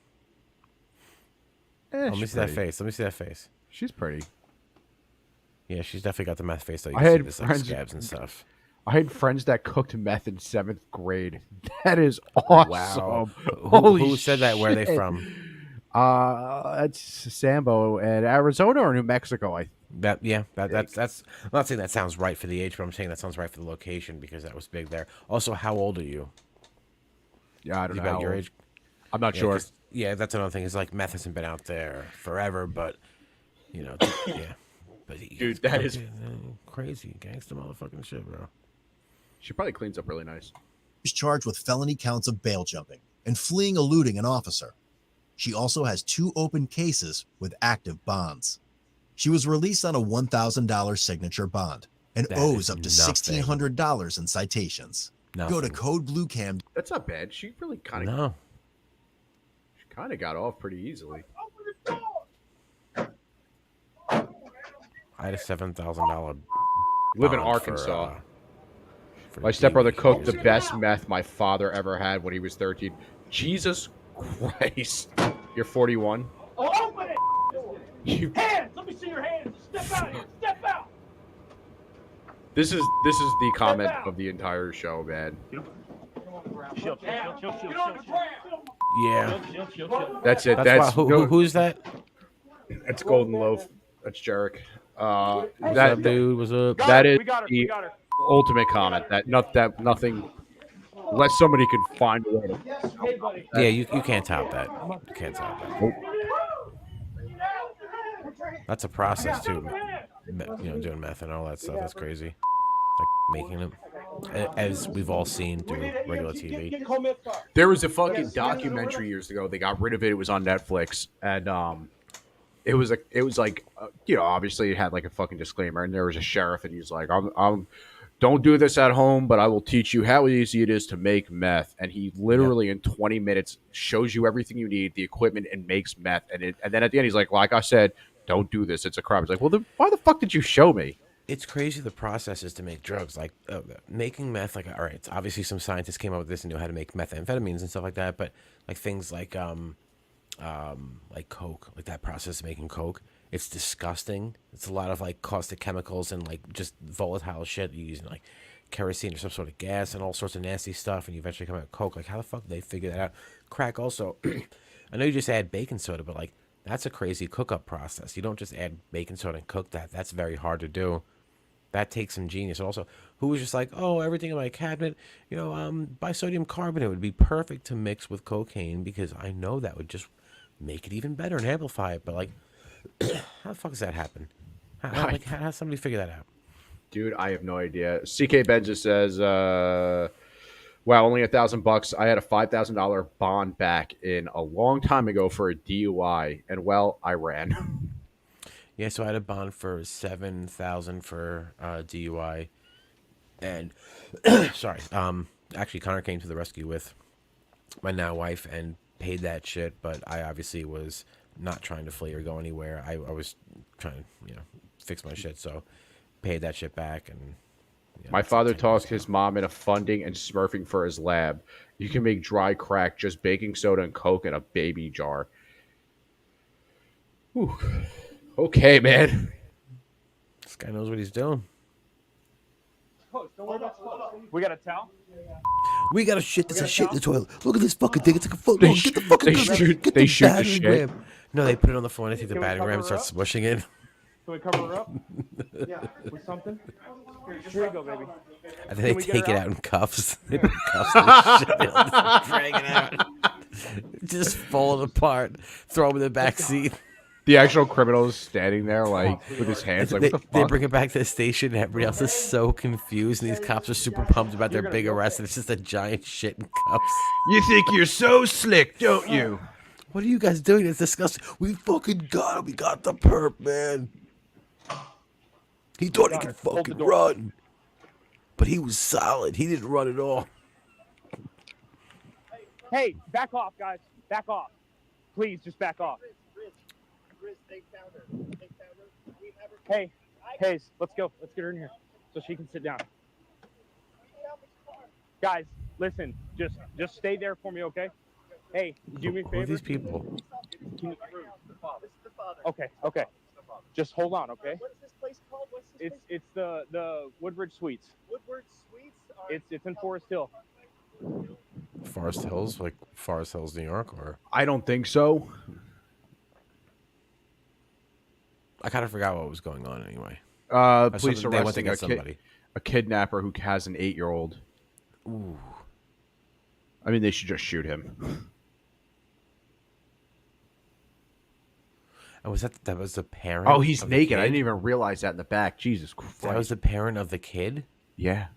S17: Eh,
S2: Let me
S17: she's
S2: see that
S17: pretty.
S2: face. Let me see that face.
S17: She's pretty.
S2: Yeah, she's definitely got the meth face. Though you
S17: I
S2: can see
S17: had
S2: this like
S17: friends-
S2: scabs and stuff.
S17: I had friends that cooked meth in 7th grade. That is awesome.
S2: Wow.
S17: Holy
S2: Who said that? Where are they
S17: shit.
S2: from?
S17: That's Sambo in Arizona or New Mexico.
S2: That's I'm not saying that sounds right for the age, but I'm saying that sounds right for the location because that was big there. Also, how old are you?
S17: Yeah, I don't
S2: Is
S17: know.
S2: about your
S17: how
S2: age?
S17: I'm not
S2: Yeah,
S17: sure.
S2: 'cause- Yeah, that's another thing. Is like meth hasn't been out there forever, but you know, yeah. But
S17: Dude, that is
S2: crazy gangster motherfucking shit, bro.
S17: She probably cleans up really nice.
S14: She's charged with felony counts of bail jumping and fleeing eluding an officer. She also has 2 open cases with active bonds. She was released on a $1,000 signature bond and
S2: That
S14: owes
S2: is
S14: up to
S2: nothing.
S14: $1,600 in citations. Go to
S2: Nothing.
S14: Code Blue Cam.
S17: That's not bad. She really kind of got off pretty easily.
S2: I had a $7,000.
S17: Live in
S2: bond
S17: Arkansas.
S2: for
S17: My stepbrother
S2: DV
S17: cooked the
S2: years ago.
S17: best meth my father ever had when he was 13. Jesus Christ. You're 41?
S5: Open it! Hands! Let me see your hands! Step out here! Step out!
S17: This is the comment of the entire show, man.
S5: Chill.
S2: Yeah.
S17: That's it.
S2: That's why, who's that?
S17: That's Golden Loaf. That's Jarek.
S2: What's
S17: That
S2: up, dude? What's up?
S17: That is
S5: We got her.
S17: the ultimate comment. That nothing. Unless somebody could find a way to.
S2: Yeah, you can't top that. You can't top that. That's a process too. You know, doing meth and all that stuff. That's crazy. Like making them, as we've all seen through regular TV.
S17: There was a fucking documentary years ago. They got rid of it. It was on Netflix, and it was like you know, obviously it had like a fucking disclaimer, and there was a sheriff, and he's like, I'm don't do this at home, but I will teach you how easy it is to make meth. And he literally in 20 minutes shows you everything you need, the equipment, and makes meth. And then at the end, he's like I said, don't do this. It's a crime. It's like, well, then why the fuck did you show me?
S2: It's crazy the process is to make drugs. Like making meth. Like, all right, it's obviously some scientists came up with this and knew how to make methamphetamines and stuff like that. But like things like coke, like that process of making coke, it's disgusting. It's a lot of like caustic chemicals and like just volatile shit. You're using like kerosene or some sort of gas and all sorts of nasty stuff, and you eventually come out with coke. Like, how the fuck did they figure that out? Crack also. I know you just add baking soda, but like that's a crazy cook-up process. You don't just add baking soda and cook that. That's very hard to do. That takes some genius. Also, who was just like, oh, everything in my cabinet, you know, bisodium carbonate would be perfect to mix with cocaine because I know that would just make it even better and amplify it. But like, how the fuck does that happen? How does somebody figure that out?
S17: Dude, I have no idea. CK Benja says, wow, only $1,000. I had a $5,000 bond back in a long time ago for a DUI, and well, I ran.
S2: Yeah, so I had a bond for $7,000 for DUI, and sorry, actually Connor came to the rescue with my now wife and paid that shit. But I obviously was not trying to flee or go anywhere. I was trying to, you know, fix my shit, so paid that shit back. And
S17: My father talked his mom into funding and smurfing for his lab. You can make dry crack, just baking soda and coke in a baby jar. Whew. Okay, man.
S2: This guy knows what he's doing.
S5: We got a towel?
S2: We got a shit. There's a shit in the toilet. Look at this fucking thing. It's like a football. Get the fucking get
S17: they
S2: the
S17: shoot the
S2: battering
S17: shit.
S2: ram. No, they put it on the floor and they take the
S5: Can we
S2: battering ram and
S5: cover
S2: start
S5: her
S2: smushing it.
S5: Can we cover her up? Yeah, with something? Here you go, baby.
S2: And then they
S5: Can we get
S2: take
S5: her
S2: it
S5: out?
S2: out in cuffs. They put cuffs on the shit. They'll just drag it out. Just fall apart. Throw him in the back seat.
S17: The actual criminal is standing there, like, with his hands, like,
S2: they,
S17: what the
S2: they
S17: fuck?
S2: bring it back to the station, and everybody else is so confused, and these cops are super pumped about their big arrest, and it's just a giant shit in cuffs.
S17: You think you're so slick, don't you?
S2: What are you guys doing? It's disgusting. We fucking got him. We got the perp, man. He thought he could fucking run. But he was solid. He didn't run at all.
S5: Hey, back off, guys. Back off. Please, just back off. Hey, Hayes, let's go. Let's get her in here so she can sit down. Guys, listen, just stay there for me, okay? Hey, do me a favor.
S2: Who are these people?
S5: Okay. Just hold on, okay? What is this place called? It's the Woodbridge Suites. Woodbridge Suites. It's in Forest Hill.
S2: Forest Hills, like Forest Hills, New York, or
S17: I don't think so.
S2: I kind of forgot what was going on anyway.
S17: Police
S2: They went to
S17: arresting
S2: get somebody.
S17: a kidnapper who has an 8-year-old.
S2: Ooh.
S17: I mean, they should just shoot him.
S2: Oh, that was the parent?
S17: Oh, he's
S2: of the
S17: naked. I
S2: kid?
S17: didn't even realize that in the back. Jesus Christ.
S2: That was the parent of the kid?
S17: Yeah.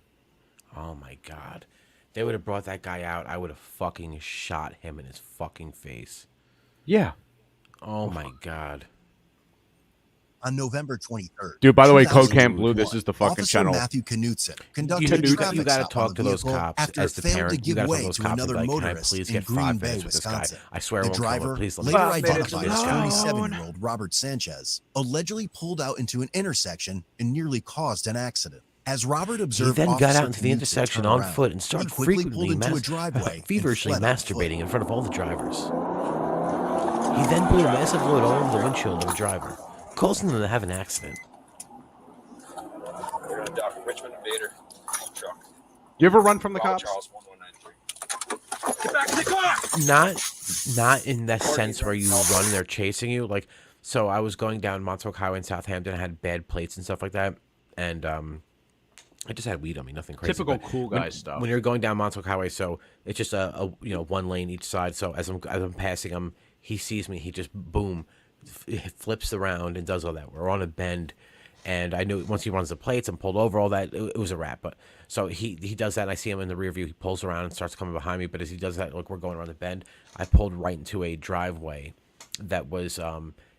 S2: Oh my God. They would have brought that guy out. I would have fucking shot him in his fucking face.
S17: Yeah.
S2: Oh my God.
S14: On November 23rd.
S17: Dude, by the way,
S14: 2001,
S17: Cocaine Blue, this is the fucking
S14: Officer
S17: channel.
S14: Matthew Knutson conducted a
S2: You
S14: traffic
S2: gotta
S14: stop
S2: talk
S14: on
S2: to
S14: the
S2: those
S14: vehicle
S2: cops
S14: after
S2: as
S14: it
S2: the
S14: failed
S2: parent.
S14: to
S2: You
S14: give
S2: gotta talk
S14: way
S2: to those
S14: to
S2: cops and
S14: another
S2: be like, can I
S14: motorist
S2: please
S14: in
S2: get
S14: Green
S2: 5
S14: Bay,
S2: minutes with this guy?
S14: Wisconsin.
S2: I swear I
S14: The
S2: won't kill him.
S14: driver,
S2: Please let me
S14: later
S2: get 5 minutes with
S14: identified as
S2: this guy.
S14: 47-year-old Robert Sanchez, allegedly pulled out into an intersection and nearly caused an accident. As Robert observed,
S2: He then got
S14: Officer
S2: out into the
S14: Knutson
S2: intersection
S14: turn
S2: on
S14: around,
S2: foot and started
S14: he quickly
S2: frequently
S14: pulled into a driveway
S2: feverishly
S14: and fled on foot.
S2: masturbating in front of all the drivers. He then blew a massive load all over the windshield of a driver, causing them to have an accident.
S3: They're gonna dock Richmond and Vader truck.
S17: You ever run from the
S3: Bravo
S17: cops?
S3: Charles 1193. Get back to the car!
S2: Not in that sense where you run and they're chasing you. Like, so I was going down Montauk Highway in Southampton. I had bad plates and stuff like that, and I just had weed on me, nothing crazy.
S17: Typical
S2: but
S17: cool guy stuff.
S2: When you're going down Montauk Highway, so it's just a one lane each side. So as I'm passing him, he sees me. He just boom, flips around and does all that. We're on a bend. And I knew once he runs the plates and pulled over, all that, it was a wrap. But so he does that, and I see him in the rear view. He pulls around and starts coming behind me. But as he does that, like we're going around the bend, I pulled right into a driveway that was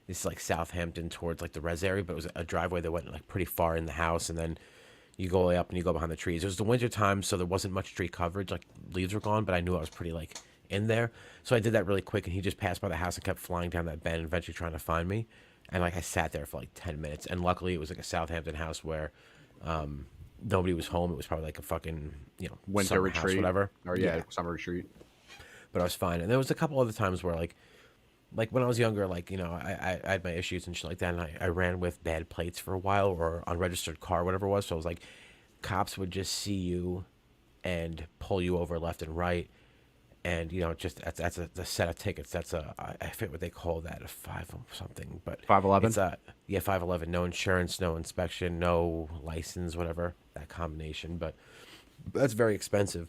S2: this is like Southampton towards like the res area, but it was a driveway that went like pretty far in the house, and then you go way up and you go behind the trees. It was the winter time, so there wasn't much tree coverage. Like leaves were gone, but I knew I was pretty like in there. So I did that really quick, and he just passed by the house and kept flying down that bend, and eventually trying to find me. And like I sat there for like 10 minutes, and luckily it was like a Southampton house where nobody was home. It was probably like a fucking
S17: Winter
S2: summer house,
S17: retreat,
S2: whatever.
S17: or yeah, summer retreat.
S2: But I was fine, and there was a couple other times where like when I was younger, like I had my issues and shit like that, and I ran with bad plates for a while or unregistered car, whatever it was. So I was like, cops would just see you and pull you over left and right. And just that's a set of tickets. That's I forget what they call that, a 5 something, but
S17: 511.
S2: It's 511. No insurance, no inspection, no license, whatever that combination. But that's very expensive.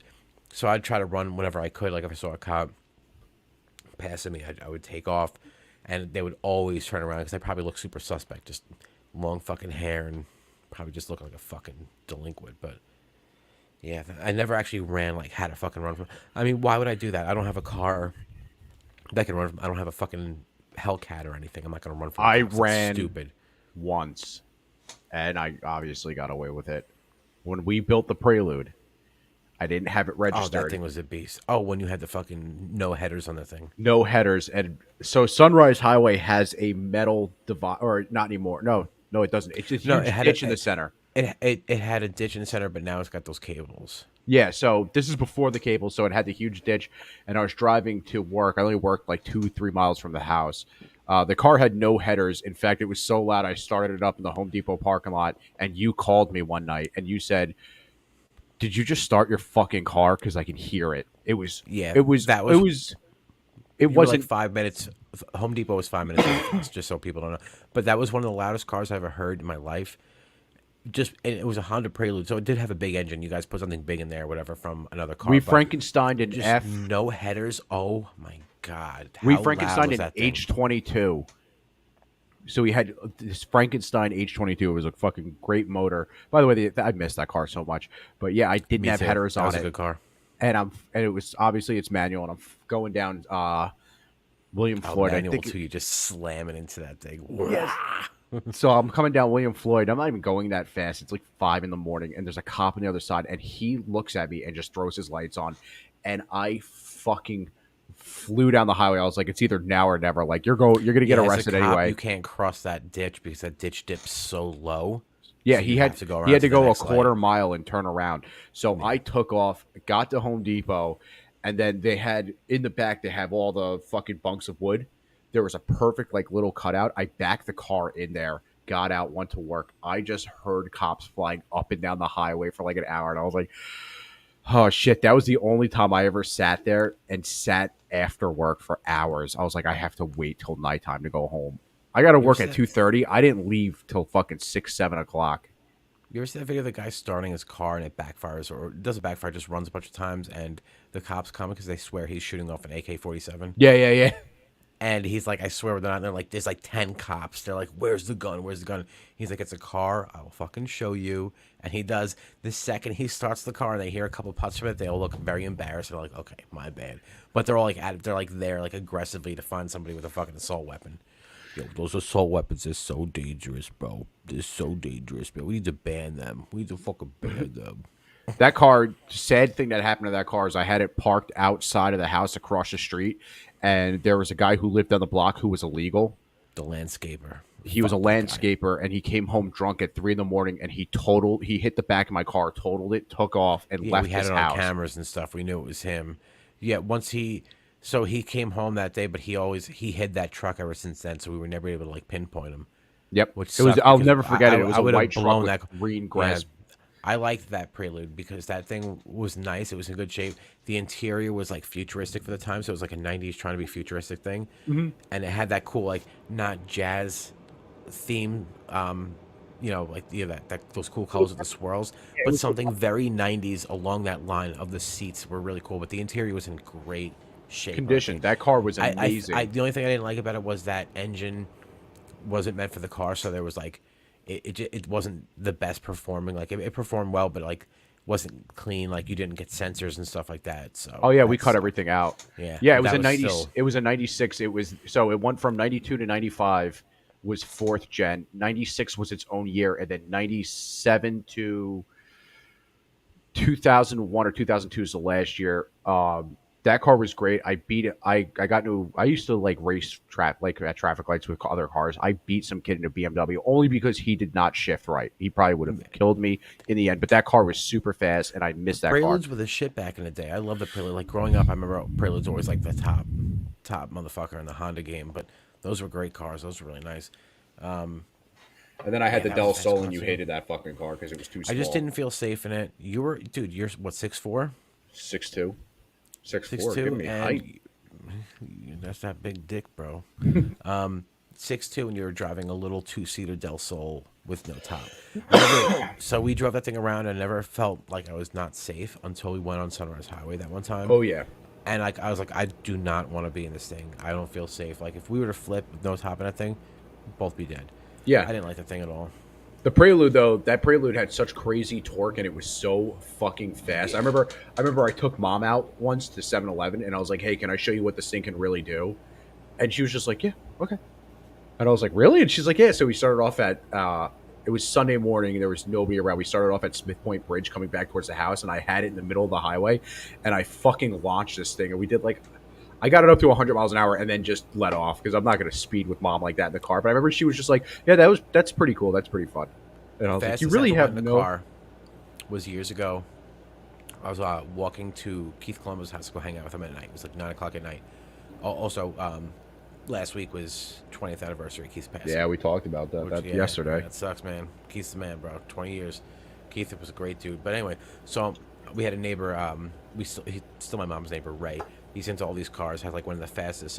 S2: So I'd try to run whenever I could. Like if I saw a cop passing me, I would take off, and they would always turn around because I probably look super suspect, just long fucking hair and probably just look like a fucking delinquent, but. Yeah, I never actually had a fucking run from. I mean, why would I do that? I don't have a car that can run from. I don't have a fucking Hellcat or anything. I'm not gonna run from.
S17: I
S2: That's
S17: ran
S2: stupid
S17: once, and I obviously got away with it. When we built the Prelude, I didn't have it registered.
S2: Oh, that thing was a beast. Oh, when you had the fucking no headers on the thing.
S17: No headers, and so Sunrise Highway has a metal divide, or not anymore. No, it doesn't. It's just huge ditch in the center.
S2: It had a ditch in the center, but now it's got those cables.
S17: Yeah, so this is before the cable, so it had the huge ditch, and I was driving to work. I only worked like 2-3 miles from the house. The car had no headers. In fact, it was so loud, I started it up in the Home Depot parking lot, and you called me one night, and you said, "Did you just start your fucking car? Because I can hear it." It was It wasn't
S2: like 5 minutes. Home Depot was 5 minutes away from us, just so people don't know. But that was one of the loudest cars I ever heard in my life. And it was a Honda Prelude, so it did have a big engine. You guys put something big in there, whatever, from another car.
S17: We Frankensteined an
S2: just
S17: F.
S2: No headers. Oh my God!
S17: We
S2: How
S17: Frankensteined
S2: loud
S17: an
S2: was that thing?
S17: H22. So we had this Frankenstein H22. It was a fucking great motor. By the way, I missed that car so much. But yeah, I didn't
S2: Me
S17: have
S2: too.
S17: headers
S2: That
S17: on
S2: was
S17: it.
S2: a good car.
S17: And it was obviously it's manual, and I'm going down William Floyd.
S2: Manual
S17: I think
S2: too. You just slamming into that thing.
S17: Yes. So I'm coming down William Floyd. I'm not even going that fast. It's like 5 a.m, and there's a cop on the other side, and he looks at me and just throws his lights on, and I fucking flew down the highway. I was like, it's either now or never. Like you're gonna get
S2: As a
S17: arrested
S2: cop,
S17: anyway.
S2: You can't cross that ditch because that ditch dips so low.
S17: Yeah,
S2: So
S17: he
S2: you
S17: had
S2: have to go
S17: he had
S2: around
S17: to
S2: the
S17: go a
S2: next
S17: quarter
S2: light.
S17: mile and turn around. So I took off, got to Home Depot, and then they had in the back they have all the fucking bunks of wood. There was a perfect like little cutout. I backed the car in there, got out, went to work. I just heard cops flying up and down the highway for like an hour, and I was like, oh shit, that was the only time I ever sat there and sat after work for hours. I was like, I have to wait till nighttime to go home. I got to work at 2:30. I didn't leave till fucking 6, 7 o'clock.
S2: You ever see that video of the guy starting his car and it backfires, or it doesn't backfire, just runs a bunch of times, and the cops come because they swear he's shooting off an AK-47?
S17: Yeah.
S2: And he's like, I swear they're not. They're like, there's like 10 cops. They're like, where's the gun? Where's the gun? He's like, it's a car. I will fucking show you. And he does. The second he starts the car and they hear a couple puffs from it, they all look very embarrassed. They're like, okay, my bad. But they're all like at it. They're like there, like aggressively to find somebody with a fucking assault weapon. Yo, those assault weapons are so dangerous, bro. They're so dangerous, bro. We need to ban them. We need to fucking ban them.
S17: That car, sad thing that happened to that car is I had it parked outside of the house across the street, and there was a guy who lived on the block who was illegal.
S2: The landscaper.
S17: He was a landscaper, and he came home drunk at 3 a.m, and he hit the back of my car, totaled it, took off, and left
S2: we had
S17: his
S2: it
S17: house.
S2: on cameras and stuff. We knew it was him. Yeah, so he came home that day, but he hid that truck ever since then, so we were never able to like pinpoint him.
S17: Yep.
S2: Which
S17: It was.
S2: sucked
S17: I'll
S2: because
S17: never forget it. It was a
S2: would've
S17: white truck
S2: blown
S17: with green grass.
S2: Yeah, I liked that Prelude because that thing was nice. It was in good shape. The interior was like futuristic for the time, so it was like a 90s trying to be futuristic thing.
S17: Mhm.
S2: And it had that cool, like, not jazz theme, like those cool colors with the swirls, but something very 90s along that line of the seats were really cool. But the interior was in great shape.
S17: Condition. That car was amazing.
S2: The only thing I didn't like about it was that engine wasn't meant for the car, so there was like it wasn't the best performing. Like it performed well, but like wasn't clean. Like you didn't get sensors and stuff like that. So
S17: Oh yeah, we cut everything out.
S2: Yeah,
S17: yeah. It
S2: but
S17: was
S2: that
S17: a
S2: was
S17: 90.
S2: still-
S17: It was a 96. It was so it went from 92 to 95 was 4th gen. 96 was its own year, and then 97 to 2001 or 2002 is the last year. That car was great. I beat it. I got new. I used to like race at traffic lights with other cars. I beat some kid in a BMW only because he did not shift right. He probably would have killed me in the end. But that car was super fast, and I missed that
S2: Preludes
S17: car.
S2: were the shit back in the day. I love the Prelude. Like growing up, I remember Preludes always like the top motherfucker in the Honda game. But those were great cars. Those were really nice.
S17: And then I had the
S2: that
S17: Del
S2: was a nice
S17: Sol,
S2: car,
S17: and you
S2: too.
S17: hated that fucking car because it was too small.
S2: I just didn't feel safe in it. You're what, 6'4"?
S17: 6'2". 6'4".
S2: 6'2",
S17: Give me
S2: and
S17: height.
S2: that's that big dick, bro. 6'2", and you were driving a little 2-seater Del Sol with no top. So we drove that thing around and never felt like I was not safe until we went on Sunrise Highway that one time.
S17: Oh yeah.
S2: And like I was like, I do not want to be in this thing. I don't feel safe. Like if we were to flip with no top in that thing, we'd both be dead.
S17: Yeah.
S2: I didn't like that thing at all.
S17: The Prelude, though, that Prelude had such crazy torque, and it was so fucking fast. I remember I took Mom out once to 7-Eleven, and I was like, hey, can I show you what this thing can really do? And she was just like, yeah, okay. And I was like, really? And she's like, yeah. So we started off at, it was Sunday morning, and there was nobody around. We started off at Smith Point Bridge coming back towards the house, and I had it in the middle of the highway, and I fucking launched this thing, and we did like, I got it up to 100 miles an hour and then just let off because I'm not going to speed with Mom like that in the car. But I remember she was just like, yeah, that's pretty cool. That's pretty fun. And I was like, you
S2: Fastest
S17: really
S2: I ever
S17: have
S2: went in
S17: no...
S2: the car was years ago. I was walking to Keith Colombo's house to go hang out with him at night. It was like 9 o'clock at night. Also, last week was 20th anniversary of Keith's passing.
S17: Yeah, we talked about that, yesterday.
S2: That sucks, man. Keith's the man, bro. 20 years. Keith was a great dude. But anyway, so we had a neighbor. He's still my mom's neighbor, Ray. He's into all these cars. Has like one of the fastest.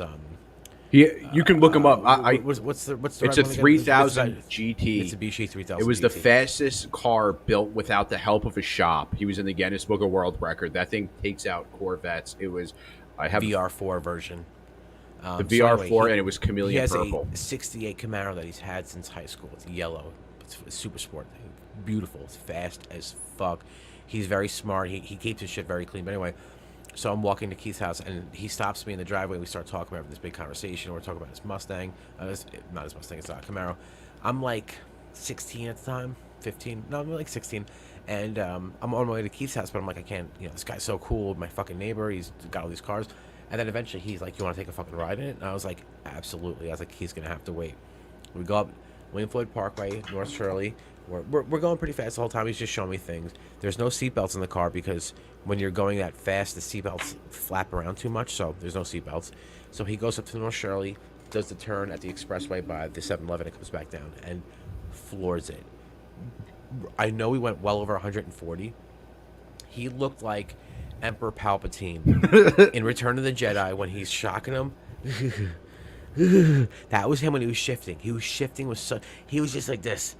S17: You can look him up.
S2: What's the
S17: It's
S2: right
S17: a
S2: one again?
S17: 3000 GT.
S2: Mitsubishi 3000.
S17: It was the
S2: GT.
S17: fastest car built without the help of a shop. He was in the Guinness Book of World Record. That thing takes out Corvettes. It was. I have
S2: VR4 version.
S17: the VR4, and it was
S2: He
S17: chameleon
S2: has
S17: purple.
S2: a 68 Camaro that he's had since high school. It's yellow. It's a super sport. Beautiful. It's fast as fuck. He's very smart. He keeps his shit very clean. But anyway, so I'm walking to Keith's house, and he stops me in the driveway. We start talking about this big conversation. We're talking about his Mustang. Not his Mustang. It's not a Camaro. I'm like 16 at the time. 15. No, I'm like 16. And I'm on my way to Keith's house, but I'm like, I can't. This guy's so cool. My fucking neighbor. He's got all these cars. And then eventually he's like, you want to take a fucking ride in it? And I was like, absolutely. I was like, he's going to have to wait. We go up William Floyd Parkway, North Shirley. We're going pretty fast the whole time. He's just showing me things. There's no seatbelts in the car because when you're going that fast, the seatbelts flap around too much, so there's no seatbelts. So he goes up to North Shirley, does the turn at the expressway by the 7-Eleven and comes back down and floors it. I know we went well over 140. He looked like Emperor Palpatine in Return of the Jedi when he's shocking him. That was him when he was shifting. He was shifting with he was just like this.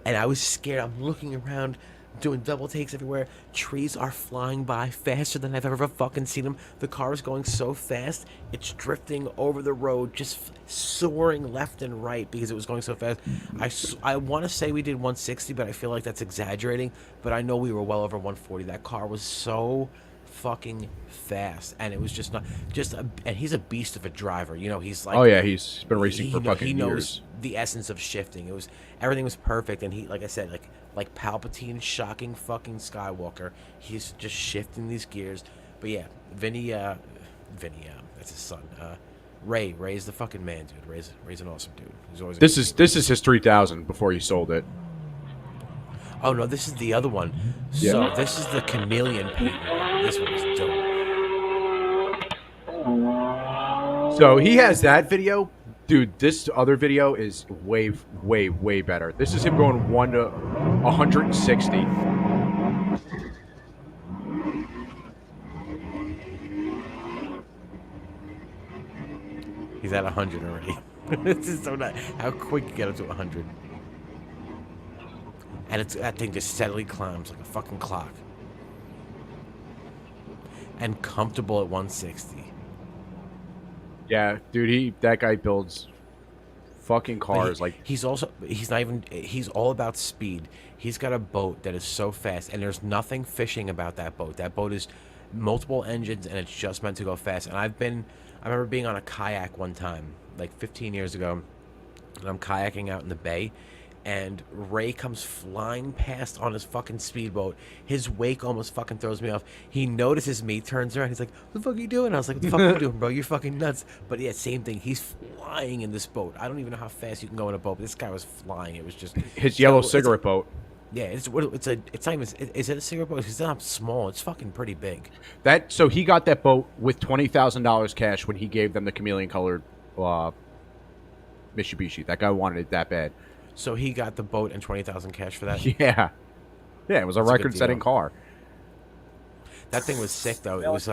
S2: And I was scared. I'm looking around, doing double takes everywhere. Trees are flying by faster than I've ever fucking seen them. The car is going so fast, it's drifting over the road, just soaring left and right because it was going so fast. I want to say we did 160, but I feel like that's exaggerating. But I know we were well over 140. That car was so fucking fast, and it was just not and he's a beast of a driver. You know, he's like,
S17: oh yeah, he's been racing for fucking
S2: he knows
S17: years.
S2: The essence of shifting. Everything was perfect, and he, like I said, like Palpatine shocking fucking Skywalker. He's just shifting these gears. But yeah, Vinny, that's his son. Ray's the fucking man, dude. Ray's an awesome dude. He's always
S17: This is his 3000 before he sold it.
S2: Oh no, this is the other one.
S17: Yeah.
S2: So this is the chameleon paint one. This one is dope.
S17: So he has that video. Dude, this other video is way, way, way better. This is him going 1 to 160.
S2: He's at 100 already. This is so nice. How quick you get up to 100. And that thing just steadily climbs like a fucking clock. And comfortable at 160.
S17: Yeah, dude, that guy builds fucking cars.
S2: He's all about speed. He's got a boat that is so fast, and there's nothing fishing about that boat. That boat is multiple engines, and it's just meant to go fast. And I remember being on a kayak one time, like 15 years ago, and I'm kayaking out in the bay, and Ray comes flying past on his fucking speedboat. His wake almost fucking throws me off. He notices me, turns around, he's like, what the fuck are you doing? I was like, what the fuck are you doing, bro? You're fucking nuts. But yeah, same thing. He's flying in this boat. I don't even know how fast you can go in a boat, but this guy was flying. It was just...
S17: His yellow cigarette boat.
S2: Yeah, it's not even... Is it a cigarette boat? It's not small. It's fucking pretty big.
S17: So he got that boat with $20,000 cash when he gave them the chameleon-colored Mitsubishi. That guy wanted it that bad.
S2: So he got the boat and 20,000 cash for that?
S17: Yeah. Yeah, it was a record-setting car.
S2: That thing was sick, though. It was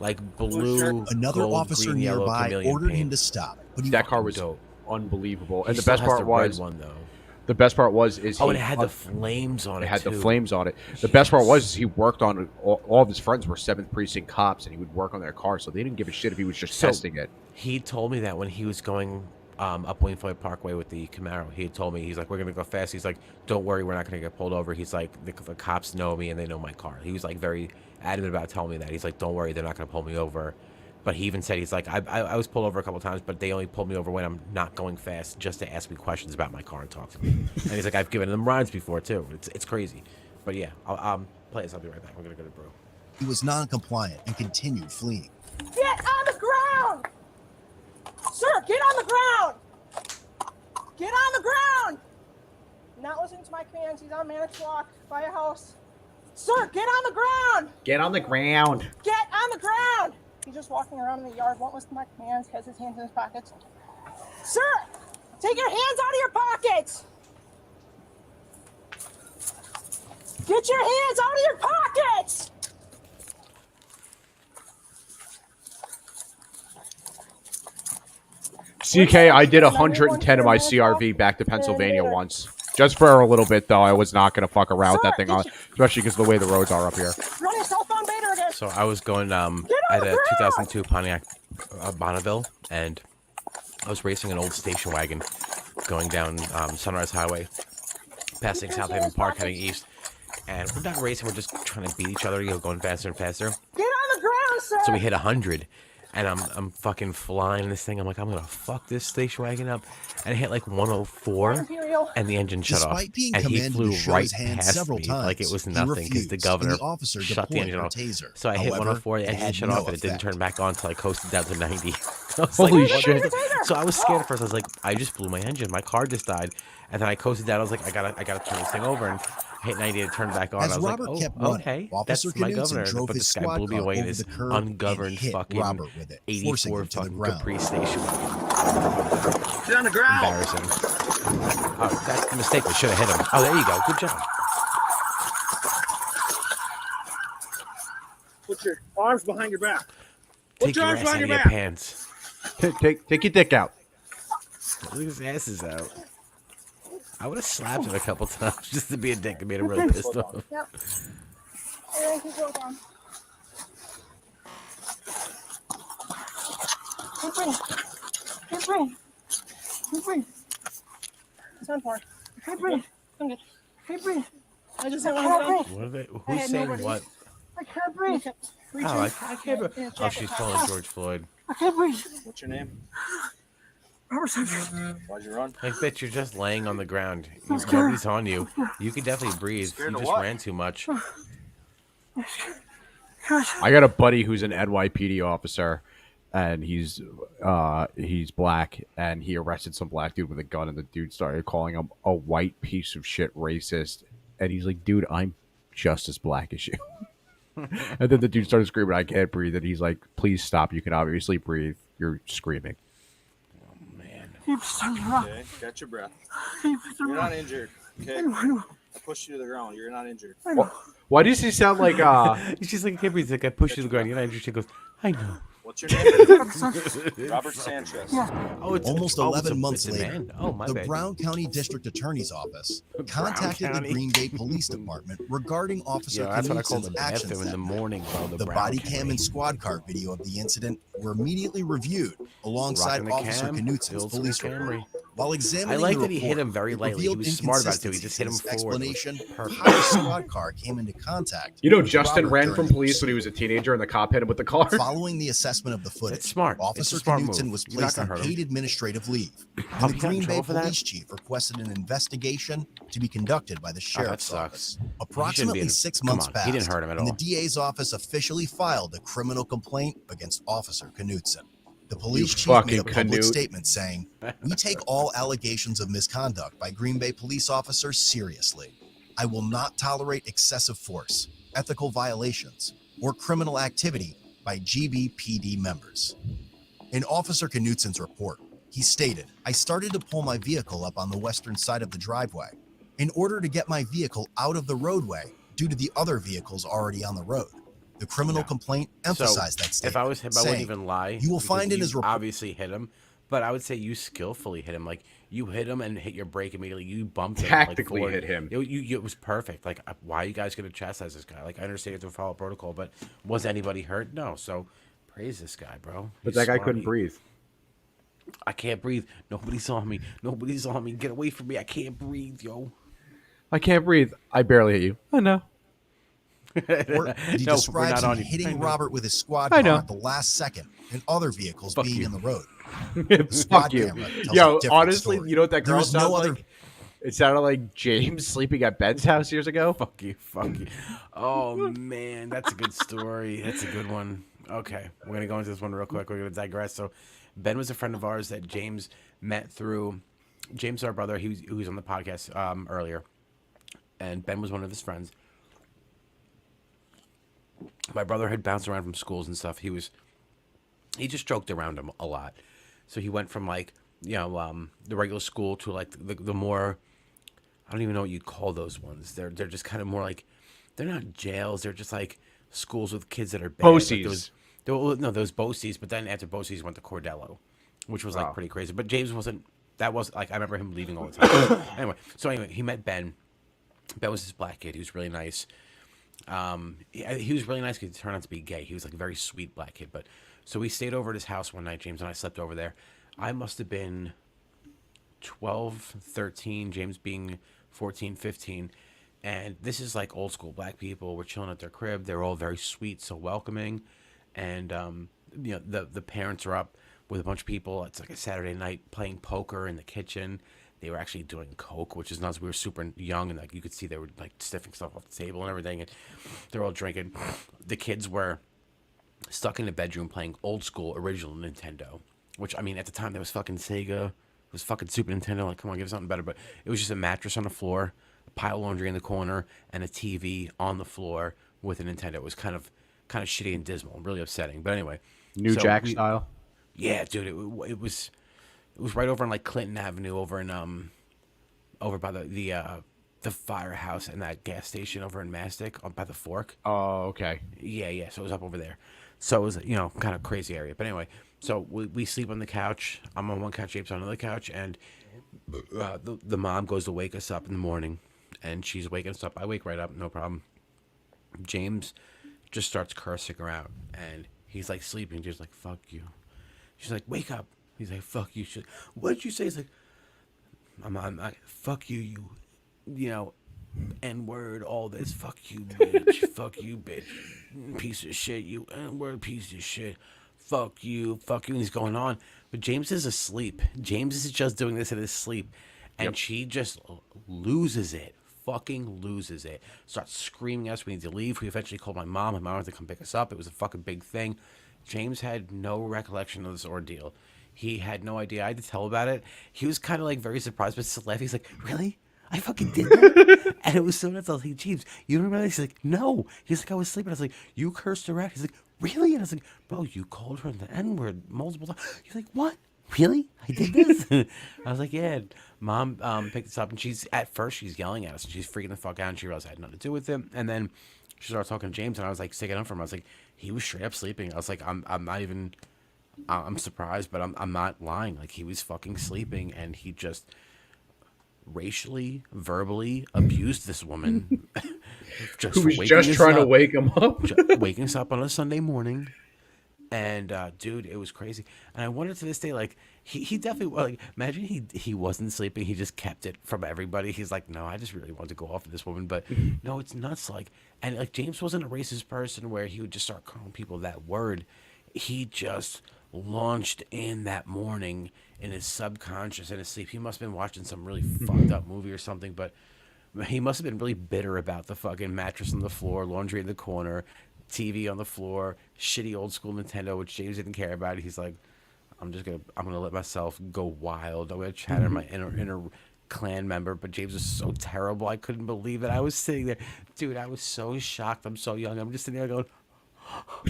S2: like blue,
S14: Another
S2: gold,
S14: officer
S2: green, yellow,
S14: nearby
S2: chameleon
S14: ordered
S2: paint.
S14: him to stop. But
S17: That car was unbelievable. And
S2: He
S17: the best
S2: still has
S17: part
S2: the red
S17: was...
S2: one, though.
S17: The best part was... is
S2: and it had the flames on it,
S17: It had
S2: too.
S17: the flames on it. The best part was is he worked on it. All of his friends were 7th Precinct cops, and he would work on their car, so they didn't give a shit if he was just testing it.
S2: He told me that when he was going up Wayne Floyd Parkway with the Camaro. He had told me, he's like, we're going to go fast. He's like, don't worry, we're not going to get pulled over. He's like, the cops know me and they know my car. He was like very adamant about telling me that. He's like, don't worry, they're not going to pull me over. But he even said, he's like, I was pulled over a couple times, but they only pulled me over when I'm not going fast just to ask me questions about my car and talk to me. And he's like, I've given them rides before too. It's crazy. But yeah, I'll play this. I'll be right back. We're going to go to Brew.
S14: he was non-compliant and continued fleeing.
S8: Get on the ground! Sir, get on the ground! Get on the ground! Not listening to my commands. He's on Manitowoc by a house. Sir, get on the ground!
S17: Get on the ground.
S8: Get on the ground! He's just walking around in the yard, won't listen to my commands, has his hands in his pockets. Sir, take your hands out of your pockets! Get your hands out of your pockets!
S17: CK, I did 110 of my CRV back to Pennsylvania once. Just for a little bit, though. I was not going to fuck around with that thing, especially because of the way the roads are up here.
S8: Run your cell phone beta again!
S2: So I was going I had a 2002 Pontiac Bonneville, and I was racing an old station wagon going down Sunrise Highway, passing South Haven Park, heading east. And we're not racing, we're just trying to beat each other, going faster and faster.
S8: Get on the ground, sir!
S2: So we hit 100, and I'm fucking flying this thing. I'm like, I'm gonna fuck this station wagon up. And I hit like 104.
S8: real?
S2: And the engine shut off.
S14: Despite being
S2: And he
S14: commanded
S2: flew
S14: to show
S2: right
S14: his hand
S2: past
S14: several
S2: me
S14: times,
S2: like it was
S14: he
S2: nothing because the
S14: refused,
S2: governor
S14: and the officer
S2: shut the
S14: deployed
S2: engine
S14: her
S2: off.
S14: taser.
S2: So I hit
S14: However,
S2: 104, the
S14: it
S2: engine
S14: had
S2: shut
S14: no
S2: off, and it didn't
S14: effect.
S2: turn back on until I coasted down to 90. I was
S17: Holy
S2: like, what
S17: shit.
S2: the- So I was scared at first. I was like, I just blew my engine. My car just died. And then I coasted down. I was like, I gotta turn this thing over. And I hit 90 and it turned back on.
S14: As
S2: I was
S14: Robert
S2: like,
S14: kept
S2: oh,
S14: running,
S2: okay.
S14: Officer
S2: That's my
S14: Knudsen
S2: governor.
S14: drove
S2: But
S14: his
S2: this guy
S14: squad
S2: blew me
S14: car
S2: away in
S14: over
S2: his
S14: the curb
S2: ungoverned
S14: and hit
S2: fucking
S14: Robert with it, forcing
S2: 84
S14: him to the
S2: fucking
S14: ground.
S2: Capri Station.
S3: Get on the ground.
S2: Embarrassing. Oh, that's the mistake. We should have hit him. Oh, there you go. Good job.
S5: Put your arms behind your back.
S2: Take your
S5: arms
S2: ass out
S5: behind
S2: of
S5: your
S2: your
S5: back.
S2: pants.
S17: Take your dick out.
S2: Look at his asses out. I would have slapped him a couple times just to be a dick and made him really pissed off.
S8: Yep. And keep going down. Keep breathing. Keep breathing. Keep breathing. It's on for. Keep breathing. I'm good. Keep breathing. I just don't want to breathe.
S2: What are they?
S8: I
S2: Who's
S8: had
S2: saying
S8: nobody.
S2: what?
S8: I can't breathe.
S2: Oh, I can't. Oh, she's calling George Floyd.
S8: I can't breathe.
S5: What's your name?
S8: Robert Sanchez.
S5: Why'd you run?
S2: Like, bitch, you're just laying on the ground.
S8: I'm scared.
S2: Nobody's on you. You can definitely breathe.
S5: Scared
S2: You
S5: of
S2: just
S5: what?
S2: ran too much.
S17: I got a buddy who's an NYPD officer, and he's black, and he arrested some black dude with a gun, and the dude started calling him a white piece of shit racist, and he's like, dude, I'm just as black as you. And then the dude started screaming, I can't breathe, and he's like, please stop, you can obviously breathe, you're screaming.
S8: Keep standing up.
S18: Okay, catch your breath.
S8: Keep
S18: You're not injured. Okay, I pushed you to the ground. You're not injured.
S17: Why does he sound like
S2: She's like, I can't breathe. He's like, I pushed you to the ground. You're not injured. She goes, I know.
S18: What's your name? Robert Sanchez.
S2: Oh, it's
S14: Almost
S2: oh,
S14: 11
S2: it's a-
S14: months
S2: it's a
S14: later,
S2: man. Oh, my
S14: the
S2: bad.
S14: Brown County District Attorney's Office contacted the
S2: County.
S14: Green Bay Police Department regarding Officer
S2: Yeah, that's what I call the
S14: Knudsen's actions
S2: bathroom in the
S14: that
S2: morning, bro.
S14: The
S2: Brown
S14: body
S2: County.
S14: cam and squad car video of the incident were immediately reviewed alongside
S2: Rocking the
S14: Officer
S2: cam,
S14: Knudsen's
S2: builds some
S14: police
S2: Camry.
S14: report. While examining
S2: I like
S14: the
S2: that he hit
S14: report,
S2: him very
S14: it
S2: lightly. He
S14: revealed
S2: was smart about it, too. He just hit him
S14: inconsistencies in
S2: forward.
S14: his
S2: It was
S14: explanation
S2: perfect.
S14: how the squad car came into contact.
S17: You know,
S14: with
S17: Justin
S14: Robert
S17: ran
S14: during
S17: from
S14: the
S17: police when he was a teenager, and the cop hit him with the car.
S14: Following the assessment of the footage,
S2: It's smart. It's a
S14: Officer
S2: smart
S14: Knudsen
S2: move.
S14: was
S2: You're not
S14: placed
S2: gonna
S14: on
S2: hurt him.
S14: paid administrative leave,
S2: Oh,
S14: and the
S2: he got in
S14: Green Bay
S2: trouble for that?
S14: police chief requested an investigation to be conducted by the sheriff's
S2: sucks.
S14: office.
S2: He shouldn't be
S14: Approximately
S2: in-
S14: 6
S2: come
S14: months
S2: on,
S14: passed,
S2: he didn't hurt him at
S14: and
S2: all.
S14: the DA's office officially filed a criminal complaint against Officer Knudsen. The police
S17: You
S14: chief made
S17: fucking
S14: a public
S17: Knut.
S14: statement saying, "We take all allegations of misconduct by Green Bay police officers seriously. I will not tolerate excessive force, ethical violations, or criminal activity by GBPD members." In Officer Knudsen's report, he stated, "I started to pull my vehicle up on the western side of the driveway in order to get my vehicle out of the roadway due to the other vehicles already on the road." The criminal complaint emphasized that statement.
S2: If I was him, I wouldn't
S14: saying,
S2: even lie.
S14: "You will
S2: because
S14: find in
S2: you
S14: his report."
S2: obviously hit him, but I would say you skillfully hit him. Like you hit him and hit your brake immediately. You bumped him.
S17: Tactically
S2: like,
S17: hit him.
S2: It was perfect. Like, why are you guys going to chastise this guy? Like, I understand you have to follow protocol, but was anybody hurt? No. So praise this guy, bro.
S17: But
S2: He's
S17: that guy
S2: smart.
S17: couldn't breathe.
S2: I can't breathe. Nobody's on me. Nobody's on me. Get away from me. I can't breathe, yo.
S17: I can't breathe. I barely hit you. I know.
S14: Or he
S2: No, we're
S14: describes
S2: not
S14: him
S2: on you. I
S14: hitting
S2: know.
S14: Robert with his squad
S17: I
S14: car
S17: know.
S14: at the last second and other vehicles
S2: Fuck
S14: being
S2: you.
S14: in the road. The squad
S17: Fuck you.
S14: camera tells a
S17: Yo,
S14: different
S17: honestly,
S14: story.
S17: you know what that
S14: There
S17: girl
S14: is
S17: sounds
S14: no other
S17: like? It sounded like James sleeping at Ben's house years ago.
S2: Fuck you. Fuck you. Oh, man. That's a good story. That's a good one. Okay. We're going to go into this one real quick. We're going to digress. So, Ben was a friend of ours that James met through. James, our brother, he was on the podcast earlier. And Ben was one of his friends. My brother had bounced around from schools and stuff. He just joked around him a lot. So he went from like, the regular school to like the more, I don't even know what you'd call those ones. They're just kind of more like, they're not jails. They're just like schools with kids that are bad.
S17: BOCES.
S2: Those BOCES. But then after BOCES went to Cordello, which was like pretty crazy. But James that was like, I remember him leaving all the time. Anyway, he met Ben. Ben was this black kid. He was really nice. He was really nice because he turned out to be gay. He was like a very sweet black kid. But so we stayed over at his house one night, James and I slept over there. I must have been 12, 13, James being 14, 15. And this is like old school black people. We're chilling at their crib. They're all very sweet, so welcoming. And, the parents are up with a bunch of people. It's like a Saturday night playing poker in the kitchen. they were actually doing coke, which is nuts. We were super young, and like you could see they were like sniffing stuff off the table and everything, and they're all drinking. The kids were stuck in the bedroom playing old school original Nintendo, which I mean at the time that was fucking Sega, it was fucking Super Nintendo. Like, come on, give us something better. But it was just a mattress on the floor, a pile of laundry in the corner, and a TV on the floor with a Nintendo. It was kind of shitty and dismal, really upsetting. But anyway,
S17: New Jack style.
S2: Yeah, dude, it was right over on like Clinton Avenue, over in over by the firehouse and that gas station over in Mastic, by the Fork.
S17: Oh, okay.
S2: Yeah. So it was up over there. So it was, kind of crazy area. But anyway, so we sleep on the couch. I'm on one couch, James on another couch, and the mom goes to wake us up in the morning, and she's waking us up. I wake right up, no problem. James just starts cursing her out, and he's like sleeping. She's like, "Fuck you." She's like, "Wake up." He's like, "Fuck you." She's like, "What did you say?" He's like, I'm "Fuck you, N-word, all this. Fuck you, bitch. Fuck you, bitch. Piece of shit, you N-word piece of shit. Fuck you. And he's going on. But James is asleep. James is just doing this in his sleep. And she just loses it. Fucking loses it. Starts screaming at us, we need to leave. We eventually called my mom. My mom had to come pick us up. It was a fucking big thing. James had no recollection of this ordeal. He had no idea. I had to tell about it. He was kind of like very surprised, but still laughing. He's like, "Really? I fucking did that?" And it was so nuts. I was like, "James, you don't remember that?" He's like, "No." He's like, "I was sleeping." I was like, "You cursed her out." He's like, "Really?" And I was like, "Bro, you called her the N-word multiple times." He's like, "What? Really? I did this?" I was like, "Yeah." Mom picked us up, and she's yelling at us, and she's freaking the fuck out, and she realized I had nothing to do with him. And then she started talking to James, and I was like sticking up for him. I was like, he was straight up sleeping. I was like, I'm not even. I'm surprised, but I'm not lying. Like, he was fucking sleeping, and he just racially, verbally abused this woman.
S17: Who was just trying to wake him up.
S2: Waking us up on a Sunday morning. And dude, it was crazy. And I wonder to this day, like, he definitely, like, imagine he wasn't sleeping. He just kept it from everybody. He's like, "No, I just really wanted to go off with this woman." But no, it's nuts. Like, and like, James wasn't a racist person where he would just start calling people that word. He just launched in that morning in his subconscious, in his sleep. He must have been watching some really fucked up movie or something, but he must have been really bitter about the fucking mattress on the floor, laundry in the corner, TV on the floor, shitty old school Nintendo, which James didn't care about. He's like, I'm gonna let myself go wild. I'm gonna chatter my inner clan member. But James was so terrible. I couldn't believe it. I was sitting there, dude. I was so shocked. I'm so young. I'm just sitting there going,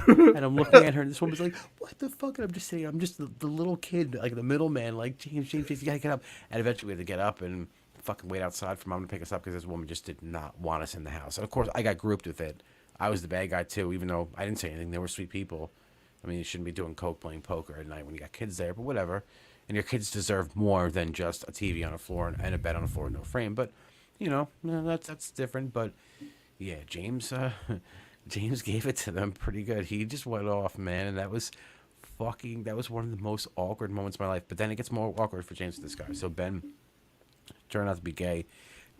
S2: and I'm looking at her, and this woman's like, "What the fuck?" And I'm just sitting. I'm just the little kid, like the middleman, like, James, you gotta get up. And eventually we had to get up and fucking wait outside for mom to pick us up because this woman just did not want us in the house. And of course, I got grouped with it. I was the bad guy too, even though I didn't say anything. They were sweet people. I mean, you shouldn't be doing coke, playing poker at night when you got kids there, but whatever. And your kids deserve more than just a TV on the floor and a bed on the floor with no frame. But that's different. But yeah, James gave it to them pretty good. He just went off, man, and that was one of the most awkward moments of my life. But then it gets more awkward for James with this guy. So Ben turned out to be gay.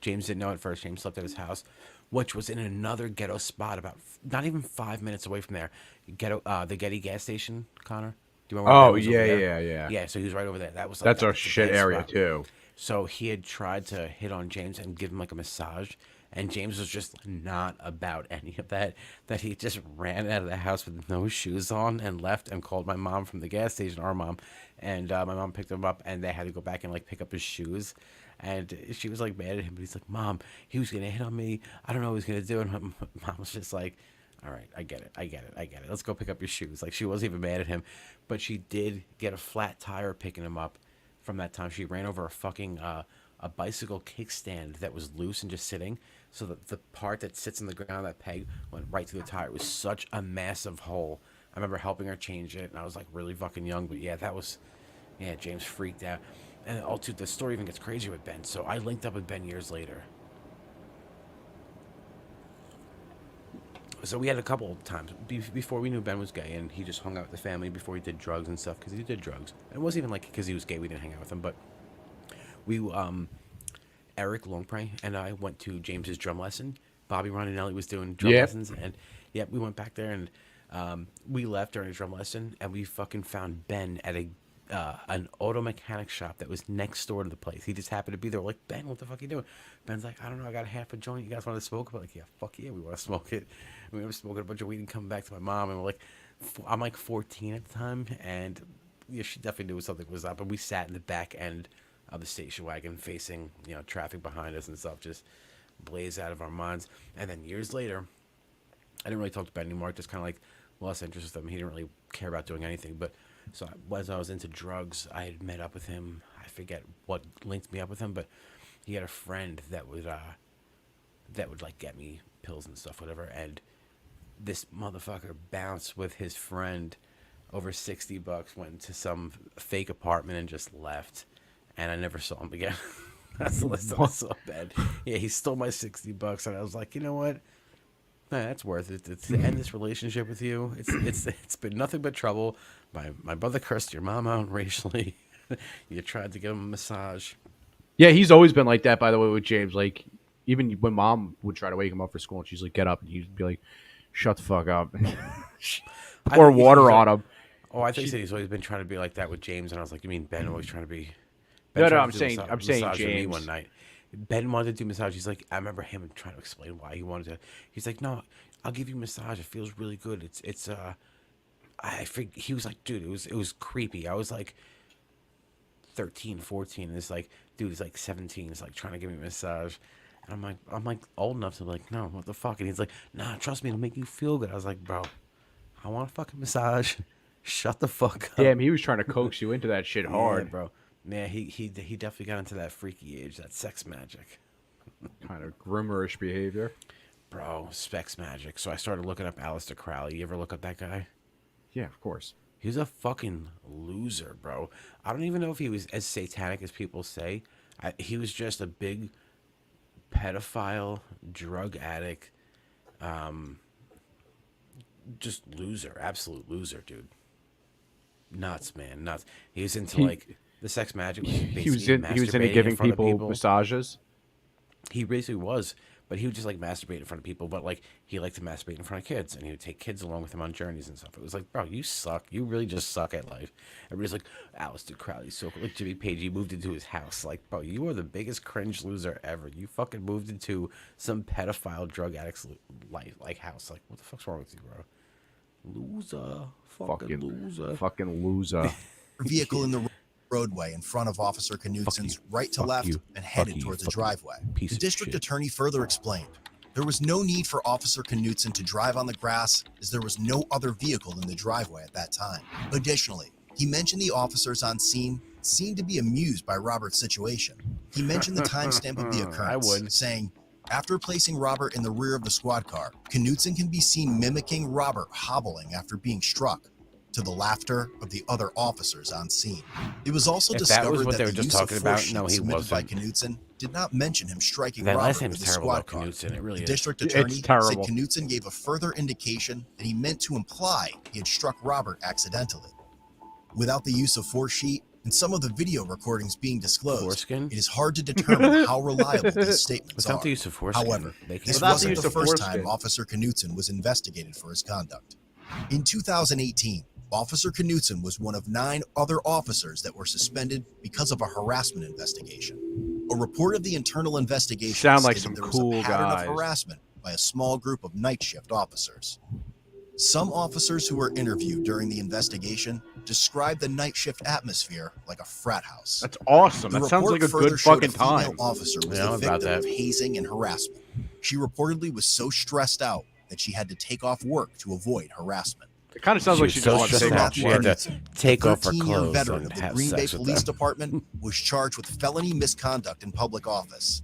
S2: James didn't know at first. James slept at his house, which was in another ghetto spot, about not even 5 minutes away from there. The Getty gas station, Connor. Do you remember?
S17: Oh, yeah.
S2: Yeah, so he was right over there.
S17: That's a shit area
S2: spot.
S17: too.
S2: So he had tried to hit on James and give him like a massage, and James was just not about any of that. That he just ran out of the house with no shoes on and left and called my mom from the gas station, our mom, and my mom picked him up, and they had to go back and like pick up his shoes. And she was like mad at him, but he's like, "Mom, he was gonna hit on me. I don't know what he's gonna do." And my mom was just like, "All right, I get it. Let's go pick up your shoes." Like, she wasn't even mad at him, but she did get a flat tire picking him up. From that time, she ran over a fucking a bicycle kickstand that was loose and just sitting. So that the part that sits in the ground, that peg, went right through the tire. It was such a massive hole. I remember helping her change it, and I was like really fucking young. But yeah, James freaked out. And the story even gets crazier with Ben. So I linked up with Ben years later. So we had a couple of times before we knew Ben was gay, and he just hung out with the family before he did drugs and stuff, because he did drugs. And it wasn't even like because he was gay we didn't hang out with him, but we, Eric Longpre and I went to James's drum lesson. Bobby Roninelli was doing drum lessons, and we went back there, and we left during a drum lesson, and we fucking found Ben at a an auto mechanic shop that was next door to the place. He just happened to be there. We're like, Ben, what the fuck are you doing? Ben's like, I don't know. I got half a joint. You guys want to smoke? We're like, yeah, fuck yeah, we want to smoke it. And we were smoking a bunch of weed and coming back to my mom. And we're like, I'm like 14 at the time. And yeah, she definitely knew something was up. And we sat in the back end of the station wagon facing, traffic behind us and stuff, just blaze out of our minds. And then years later, I didn't really talk to Ben anymore. I just kind of like lost interest with him. He didn't really care about doing anything. But so as I was into drugs, I had met up with him. I forget what linked me up with him, but he had a friend that would like get me pills and stuff, whatever. And this motherfucker bounced with his friend over $60, went to some fake apartment and just left. And I never saw him again. That's the list I saw bad. Yeah, he stole my $60, and I was like, you know what? Nah, that's worth it. To end this relationship with you. It's been nothing but trouble. My brother cursed your mom out racially. You tried to give him a massage.
S17: Yeah, he's always been like that, by the way, with James. Like, even when mom would try to wake him up for school, and she's like, get up, and he'd be like, shut the fuck up. Pour water on him.
S2: Oh, I think he's always been trying to be like that with James, and I was like, you mean Ben always trying to be...
S17: No,
S2: tried
S17: I'm
S2: to do
S17: saying
S2: massage with me
S17: James.
S2: one night. Ben wanted to do massage. He's like, I remember him trying to explain why he wanted to. He's like, no, I'll give you a massage. It feels really good. I think he was like, dude, it was creepy. I was like 13, 14. And it's like, dude, he's like 17. He's like trying to give me a massage. And I'm like old enough to be like, no, what the fuck? And he's like, nah, trust me, it'll make you feel good. I was like, bro, I want a fucking massage. Shut the fuck up.
S17: Damn, he was trying to coax you into that shit hard,
S2: yeah, bro. Yeah, he definitely got into that freaky age, that sex magic.
S17: Kind of groomerish behavior.
S2: Bro, sex magic. So I started looking up Aleister Crowley. You ever look up that guy?
S17: Yeah, of course.
S2: He was a fucking loser, bro. I don't even know if he was as satanic as people say. He was just a big pedophile, drug addict, just loser, absolute loser, dude. Nuts, man, nuts. He was into the sex magic.
S17: He was into giving people massages.
S2: He basically was, but he would just like masturbate in front of people. But like he liked to masturbate in front of kids, and he would take kids along with him on journeys and stuff. It was like, bro, you suck. You really just suck at life. Everybody's like, Aleister Crowley's so cool. Like Jimmy Page, he moved into his house. Like, bro, you are the biggest cringe loser ever. You fucking moved into some pedophile drug addict's life, like house. Like, what the fuck's wrong with you, bro? Loser, fucking loser,
S17: fucking loser.
S14: Vehicle in the roadway in front of Officer Knutson's right to left and headed towards the driveway. The district attorney further explained there was no need for Officer Knutson to drive on the grass as there was no other vehicle in the driveway at that time. Additionally, he mentioned the officers on scene seemed to be amused by Robert's situation. He mentioned the timestamp of the occurrence, saying, after placing Robert in the rear of the squad car, Knutson can be seen mimicking Robert hobbling after being struck, to the laughter of the other officers on scene. It was also discovered that the use of force submitted by Knutson did not mention him striking Robert with the squad car. The district attorney said Knutson gave a further indication that he meant to imply he had struck Robert accidentally. Without the use of force sheet and some of the video recordings being disclosed, it is hard to determine how reliable these statements are. However, this wasn't the first time Officer Knutson was investigated for his conduct. In 2018, Officer Knutson was one of 9 other officers that were suspended because of a harassment investigation. A report of the internal investigation
S17: sound like
S14: stated
S17: some
S14: there
S17: cool
S14: was a pattern
S17: guys.
S14: of harassment by a small group of night shift officers. Some officers who were interviewed during the investigation described the night shift atmosphere like a frat house.
S17: That's awesome.
S14: The
S17: That sounds
S14: report
S17: like a
S14: further
S17: good
S14: showed
S17: fucking
S14: a female
S17: time.
S14: officer was
S2: Yeah,
S14: the
S2: about
S14: victim of
S2: that.
S14: hazing and harassment. She reportedly was so stressed out that she had to take off work to avoid harassment.
S17: It kind of sounds like she just wants to take off
S2: She had
S17: work.
S2: to take off her
S14: 13-year
S2: clothes
S14: veteran
S2: and
S14: of the
S2: have
S14: Green Bay
S2: sex with
S14: Police
S2: them.
S14: Department was charged with felony misconduct in public office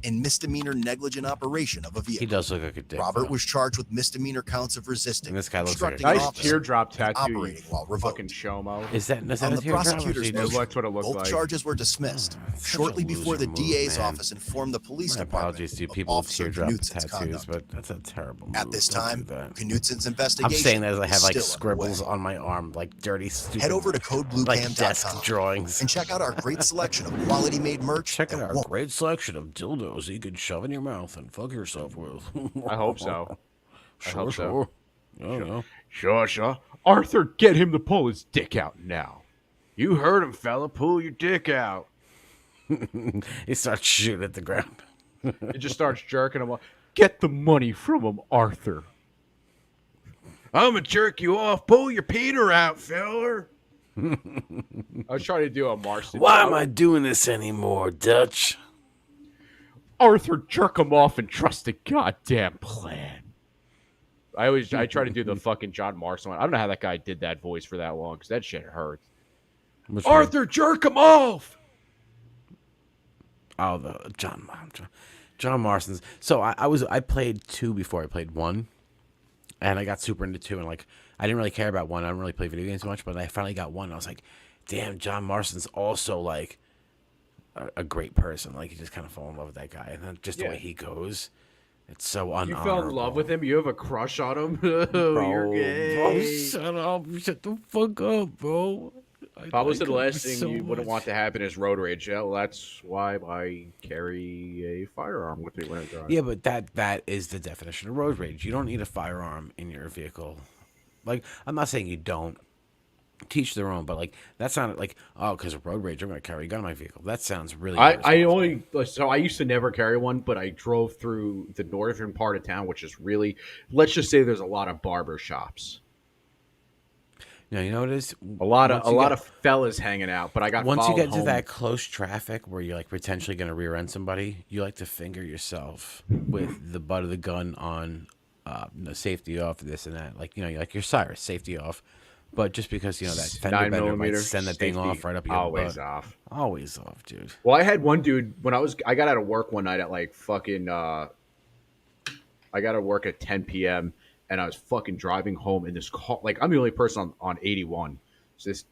S14: and misdemeanor negligent operation of a vehicle.
S2: He does look like a dick.
S14: Robert
S2: though.
S14: was charged with misdemeanor counts of resisting,
S2: And this guy looks like a
S14: obstructing an
S17: Nice
S14: officer,
S17: teardrop
S14: and
S17: tattoo.
S14: operating while revoked.
S17: Fucking Shomo.
S2: Is that
S14: On
S2: a
S14: the
S2: teardrop?
S14: prosecutor's
S2: Or
S14: motion,
S17: That's what it looked
S14: both
S17: like.
S14: charges were dismissed
S2: such
S14: shortly
S2: a
S14: before the
S2: loser move,
S14: DA's
S2: man.
S14: office informed the police
S2: My
S14: department
S2: apologies to
S14: of
S2: people with
S14: Officer
S2: teardrop
S14: Knutson's
S2: tattoos,
S14: conduct.
S2: but that's a terrible move.
S14: At this
S2: Don't
S14: time,
S2: do that.
S14: Knutson's
S2: I'm
S14: investigation
S2: saying that as I have
S14: is
S2: like
S14: still
S2: scribbles
S14: underway.
S2: on my arm, like dirty, stupid.
S14: Head over to codebluecam.com
S2: like desk drawings.
S14: and check out our great selection of quality-made merch.
S2: Check out
S14: that
S2: our
S14: won't
S2: great selection of dildos you can shove in your mouth and fuck yourself with.
S17: I hope so. I
S2: Sure,
S17: hope
S2: sure.
S17: so.
S2: I don't know.
S17: Sure. Arthur, get him to pull his dick out now. You heard him, fella. Pull your dick out.
S2: He starts shooting at the ground.
S17: He just starts jerking him off. Get the money from him, Arthur. I'm gonna jerk you off. Pull your Peter out, feller. I was trying to do a Marston.
S2: Why am I doing this anymore, Dutch?
S17: Arthur, jerk him off and trust the goddamn plan. I try to do the fucking John Marston one. I don't know how that guy did that voice for that long because that shit hurts. Arthur, jerk him off.
S2: Oh, the John Marston's. So I played 2 before I played 1, and I got super into 2, and like I didn't really care about 1. I don't really play video games much, but I finally got 1. And I was like, damn, John Marston's also like a great person. Like you just kind of fall in love with that guy, and then just the way he goes, it's so unhonorable.
S17: You fell in love with him? You have a crush on him?
S2: Bro,
S17: You're gay.
S2: bro, shut up! Shut the fuck up, bro.
S17: That was the last thing you wouldn't want to happen is road rage. Yeah, well, that's why I carry a firearm with me when I drive.
S2: Yeah, but that is the definition of road rage. You don't need a firearm in your vehicle. Like, I'm not saying you don't. Teach their own, but like that sounded like, oh, because of road rage, I'm going to carry a gun in my vehicle. That sounds really.
S17: I used to never carry one, but I drove through the northern part of town, which is really, let's just say there's a lot of barber shops.
S2: No, you know what it is?
S17: A lot of fellas hanging out, but I got
S2: once you get
S17: home.
S2: to that close traffic where you're like potentially going to rear end somebody, you like to finger yourself with the butt of the gun on, safety off, this and that. Like, you know, like your Cyrus, safety off. But just because, you know, that fender bender might send that thing off right up your
S17: always
S2: butt.
S17: off.
S2: Always off, dude.
S17: Well, I had one dude when I got out of work one night at like fucking I got to work at 10 p.m. and I was fucking driving home in this car. Like, I'm the only person on 81. So this,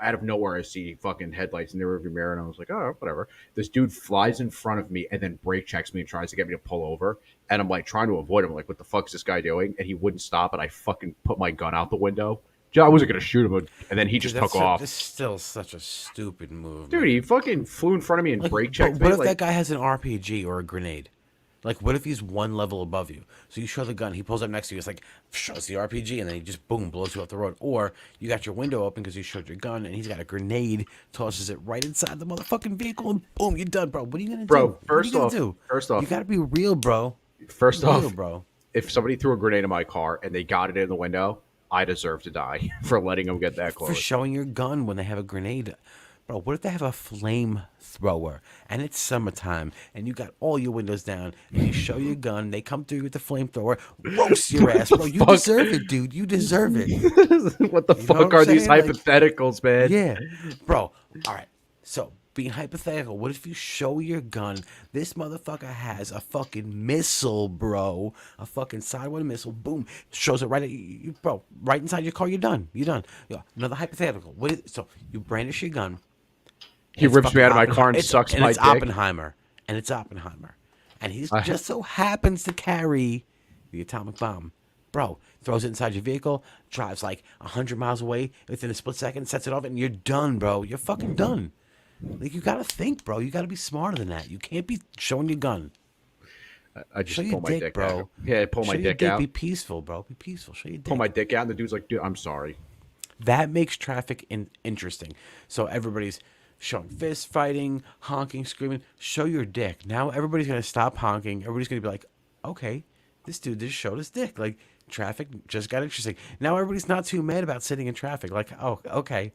S17: out of nowhere, I see fucking headlights in the rearview mirror, and I was like, oh, whatever. This dude flies in front of me and then brake checks me and tries to get me to pull over. And I'm like trying to avoid him. Like, what the fuck is this guy doing? And he wouldn't stop, and I fucking put my gun out the window. I wasn't going to shoot him, and then he just took off.
S2: That's still such a stupid move.
S17: Dude, he fucking flew in front of me and brake checked me.
S2: What if that guy has an RPG or a grenade? Like, what if he's one level above you? So you show the gun, he pulls up next to you, it's like, shows the RPG, and then he just, boom, blows you off the road. Or you got your window open because you showed your gun, and he's got a grenade, tosses it right inside the motherfucking vehicle, and boom, you're done, bro. What are you going to do?
S17: Bro, first off,
S2: you got to be real, bro.
S17: First off, bro, if somebody threw a grenade in my car and they got it in the window, I deserve to die for letting them get that close.
S2: For showing your gun when they have a grenade. Bro, what if they have a flamethrower and it's summertime and you got all your windows down and you show your gun, they come through with the flamethrower, roast your ass, bro. You deserve it, dude. You deserve it.
S17: What the fuck are these hypotheticals, man?
S2: Yeah, bro. All right. So, being hypothetical, what if you show your gun? This motherfucker has a fucking missile, bro. A fucking sideways missile. Boom. Shows it right at you, bro. Right inside your car. You're done. You're done. Yeah. Another hypothetical. So, you brandish your gun.
S17: He rips me out of my car and sucks my dick.
S2: Oppenheimer. And it's Oppenheimer. And he just so happens to carry the atomic bomb. Bro, throws it inside your vehicle, drives like 100 miles away within a split second, sets it off, and you're done, bro. You're fucking done. Like, you gotta think, bro. You gotta be smarter than that. You can't be showing your gun.
S17: I just
S2: show
S17: pull my dick
S2: bro.
S17: out. Yeah, pull my dick out.
S2: Be peaceful, bro. Be peaceful. Show your dick.
S17: Pull my dick out, and the dude's like, dude, I'm sorry.
S2: That makes traffic interesting. So everybody's showing fist fighting, honking, screaming. Show your dick. Now everybody's gonna stop honking. Everybody's gonna be like, okay, this dude just showed his dick. Like, traffic just got interesting. Now everybody's not too mad about sitting in traffic. Like, oh, okay,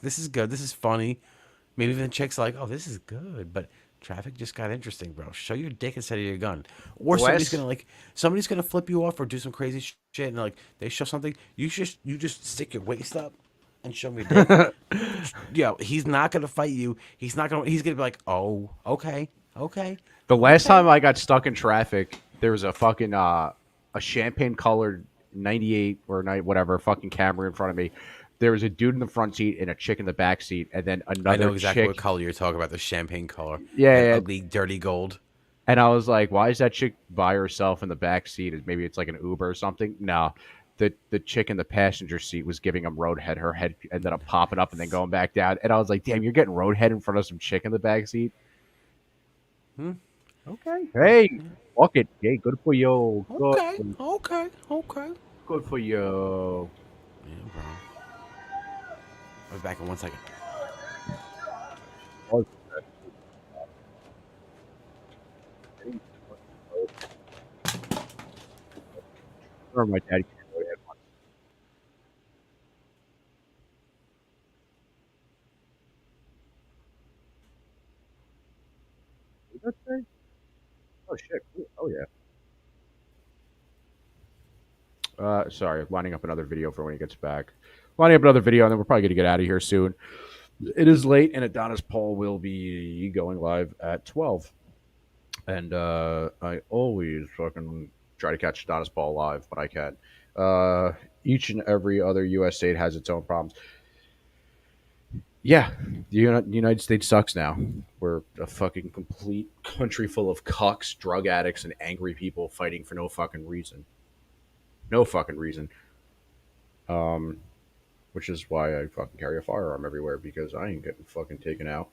S2: this is good. This is funny. Maybe even the chick's like, oh, this is good. But traffic just got interesting, bro. Show your dick instead of your gun. Or somebody's gonna flip you off or do some crazy shit, and like they show something. You just stick your waist up and show me your dick. Yo, he's not gonna fight you. He's gonna be like, oh, okay.
S17: The last time I got stuck in traffic, there was a fucking a champagne colored 98 or whatever fucking Camry in front of me. There was a dude in the front seat and a chick in the back seat, and then another
S2: I know exactly
S17: chick.
S2: what color you're talking about, the champagne color.
S17: Yeah.
S2: Ugly, dirty gold.
S17: And I was like, why is that chick by herself in the back seat? Maybe it's like an Uber or something. No, the chick in the passenger seat was giving him roadhead. Her head ended up popping up and then going back down. And I was like, damn, you're getting roadhead in front of some chick in the back seat? Okay. Hey, fuck it. Hey, good for you.
S2: Okay.
S17: Good for you.
S2: Yeah, bro. I'll be back in 1 second.
S17: Or my dad. What did that say? Oh shit! Cool. Oh yeah. Sorry, lining up another video for when he gets back. Lining up another video, and then we're probably gonna get out of here soon. It is late, and Adonis Paul will be going live at 12. And I always fucking try to catch Adonis Paul live when I can. Each and every other U.S. state has its own problems. Yeah, the United States sucks now. We're a fucking complete country full of cucks, drug addicts, and angry people fighting for no fucking reason. No fucking reason. Um, which is why I fucking carry a firearm everywhere because I ain't getting fucking taken out.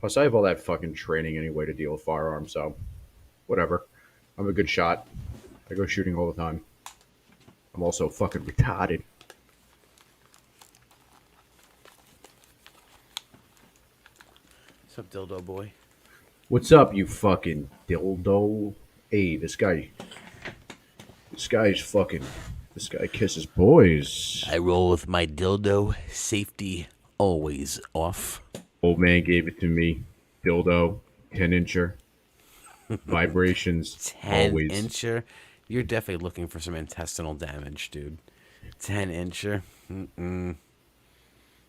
S17: Plus, I have all that fucking training anyway to deal with firearms, so whatever. I'm a good shot. I go shooting all the time. I'm also fucking retarded.
S2: What's up, dildo boy?
S17: What's up, you fucking dildo? Hey, this guy kisses boys.
S2: I roll with my dildo, safety always off.
S17: Old man gave it to me. Dildo, 10-incher. Vibrations
S2: 10
S17: always.
S2: incher? You're definitely looking for some intestinal damage, dude. 10 incher?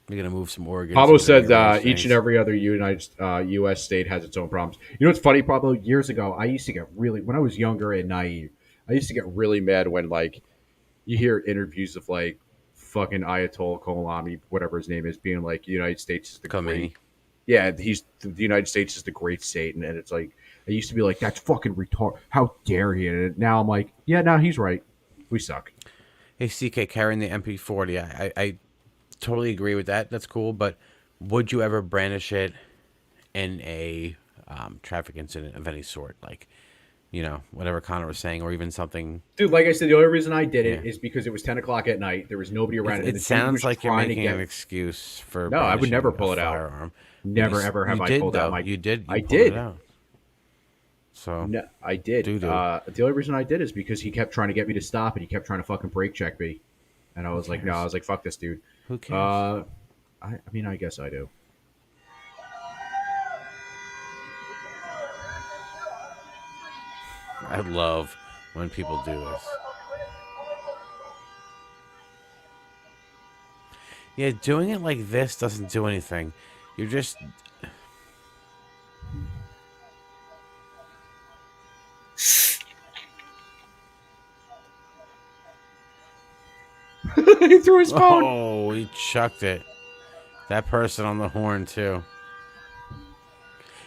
S2: You're gonna move some organs.
S17: Pablo says
S2: things.
S17: each and every other U.S. state has its own problems. You know what's funny, Pablo? Years ago, I used to get when I was younger and naive, I used to get really mad when like you hear interviews of like fucking Ayatollah Khomeini, whatever his name is, being like, the United States is the great. Yeah, the United States is the great state, and it's like I used to be like, that's fucking retard. How dare he? And now I'm like, yeah, no, he's right. We suck.
S2: Hey, CK, carrying the MP40. I totally agree with that. That's cool. But would you ever brandish it in a traffic incident of any sort? Like, whatever Connor was saying, or even something.
S17: Dude, like I said, the only reason I did it is because it was 10 o'clock at night. There was nobody around.
S2: It sounds like you're making an excuse for.
S17: No, I would never pull it out. Never, ever have I pulled out my.
S2: You did.
S17: I did.
S2: It out. So
S17: no, I did. The only reason I did is because he kept trying to get me to stop, and he kept trying to fucking brake check me, and I was like, no, I was like, fuck this dude.
S2: Who cares?
S17: I mean, I guess I do.
S2: I love when people do this. Yeah, doing it like this doesn't do anything. You're just...
S17: He threw his phone.
S2: Oh, he chucked it. That person on the horn, too.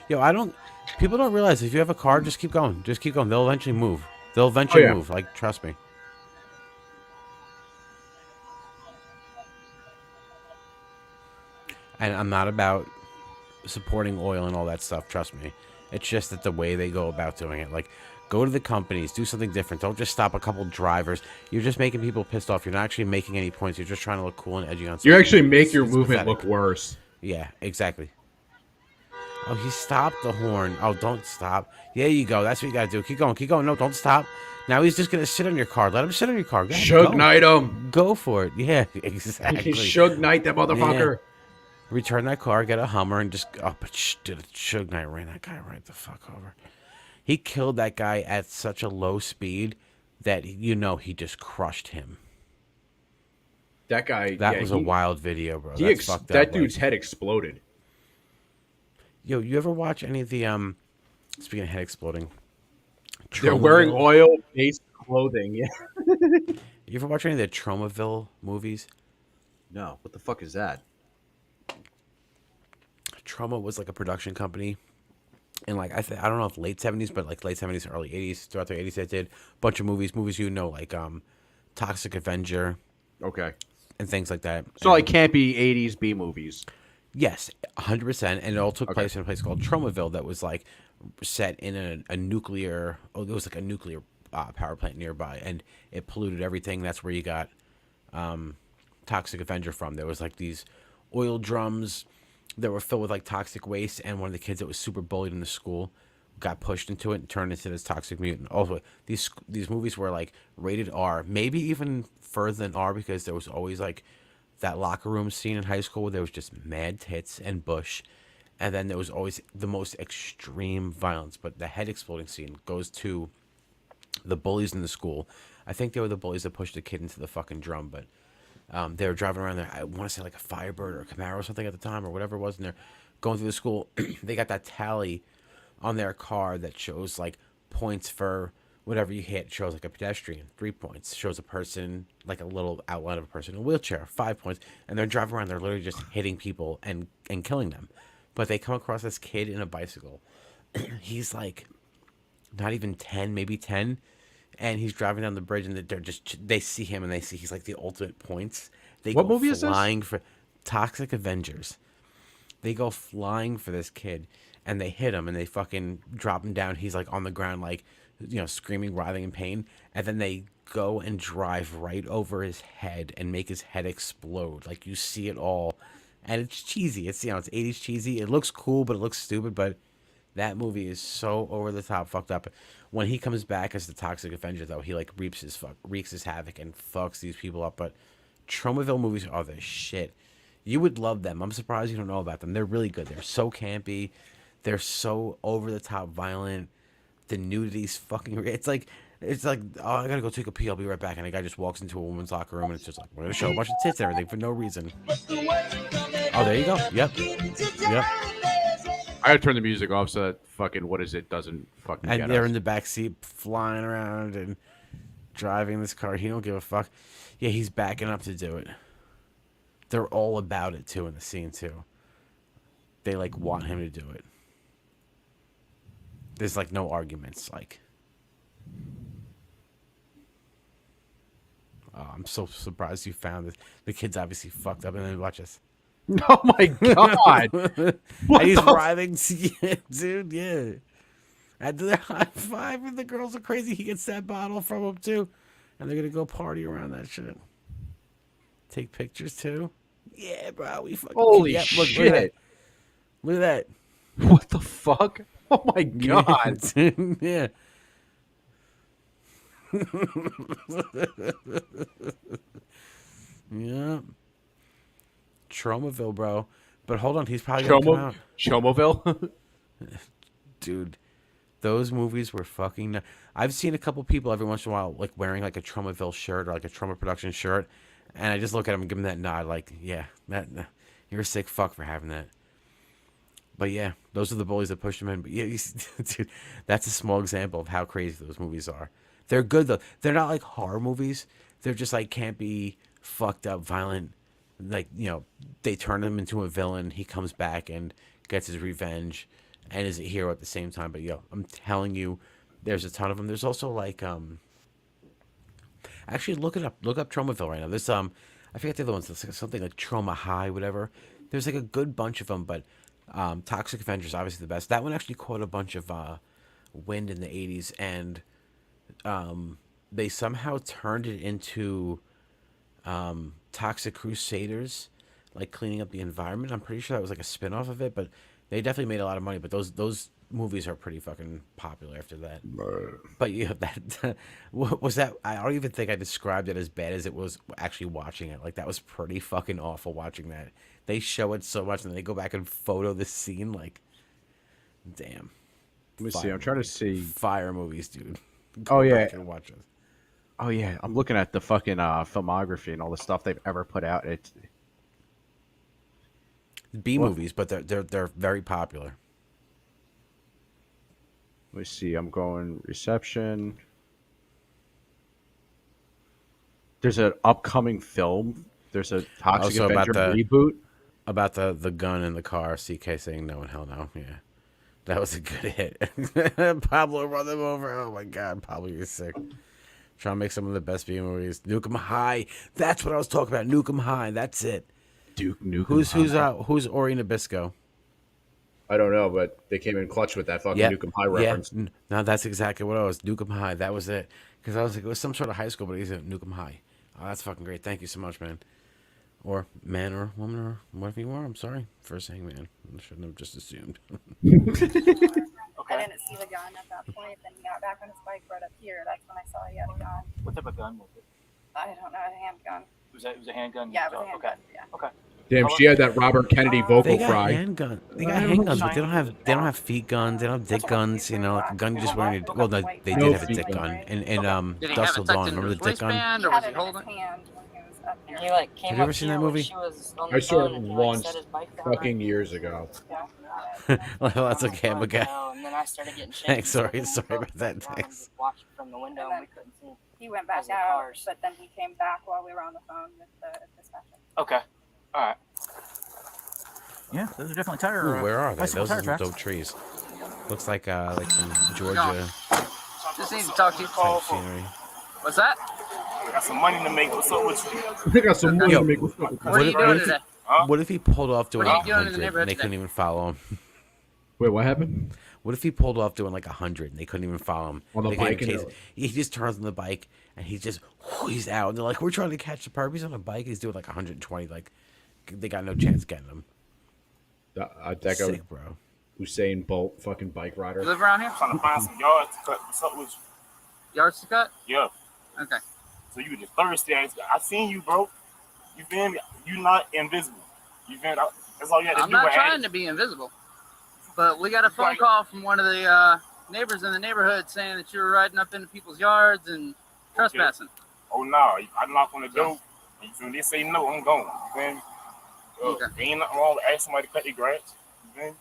S2: Yo, people don't realize if you have a car, just keep going. Just keep going. They'll eventually move. They'll eventually move. Like, trust me. And I'm not about supporting oil and all that stuff. Trust me. It's just that the way they go about doing it. Like, go to the companies. Do something different. Don't just stop a couple drivers. You're just making people pissed off. You're not actually making any points. You're just trying to look cool and edgy on something.
S17: You actually make your movement look worse.
S2: Yeah, exactly. Oh, he stopped the horn. Oh, don't stop. There you go. That's what you got to do. Keep going. Keep going. No, don't stop. Now he's just going to sit on your car. Let him sit on your car. Go ahead,
S17: Shug Knight him.
S2: Go for it. Yeah, exactly.
S17: Shug Knight that motherfucker.
S2: Yeah. Return that car, get a Hummer, and just... Oh, but Shug Knight ran that guy right the fuck over. He killed that guy at such a low speed that, he just crushed him.
S17: That guy...
S2: That was a wild video, bro. That's fucked up.
S17: That dude's head exploded.
S2: Yo, you ever watch any of the... Speaking of head exploding...
S17: They're wearing oil-based clothing, yeah.
S2: You ever watch any of the Tromaville movies?
S17: No. What the fuck is that?
S2: Troma was like a production company in like I don't know if late 70s, but like late 70s, early 80s. Throughout the 80s, they did a bunch of movies like Toxic Avenger,
S17: okay,
S2: and things like that.
S17: So like campy 80s B movies.
S2: Yes, 100%, and it all took place in a place called Tromaville that was like set in a nuclear. Oh, there was like a nuclear power plant nearby, and it polluted everything. That's where you got Toxic Avenger from. There was like these oil drums that were filled with like toxic waste, and one of the kids that was super bullied in the school got pushed into it and turned into this toxic mutant. Also, these movies were like rated R, maybe even further than R, because there was always like that locker room scene in high school where there was just mad tits and bush, and then there was always the most extreme violence. But the head exploding scene goes to the bullies in the school. I think they were the bullies that pushed the kid into the fucking drum, but they were driving around there. I want to say like a Firebird or a Camaro or something at the time, or whatever it was, and they're going through the school. They got that tally on their car that shows like points for whatever you hit. It shows like a pedestrian, 3 points. Shows a person, like a little outline of a person in a wheelchair, 5 points. And they're driving around. They're literally just hitting people and killing them. But they come across this kid in a bicycle. He's like not even 10, maybe 10. And he's driving down the bridge, and they see him, and they see he's like the ultimate points. They
S17: What
S2: go
S17: movie is this?
S2: flying for Toxic Avengers. They go flying for this kid, and they hit him, and they fucking drop him down. He's like on the ground, like, you know, screaming, writhing in pain. And then they go and drive right over his head and make his head explode. Like, you see it all, and it's cheesy. It's, you know, it's 80s cheesy. It looks cool, but it looks stupid. But that movie is so over the top, fucked up. When he comes back as the Toxic Avenger, though, he like wreaks his havoc and fucks these people up. But Tromaville movies are the shit. You would love them. I'm surprised you don't know about them. They're really good. They're so campy. They're so over the top violent. The nudity's fucking. It's like oh, I gotta go take a pee. I'll be right back. And a guy just walks into a woman's locker room, and it's just like, we're gonna show a bunch of tits and everything for no reason. Oh, there you go. Yep.
S17: I gotta turn the music off so that fucking what is it doesn't fucking.
S2: And
S17: get
S2: they're
S17: us.
S2: in the back seat flying around and driving this car. He don't give a fuck. Yeah, he's backing up to do it. They're all about it too in the scene too. They like want him to do it. There's like no arguments. Like, oh, I'm so surprised you found this. The kid's obviously fucked up, and then watch this.
S17: Oh my god!
S2: And he's writhing, yeah, dude. Yeah. And the high five, and the girls are crazy. He gets that bottle from him too, and they're gonna go party around that shit. Take pictures too. Yeah, bro. We fucking.
S17: Holy
S2: Look,
S17: shit!
S2: Look at that.
S17: What the fuck? Oh my god!
S2: Yeah. Yeah. Tromaville, bro. But hold on, he's probably gonna come out.
S17: Chomoville?
S2: Dude, those movies were fucking. I've seen a couple people every once in a while like wearing like a Tromaville shirt or like a Troma production shirt, and I just look at him and give him that nod, like, yeah, that you're a sick fuck for having that. But yeah, those are the bullies that pushed him in. But yeah, dude, that's a small example of how crazy those movies are. They're good though. They're not like horror movies. They're just like campy, fucked up, violent. Like, you know, they turn him into a villain. He comes back and gets his revenge, and is a hero at the same time. But yo, I'm telling you, there's a ton of them. There's also like actually look up Tromaville right now. There's I forget the other ones. There's something like Troma High, whatever. There's like a good bunch of them, but Toxic Avengers obviously the best. That one actually caught a bunch of wind in the 80s, and they somehow turned it into Toxic Crusaders, like cleaning up the environment. I'm pretty sure that was like a spin-off of it, but they definitely made a lot of money. But those movies are pretty fucking popular after that. But yeah, that what was that? I don't even think I described it as bad as it was actually watching it. Like, that was pretty fucking awful watching that. They show it so much, and then they go back and photo the scene. Like, damn.
S17: Let me see. I'm trying to see
S2: fire movies, dude.
S17: Oh yeah,
S2: back and watch it.
S17: Oh yeah, I'm looking at the fucking filmography and all the stuff they've ever put out. It's
S2: B movies, but they're very popular.
S17: Let me see. I'm going reception. There's an upcoming film. There's a Toxic Avenger reboot
S2: about the gun in the car. CK saying no and hell no. Yeah, that was a good hit. Pablo run them over. Oh my god, Pablo, you're sick. Trying to make some of the best B movies. Nuke 'em High. That's what I was talking about. Nuke 'em High. That's it.
S17: Duke Nukem.
S2: Who's Ori Nabisco?
S17: I don't know, but they came in clutch with that fucking Nuke 'em High reference.
S2: Yeah. No, that's exactly what I was. Nuke 'em High. That was it. Because I was like, it was some sort of high school, but he's at Nuke 'em High. Oh, that's fucking great. Thank you so much, man. Or man or woman or whatever you are. I'm sorry for saying man. I shouldn't have just assumed.
S8: I didn't see the gun at that point. Then he got back on his bike right up here. That's when I saw he had a gun.
S3: What type of gun was it?
S8: I don't know, a handgun.
S3: It was a handgun?
S8: Yeah, it was a handgun.
S3: Okay.
S8: Yeah.
S3: Okay.
S17: Damn, she had that Robert Kennedy vocal
S2: They got
S17: fry.
S2: handguns. They got handguns, but they don't have feet guns. They don't have dick guns. You know, like a gun you just wear. Well, no, they did have a dick gun. And
S20: Did he
S2: Dust
S20: have
S2: Till
S20: it tucked
S2: Dawn.
S20: into
S2: Remember
S20: his
S2: the dick gun?
S20: waistband, or was he holding it?
S8: He like came
S2: Have you ever
S8: up
S2: seen
S8: here
S2: that
S8: when
S2: movie?
S8: she was on
S17: I
S8: the
S17: saw
S8: phone
S17: it
S8: and he, like,
S17: once,
S8: set his bike down
S17: fucking years ago.
S2: Well, that's okay, I'm okay.
S8: And then I started getting shaky.
S2: Thanks, sorry about that. Thanks.
S8: Watched from the window and we couldn't see. He went back out, but then he came back while we were on the phone with the dispatcher.
S3: Okay. All right. Yeah, those are definitely tire.
S2: Ooh, where are they?
S3: bicycle
S2: Those
S3: tire
S2: are some
S3: tracks.
S2: dope trees. Looks like some Georgia
S20: Just need to talk to you.
S2: type scenery.
S20: What's that?
S12: I got some money to make. What's up with you?
S17: I got some money
S2: Yo,
S17: to make. What's up?
S20: What are you doing today?
S2: What if he pulled off doing
S20: What are
S2: like
S20: you doing in the
S2: 100
S20: neighborhood
S2: and they
S20: today?
S2: couldn't even follow him?
S17: Wait, what happened?
S2: What if he pulled off doing like 100 and they couldn't even follow him?
S17: On the
S2: They couldn't
S17: bike and
S2: chase- He just turns on the bike and he's out. And they're like, we're trying to catch the perp. He's on a bike. He's doing like 120. Like, they got no chance getting him.
S17: That guy,
S2: Sick, bro.
S17: Usain Bolt, fucking bike rider.
S20: You live around here?
S12: Trying to find some yards to cut. What's up with you?
S20: Yards to cut?
S12: Yeah.
S20: Okay.
S12: So you just thirsty. I seen you, bro. You feel me? You not invisible. You feel me? That's all you had to
S20: I'm
S12: do.
S20: not
S12: with
S20: trying
S12: add-
S20: to be invisible, but we got a phone call from one of the neighbors in the neighborhood saying that you were riding up into people's yards and trespassing.
S12: Oh no, I knock on the door. You feel me? They say no, I'm going. You feel me? Ain't nothing wrong with asking somebody to cut their grass. You feel me?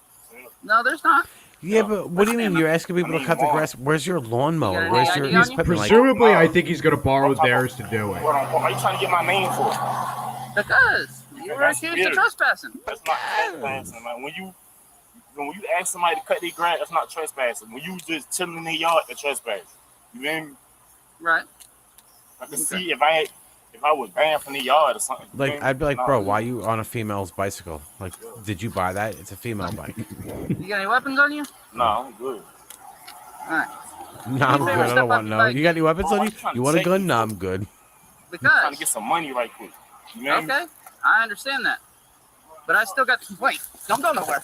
S20: No, there's not.
S2: Yeah, but what do you mean? You're asking people to cut the grass? Where's your lawnmower?
S20: You got
S2: Where's
S20: any
S2: your
S20: ID on you?
S2: equipment? Like,
S17: Presumably, I think he's gonna borrow theirs to do it.
S12: What are you trying to get my name for?
S20: Because you were
S12: That's
S20: accused
S12: weird.
S20: of trespassing.
S12: That's not trespassing. Like, when you ask somebody to cut their grass, that's not trespassing. When you just chilling in their yard, that's trespassing. You feel me?
S20: Right.
S12: I can see if I was banned from the yard or something. you
S2: like
S12: feel me?
S2: I'd be like,
S12: Nah.
S2: bro, why you on a female's bicycle? Like, did you buy that? It's a female bike.
S20: You got any weapons on you?
S12: No, I'm good.
S20: All right.
S2: Nah, I'm
S20: You
S2: good.
S20: never
S2: I
S20: step
S2: don't
S20: off
S2: want
S20: your
S2: no.
S20: bike.
S2: You got any weapons on you? You want a
S12: check
S2: gun? Nah, I'm good.
S20: Because.
S12: Trying to get some money right quick. You know what I mean?
S20: Okay, I understand that, but I still got the complaint. Don't go nowhere.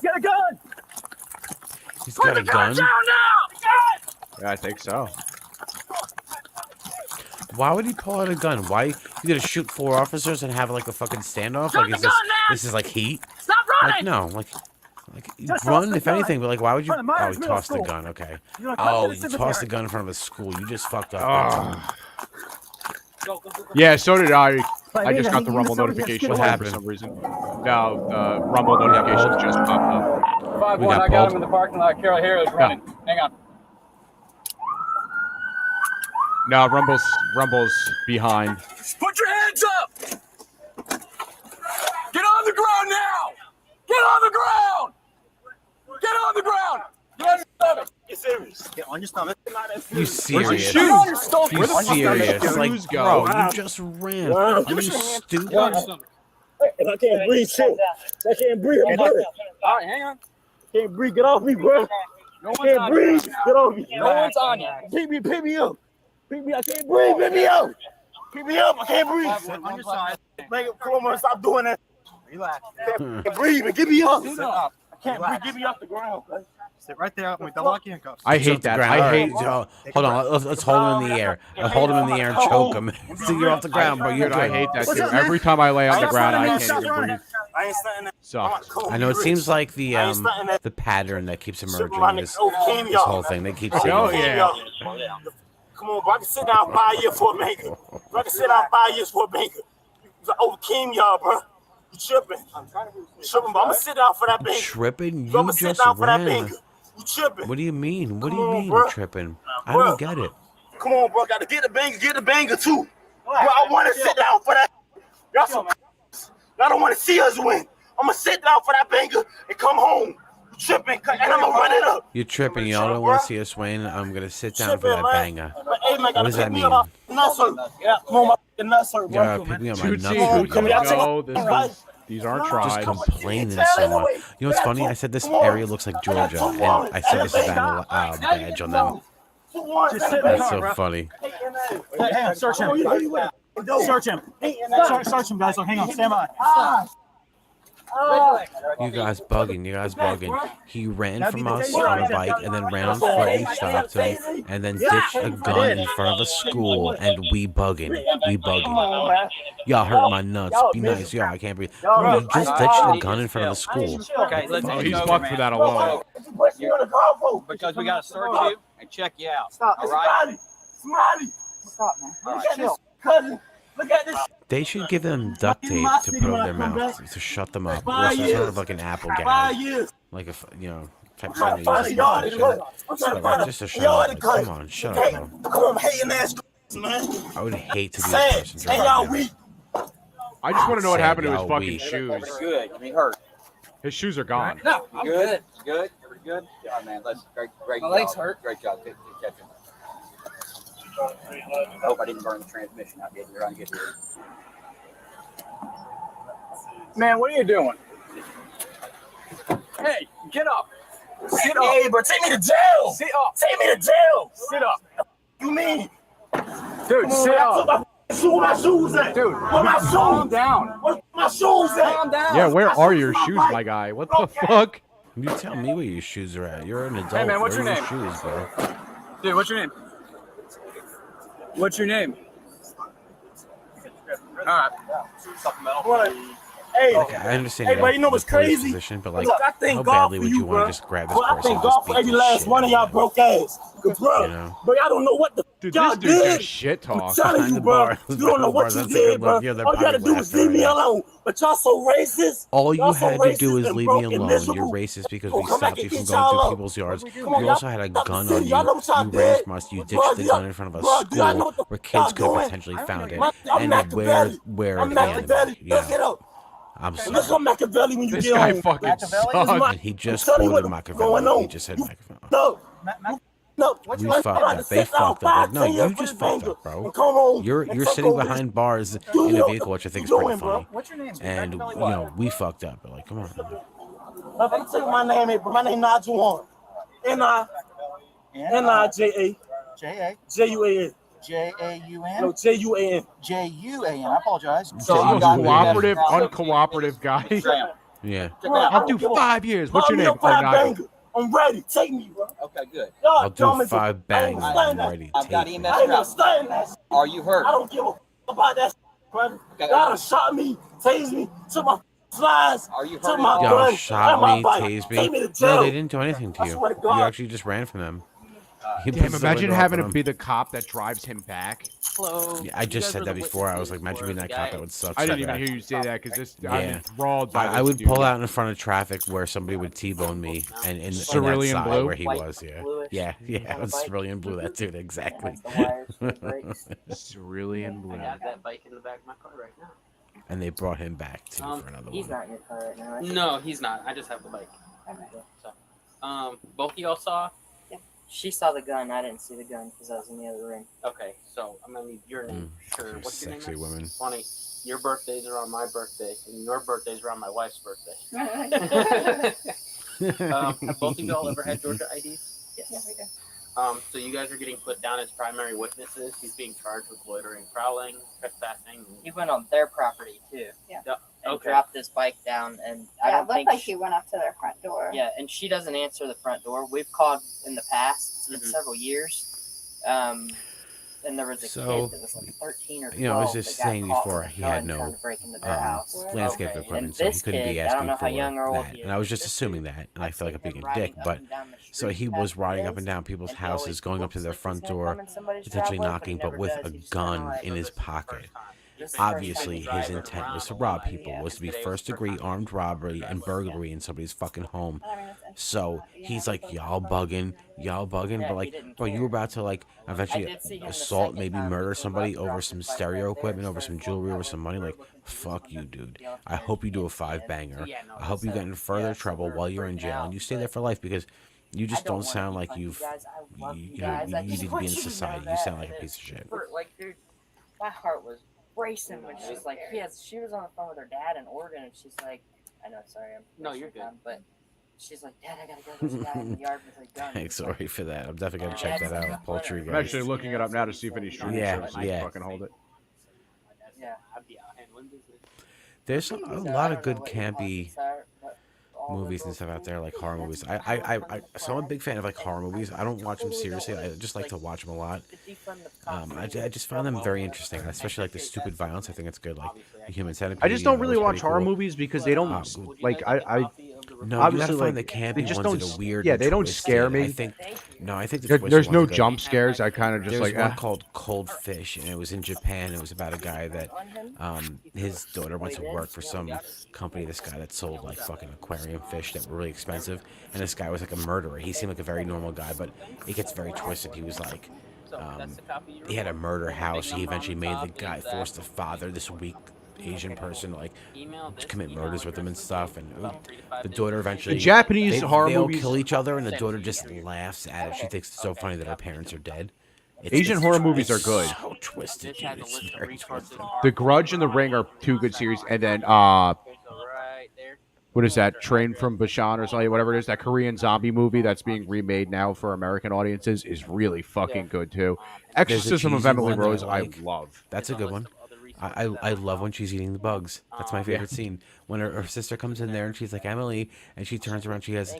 S3: Get a gun!
S2: He's got a gun.
S17: Yeah, I think so.
S2: Why would he pull out a gun? Why you gonna shoot 4 officers and have like a fucking standoff?
S20: Drop
S2: Like,
S20: the
S2: is this
S20: gun, man!
S2: this is like heat?
S20: Stop running!
S2: Like, no, like
S3: Just
S2: run
S3: toss the
S2: if
S3: gun.
S2: anything. But like, why would you?
S3: In front of
S2: Oh,
S3: Myers
S2: he
S3: Middle
S2: tossed the
S3: School.
S2: gun. Okay.
S3: You're like,
S2: Oh,
S3: come to
S2: you
S3: the
S2: tossed the
S3: cemetery.
S2: gun in front of a school. You just fucked up.
S17: Yeah, so did I.
S3: Like,
S17: I just
S3: yeah,
S17: got the
S3: he
S17: Rumble
S3: used somebody to
S17: notification
S3: skip
S17: for
S2: happened.
S17: some reason. No, the Rumble notification just popped up.
S20: 5-1,
S2: We got
S20: I got
S2: pulled.
S20: him in the parking lot. Carol Harris running. Hang on.
S17: No, Rumble's behind.
S3: Put your hands up! Get on the ground now! Get on the ground! Get on the ground! Get on your stomach! Get serious. Get on your stomach.
S2: You serious?
S3: Get on your stomach.
S2: You
S3: Where the fuck are
S2: serious?
S3: your
S2: Like,
S3: shoes
S2: bro,
S3: go?
S2: you just ran. Are you stupid?
S3: Get on your stomach. If I can't breathe, shit. I can't breathe. I'm hurt.
S20: All right, hang on.
S3: Can't breathe. Get off me, bro.
S20: No one's
S3: Can't
S20: on
S3: breathe.
S20: you.
S3: Get off me.
S20: No one's on you.
S3: Pick me up. Pick me up. I can't breathe. Pick me up. Pick me up. I can't breathe.
S20: On your side.
S3: Make it, come on, stop doing that.
S20: Relax.
S3: Can't breathe. Get me up.
S20: Sit up.
S3: I can't breathe. Get me off the ground.
S21: Sit right there with double lock handcuffs.
S17: I hate that. I hate.
S2: Hold on. Let's hold him in the air. Hold him in the air and choke him. So you're off the ground, bro. You're
S17: Dude, I
S2: good.
S17: hate that too. Every time I lay on the ground, I can't even breathe.
S3: I ain't stunting that.
S17: Sucks.
S2: I know it seems like the pattern that keeps emerging in this whole thing. They keep saying,
S17: Oh yeah.
S3: Come on, bro. I can sit down 5 years for a banker. Bro, I can sit down 5 years for a banker. I overcame y'all, bro. You tripping. You tripping, bro. I'm going to sit down for that banker.
S2: tripping?
S3: Bro, I'm
S2: You
S3: going to sit
S2: just
S3: down for that
S2: ran.
S3: banker. You tripping.
S2: What do you mean? What do
S3: Come
S2: you
S3: on,
S2: mean
S3: bro.
S2: tripping? I don't get it.
S3: Come on, bro. Got to get the banger too. Bro, I want to sit down for that. Y'all some y'all don't want to see us win. I'm going to sit down for that banger and come home. You tripping, and I'm going to run it up.
S2: You're tripping. Y'all don't want to see us win. I'm gonna sit down for that banger.
S3: Hey, man,
S2: What does that mean?
S3: Come on, my nuts hurt, bro.
S2: Yeah, pick me up my
S17: Tootsie,
S2: nuts.
S17: no, these aren't
S2: Just
S17: tried.
S2: complaining so much. You know what's funny? I said this area looks like Georgia, and I said this is a badge on them.
S21: Just sit in the
S2: That's
S21: car,
S2: so
S21: bro.
S2: funny.
S21: Hey, hang on, search him. Search him. Search him, guys. So hang on, stand by.
S2: You guys bugging. You guys bugging. He ran from us on a bike and then ran on foot. We stopped him and then ditched a gun in front of a school. And we bugging. We bugging. Y'all hurt my nuts. Be nice. Yo, I can't breathe. Bro, you just ditched a gun in front of the school.
S18: Okay, let's
S17: Oh,
S18: take
S17: he's
S18: over,
S17: fucked
S18: man.
S17: for that alone.
S18: Because we got to search you and check you out.
S3: Stop.
S18: All right?
S3: Smiley. Stop, man. Look at this, cousin. Look at this.
S2: They should give them duct tape to put over their mouth to shut them up. Or some sort of like an apple gag. Like a, type thing. Just to shut up. Like, come on, shut up, bro.
S3: Come on, hating ass, man.
S2: I would hate to be this person.
S3: Hey, y'all weak.
S17: I just want to know what
S2: Sad
S17: happened to his
S2: y'all
S17: fucking
S2: weak.
S17: shoes.
S18: Good. You hurt.
S17: His shoes are gone.
S18: No, I'm good. Good. You're good. Yeah, man. Let's great
S20: My
S18: job.
S20: legs hurt.
S18: Great job. Good catching. I hope I didn't burn the transmission out here. Trying to get here. Man, what are you doing? Hey, get up. Sit up.
S3: Hey, bro, take me to jail.
S18: Sit up.
S3: Take me to jail.
S18: Sit up.
S3: You mean?
S18: Dude, sit up.
S3: Where my shoes at?
S18: Dude,
S3: where my shoes?
S18: calm down.
S3: Where my shoes at?
S18: Calm down.
S17: Yeah, where are your shoes, my guy? What the fuck?
S2: You tell me where your shoes are at. You're an adult.
S18: Hey, man, what's
S2: Where
S18: your
S2: are
S18: name?
S2: shoes, bro?
S18: Dude, what's your name? What's your name? All right.
S3: Hey,
S2: Okay, I understand
S3: hey,
S2: you're
S3: bro,
S2: in
S3: you know
S2: the
S3: what's
S2: police
S3: crazy?
S2: position, but like,
S3: Look, I thank
S2: how
S3: God
S2: badly
S3: for
S2: would
S3: you,
S2: you want
S3: bro.
S2: to just grab this
S3: Well, I
S2: person
S3: thank
S2: and
S3: God
S2: just
S3: for
S2: beat
S3: every
S2: the
S3: last
S2: shit
S3: one of
S2: out
S3: y'all
S2: of
S3: broke ass. Cause, bro,
S2: You know?
S3: but y'all don't know what the
S17: Dude,
S3: y'all
S17: this dude
S3: did.
S17: just shit
S3: I'm
S17: talk.
S3: telling
S2: Behind
S3: you,
S2: the
S3: bro.
S2: bars,
S3: You don't
S2: behind
S3: know
S2: the
S3: what
S2: bars,
S3: you
S2: that's a good
S3: did,
S2: look.
S3: bro.
S2: Yeah, they're
S3: All you gotta
S2: probably
S3: do is
S2: laughing
S3: leave
S2: right
S3: me
S2: now.
S3: alone. But y'all so racist.
S2: All you
S3: Y'all so
S2: had to do
S3: racist
S2: is
S3: and
S2: leave
S3: broke
S2: me
S3: and
S2: alone.
S3: miserable.
S2: You're racist because
S3: Oh,
S2: we
S3: come back
S2: stopped you
S3: and
S2: from
S3: get
S2: going
S3: y'all
S2: through
S3: up.
S2: people's yards.
S3: Come on,
S2: You
S3: y'all
S2: also had a
S3: stop
S2: gun
S3: the
S2: on
S3: city. Y'all know
S2: you.
S3: what y'all
S2: You ran
S3: did.
S2: from us. You
S3: Bro,
S2: ditched the
S3: y'all-
S2: gun in front of a
S3: bro, do y'all know
S2: school
S3: what the
S2: where
S3: fuck y'all
S2: kids could have
S3: doing?
S2: potentially found it.
S3: I'm
S2: And where
S3: Machiavelli.
S2: where
S3: I'm
S2: the
S3: Machiavelli.
S2: enemy?
S3: Look it
S2: Yeah.
S3: up.
S2: I'm
S3: And look how Machiavelli when you
S17: This
S3: get
S17: guy
S3: home.
S17: fucking sucks.
S2: And he just
S3: I'm telling you
S2: quoted
S3: what's going
S2: Machiavelli. He
S3: on.
S2: just said Machiavelli.
S3: No. No.
S2: We
S3: I'm
S2: fucked
S3: about to
S2: up. They
S3: sit down
S2: fucked up. Like,
S3: 5,
S2: no,
S3: 10 years
S2: you
S3: for
S2: just
S3: this
S2: fucked
S3: banger
S2: up, bro.
S3: and come home
S2: You're
S3: and take
S2: sitting
S3: over
S2: behind
S3: this.
S2: bars
S3: You
S2: in a
S3: know
S2: vehicle,
S3: what
S2: which I think is
S3: you
S2: pretty
S3: doing, bro?
S2: funny.
S3: What's your name?
S2: And we fucked up. But like, come on.
S3: I'm gonna tell you my name is, but my name not Juwan. N-I-J-A.
S21: J-A.
S3: J-U-A-N.
S21: J-A-U-N?
S3: No, J-U-A-N.
S21: J-U-A-N. I apologize.
S17: So the most cooperative, uncooperative guy.
S2: Yeah.
S17: I'll do 5 years. What's your name? Oh,
S3: Five
S17: Nigel.
S3: banger. I'm ready. Take me, bro.
S18: Okay, good.
S2: I'll do 5 bangs. I'm ready.
S18: I've got
S2: Take
S18: EMS
S2: me.
S3: I ain't gonna
S18: travel.
S3: stand that.
S18: Are you hurt?
S3: I don't give a about that, brother.
S18: Okay.
S3: Y'all done shot me, tased me, took my slides,
S18: Are you
S3: took
S18: hurt?
S3: my
S2: Y'all
S3: gun,
S2: shot
S3: and my
S2: me,
S3: bike.
S2: tased
S3: Take
S2: me.
S3: me to jail.
S2: No, they didn't do anything to
S3: I
S2: you.
S3: swear to
S2: You
S3: God.
S2: actually just ran from them. You
S17: Damn,
S2: put the
S17: imagine
S2: window up
S17: having
S2: on
S17: to
S2: them.
S17: be the cop that drives him back.
S20: Hello.
S2: Yeah, I just said that before. I was like, imagine being that cop. That would suck.
S17: I
S2: so
S17: didn't even
S2: bad.
S17: hear you say that because this I'm
S2: Yeah.
S17: enthralled by this
S2: I would
S17: dude.
S2: pull out in front of traffic where somebody would T-bone me, and in that
S17: Cerulean
S2: side
S17: blue?
S2: where he was. Yeah, it was cerulean blue. That dude, exactly.
S17: Cerulean blue.
S20: I got that bike in the back of my car right now.
S2: And they brought him back too for another
S20: He's
S2: one.
S20: not in your car right now. No, he's not. I just have the bike. So, both of y'all saw? Yeah. She saw the gun. I didn't see the gun because I was in the other room. Okay, so I'm gonna need your name. Sure. What's your name?
S2: Sexy women.
S20: Funny. Your birthdays are on my birthday, and your birthdays are on my wife's birthday. Have both of y'all ever had Georgia IDs? Yes. Yeah, we do. So you guys are getting put down as primary witnesses. He's being charged with loitering, prowling, trespassing. He went on their property too. Yeah. And dropped this bike down, and I don't think
S8: he went up to their front door.
S20: Yeah, and she doesn't answer the front door. We've called in the past. It's been several years. And there was a
S2: So,
S20: kid that was like 13 or 12.
S2: You know, I was just
S20: that got
S2: saying
S20: caught
S2: before
S20: with a
S2: he had
S20: gun
S2: no
S20: trying to break into their house.
S2: landscape
S20: Okay,
S2: equipment,
S20: and
S2: so he
S20: this
S2: couldn't
S20: kid,
S2: be
S20: I don't
S2: asking
S20: know how
S2: for
S20: young or old
S2: that.
S20: he
S2: And I was just assuming that, and I feel like I'm being a dick, but so he was riding up and down people's houses, going up to their front door, potentially knocking, but with a gun in his pocket. Obviously, his intent was to rob people, was to be first-degree armed robbery and burglary in somebody's fucking home. So he's like, y'all bugging, but like, bro, you were about to like eventually assault, maybe murder somebody over some stereo equipment, over some jewelry, over some money. Like, fuck you, dude. I hope you do a 5-banger. I hope you get in further trouble while you're in jail and you stay there for life because you just don't sound like you need to be in society. You sound like a piece of shit.
S20: Like, dude, my heart was racing when she's like, she was on the phone with her dad in Oregon, and she's like, I know, sorry, I'm no, you're good, but She's like, Dad, I gotta go. There's a guy in the yard with a gun.
S2: Thanks, sorry for that. I'm definitely gonna check that out. Poultry
S17: I'm
S2: guys.
S17: actually looking it up now to see if any streaming
S2: Yeah,
S17: services
S2: yeah.
S17: fucking hold it.
S20: Yeah, I'd be out handling business.
S2: There's a lot of good campy movies and stuff out there, like horror movies. So I'm a big fan of like horror movies. I don't watch them seriously. I just like to watch them a lot. I just find them very interesting, especially like the stupid violence. I think it's good. Like the Human Centipede.
S17: I just don't really
S2: was
S17: watch
S2: pretty
S17: horror
S2: cool.
S17: movies because they don't
S2: No,
S17: obviously
S2: you gotta find the
S17: like
S2: campy
S17: they just
S2: ones
S17: don't
S2: that are weird.
S17: yeah
S2: and
S17: they don't
S2: twisted.
S17: scare me.
S2: I think the
S17: There's
S2: twisted
S17: no
S2: ones are good.
S17: jump scares. I kind of just
S2: There's
S17: like
S2: one called Cold Fish, and it was in Japan. It was about a guy that his daughter went to work for some company. This guy that sold like fucking aquarium fish that were really expensive, and this guy was like a murderer. He seemed like a very normal guy, but it gets very twisted. He was like, he had a murder house. He eventually made the guy force the father, this weak Asian person, like to commit murders with him and stuff. And the daughter eventually,
S17: The Japanese horror
S2: they all
S17: movies-
S2: kill each other, and the daughter just laughs at it. She thinks it's so funny that her parents are dead.
S17: Asian horror movies are good.
S2: So twisted, dude. It's very twisted.
S17: The Grudge and The Ring are two good series, and then what is that? Train from Busan or something, whatever it is. That Korean zombie movie that's being remade now for American audiences is really fucking good too.
S2: There's a
S17: Exorcism of
S2: cheesy
S17: Emily
S2: one that
S17: Rose, I
S2: like.
S17: love.
S2: That's a good one. I love when she's eating the bugs. That's my favorite scene. When her sister comes in there and she's like, Emily, and she turns around, she's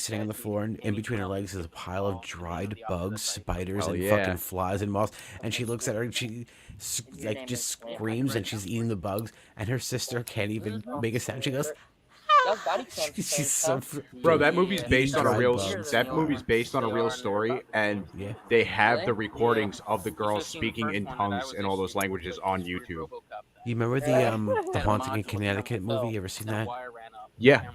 S2: sitting on the floor, and in between her legs is a pile of dried bugs, spiders,
S17: Oh,
S2: and
S17: yeah.
S2: fucking flies and moths. And she looks at her and she like just screams, and she's eating the bugs, and her sister can't even make a sound. She goes, she's so
S17: Bro, that movie's based on a
S2: dried
S17: real.
S2: bugs.
S17: That movie's based on a real story, and they have the recordings of the girls speaking in tongues and all those languages on YouTube.
S2: You remember the Haunting in Connecticut movie? You ever seen that?
S17: Yeah.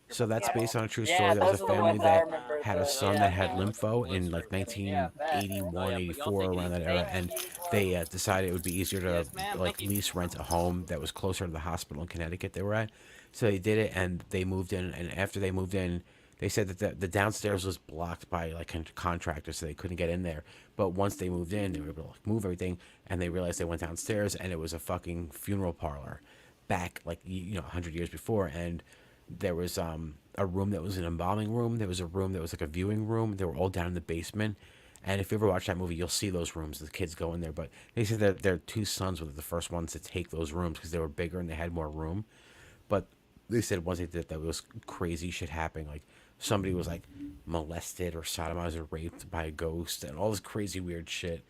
S2: So that's based on a true story. There was a family that had a son that had lympho in like 1981, 84, around that era, and they decided it would be easier to like lease rent a home that was closer to the hospital in Connecticut they were at. So they did it, and they moved in. And after they moved in, they said that the downstairs was blocked by like contractors, so they couldn't get in there. But once they moved in, they were able to like, move everything, and they realized they went downstairs, and it was a fucking funeral parlor back like 100 years before. And there was a room that was an embalming room. There was a room that was like a viewing room. They were all down in the basement. And if you ever watch that movie, you'll see those rooms. The kids go in there. But they said that their two sons were the first ones to take those rooms because they were bigger and they had more room. But they said once they did that, was crazy shit happening. Like somebody was like molested or sodomized or raped by a ghost and all this crazy weird shit.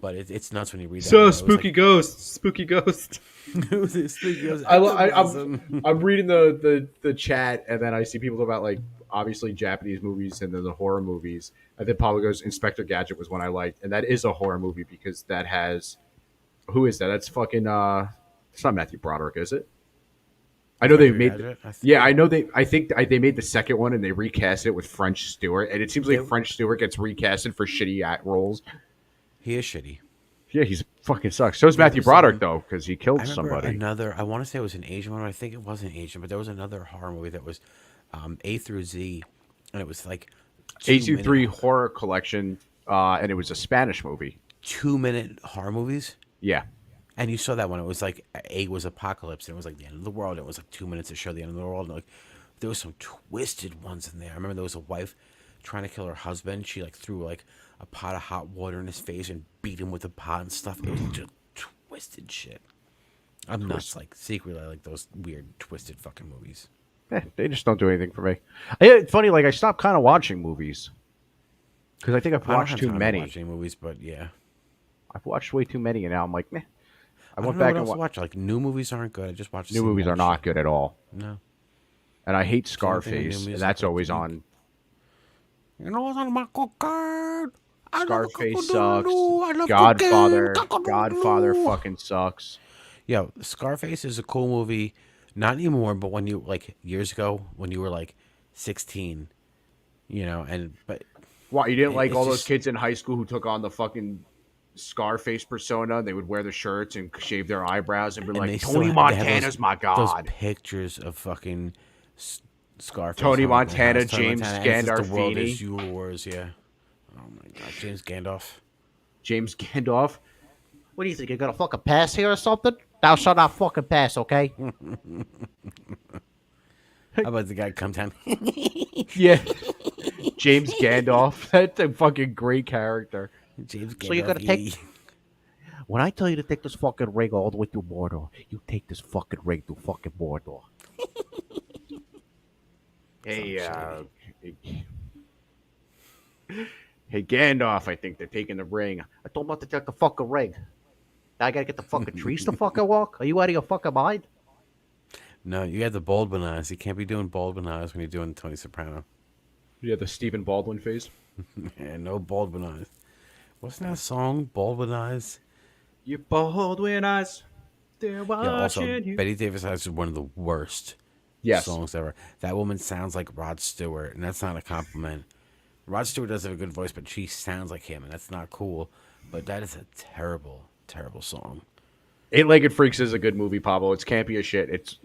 S2: But it's nuts when you read that.
S17: So
S2: It was
S17: spooky
S2: like,
S17: ghost, spooky ghost.
S2: Spooky ghost.
S17: I'm reading the chat, and then I see people talk about like obviously Japanese movies and then the horror movies. And then Pablo goes, Inspector Gadget was one I liked, and that is a horror movie because that has who is that? That's fucking it's not Matthew Broderick, is it? I know they made. Yeah, I know they. I think they made the second one and they recast it with French Stewart, and it seems like French Stewart gets recasted for shitty roles.
S2: He is shitty.
S17: Yeah, he's fucking sucks. So is Matthew Broderick though, because he killed somebody.
S2: I want to say it was an Asian one. I think it wasn't Asian, but there was another horror movie that was A through Z, and it was like
S17: A23 horror collection, and it was a Spanish movie.
S2: 2-minute horror movies.
S17: Yeah.
S2: And you saw that one. It was like A was apocalypse, and it was like the end of the world. It was like 2 minutes to show the end of the world. And like there was some twisted ones in there. I remember there was a wife trying to kill her husband. She like threw like a pot of hot water in his face and beat him with a pot and stuff. It was just twisted shit. I'm nuts. Like secretly, I like those weird twisted fucking movies.
S17: They just don't do anything for me. It's funny. Like I stopped kind of watching movies because I think I've watched too many.
S2: Watching movies, but yeah,
S17: I've watched way too many, and now I'm like, meh.
S2: I went back and watched. Like new movies aren't good. I just watched.
S17: New movies are not good at all.
S2: No.
S17: And I hate Scarface, and that's always on.
S2: You know what's on my card?
S17: Scarface sucks. Godfather fucking sucks.
S2: Yo, Scarface is a cool movie. Not anymore, but when you like years ago, when you were like 16, but
S17: what you didn't like all those kids in high school who took on the fucking Scarface persona? They would wear the shirts and shave their eyebrows and be like, Tony Montana's my god.
S2: Those pictures of fucking Scarface.
S17: Tony Montana, James
S2: Gandalf. The world is
S17: Gandolfini.
S2: yours, yeah. Oh my god, James Gandalf.
S17: James Gandalf.
S7: What do you think? You got a fucking pass here or something? Thou shalt not fucking pass, okay?
S2: How about the guy come down?
S17: Yeah. James Gandalf. That's a fucking great character.
S2: James
S7: So you're gonna take. When I tell you to take this fucking ring all the way through Mordor, you take this fucking ring through fucking Mordor.
S17: Hey, hey, Gandalf, I think they're taking the ring.
S7: I told him not to take the fucking ring. Now I gotta get the fucking trees to fucking walk. Are you out of your fucking mind?
S2: No, you got the Baldwin eyes. You can't be doing Baldwin eyes when you're doing Tony Soprano.
S17: Yeah, the Stephen Baldwin face.
S2: Yeah, no Baldwin eyes. Wasn't that a song, Baldwin eyes?
S17: Your Baldwin eyes, they're watching
S2: Yeah, also,
S17: you.
S2: Betty Davis Eyes is one of the worst songs ever. That woman sounds like Rod Stewart, and that's not a compliment. Rod Stewart does have a good voice, but she sounds like him, and that's not cool. But that is a terrible, terrible song.
S17: Eight-Legged Freaks is a good movie, Pablo. It's campy as shit.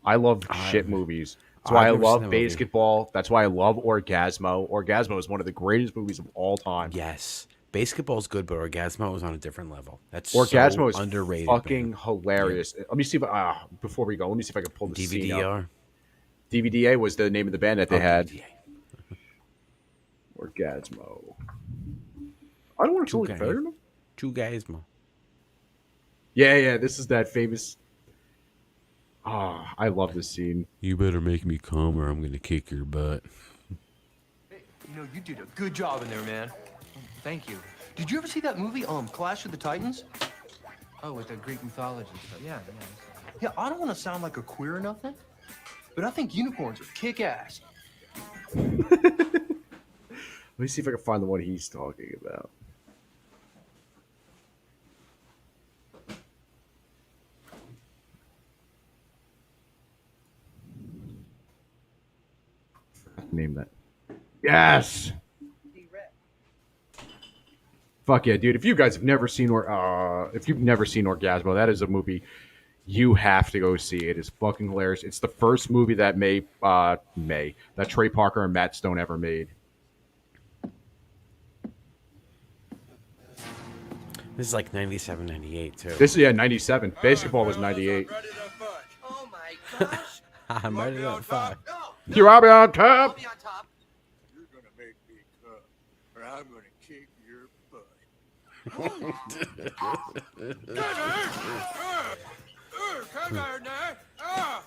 S17: I love shit movies. That's why I love Basketball. That's why I love Orgasmo. Orgasmo is one of the greatest movies of all time.
S2: Yes. Basketball's good, but Orgasmo is on a different level. That's
S17: Orgasmo
S2: so
S17: is
S2: underrated.
S17: fucking hilarious. Let me see if before we go, let me see if I can pull the scene up.
S2: DVDR.
S17: DVDA was the name of the band that they had. Orgasmo. I don't want to totally fair enough.
S2: Orgasmo.
S17: Yeah. This is that famous. I love this scene.
S2: You better make me come, or I'm gonna kick your butt.
S13: You know, you did a good job in there, man. Thank you. Did you ever see that movie, Clash of the Titans? Oh, with the Greek mythology stuff. Yeah. Yeah, I don't want to sound like a queer or nothing, but I think unicorns are kick-ass.
S17: Let me see if I can find the one he's talking about. Name that. Yes. Fuck yeah, dude! If you guys have never seen Orgasmo, that is a movie you have to go see. It is fucking hilarious. It's the first movie that that Trey Parker and Matt Stone ever made.
S2: This is like 97, 98, too.
S17: This is 97. Basketball was 98.
S13: Oh my gosh.
S2: I'm ready to fuck.
S17: You are on top.
S13: You're gonna make me come, or I'm gonna kick your butt. Come here now.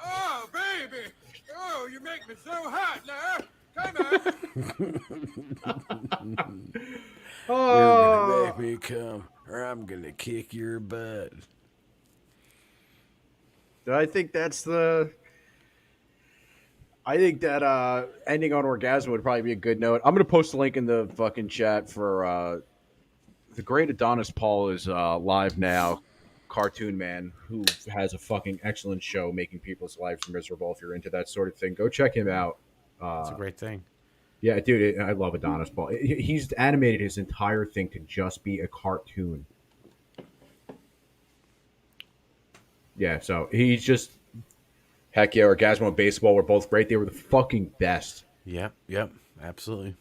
S13: Oh, baby. Oh, you make me so hot now. Come
S2: You're gonna make me come, or I'm gonna kick your butt.
S17: I think that ending on Orgasmo would probably be a good note. I'm gonna post a link in the fucking chat for the great Adonis Paul is live now, cartoon man who has a fucking excellent show making people's lives miserable. If you're into that sort of thing, go check him out.
S2: It's a great thing.
S17: Yeah, dude, I love Adonis Paul. He's animated his entire thing to just be a cartoon. Yeah, so he's just heck yeah. Orgasmo and Baseball were both great. They were the fucking best.
S2: Yep, absolutely.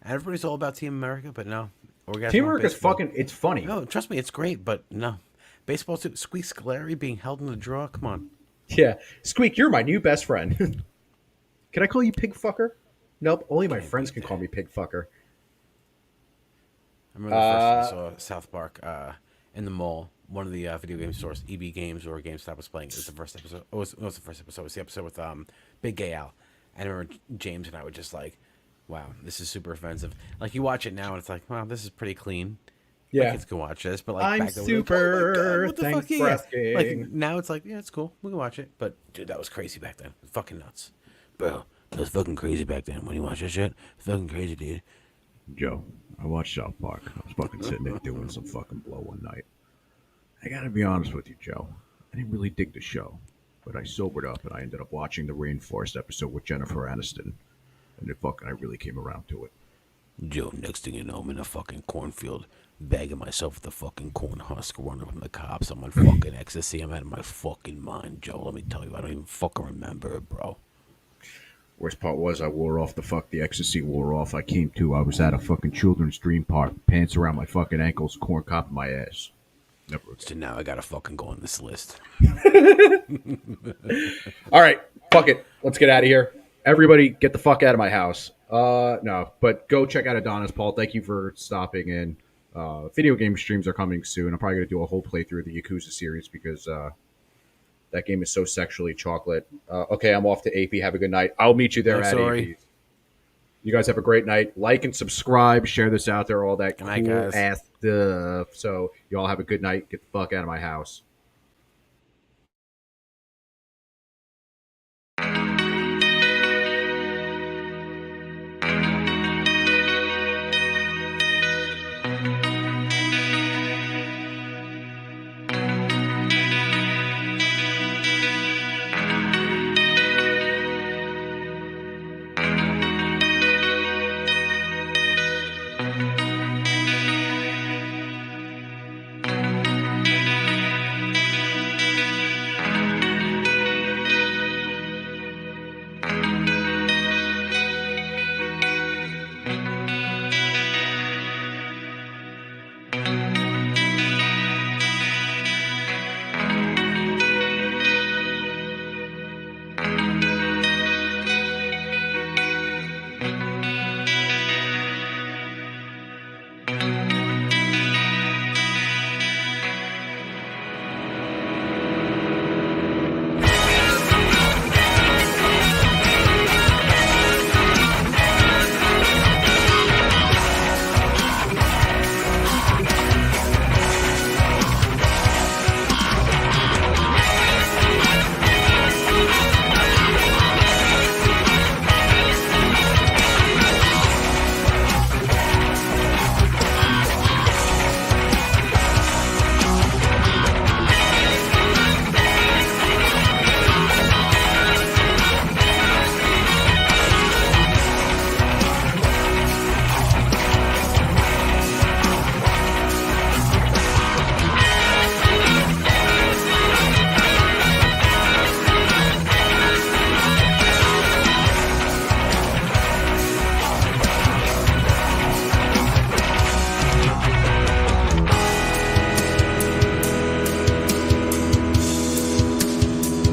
S2: And everybody's all about Team America, but no. Orgasmo
S17: Team America's
S2: Baseball.
S17: fucking. It's funny.
S2: No, trust me, it's great, but no. Baseball too. Squeak Scolari being held in the draw. Come on.
S17: Yeah, Squeak, you're my new best friend. Can I call you pig fucker? Nope, only my friends can call me pig fucker.
S2: I remember the first time I saw South Park in the mall. One of the video game stores, EB Games or GameStop, was playing. It was the first episode. It was the first episode. It was the episode with Big Gay Al. And I remember James and I were just like, wow, this is super offensive. Like, you watch it now and it's like, wow, this is pretty clean.
S17: Yeah.
S2: My kids can watch this. But like,
S17: I'm
S2: back then,
S17: super.
S2: Like, oh my God, what the
S17: Thanks
S2: fuck?
S17: for
S2: Yeah.
S17: asking.
S2: Like, now it's like, yeah, it's cool. We can watch it. But, dude, that was crazy back then. Fucking nuts. Bro, that was fucking crazy back then. When you watch that shit, fucking crazy, dude.
S1: Joe, I watched South Park. I was fucking sitting there doing some fucking blow one night. I gotta be honest with you, Joe. I didn't really dig the show, but I sobered up and I ended up watching the Rainforest episode with Jennifer Aniston, and I really came around to it.
S2: Joe, next thing you know, I'm in a fucking cornfield, bagging myself with a fucking corn husk, running from the cops. I'm on fucking ecstasy. I'm out of my fucking mind, Joe. Let me tell you, I don't even fucking remember it, bro.
S1: Worst part was I wore off the ecstasy wore off. I came to, I was at a fucking children's dream park, pants around my fucking ankles, corn cob in my ass.
S2: So now I gotta fucking go on this list.
S17: All right, fuck it. Let's get out of here. Everybody, get the fuck out of my house. No, but go check out Adonis. Paul, thank you for stopping in. Video game streams are coming soon. I'm probably gonna do a whole playthrough of the Yakuza series because that game is so sexually chocolate. Okay, I'm off to AP. Have a good night. I'll meet you there at AP. You guys have a great night. Like and subscribe. Share this out there. All that cool
S2: night, guys.
S17: ass stuff. So you all have a good night. Get the fuck out of my house.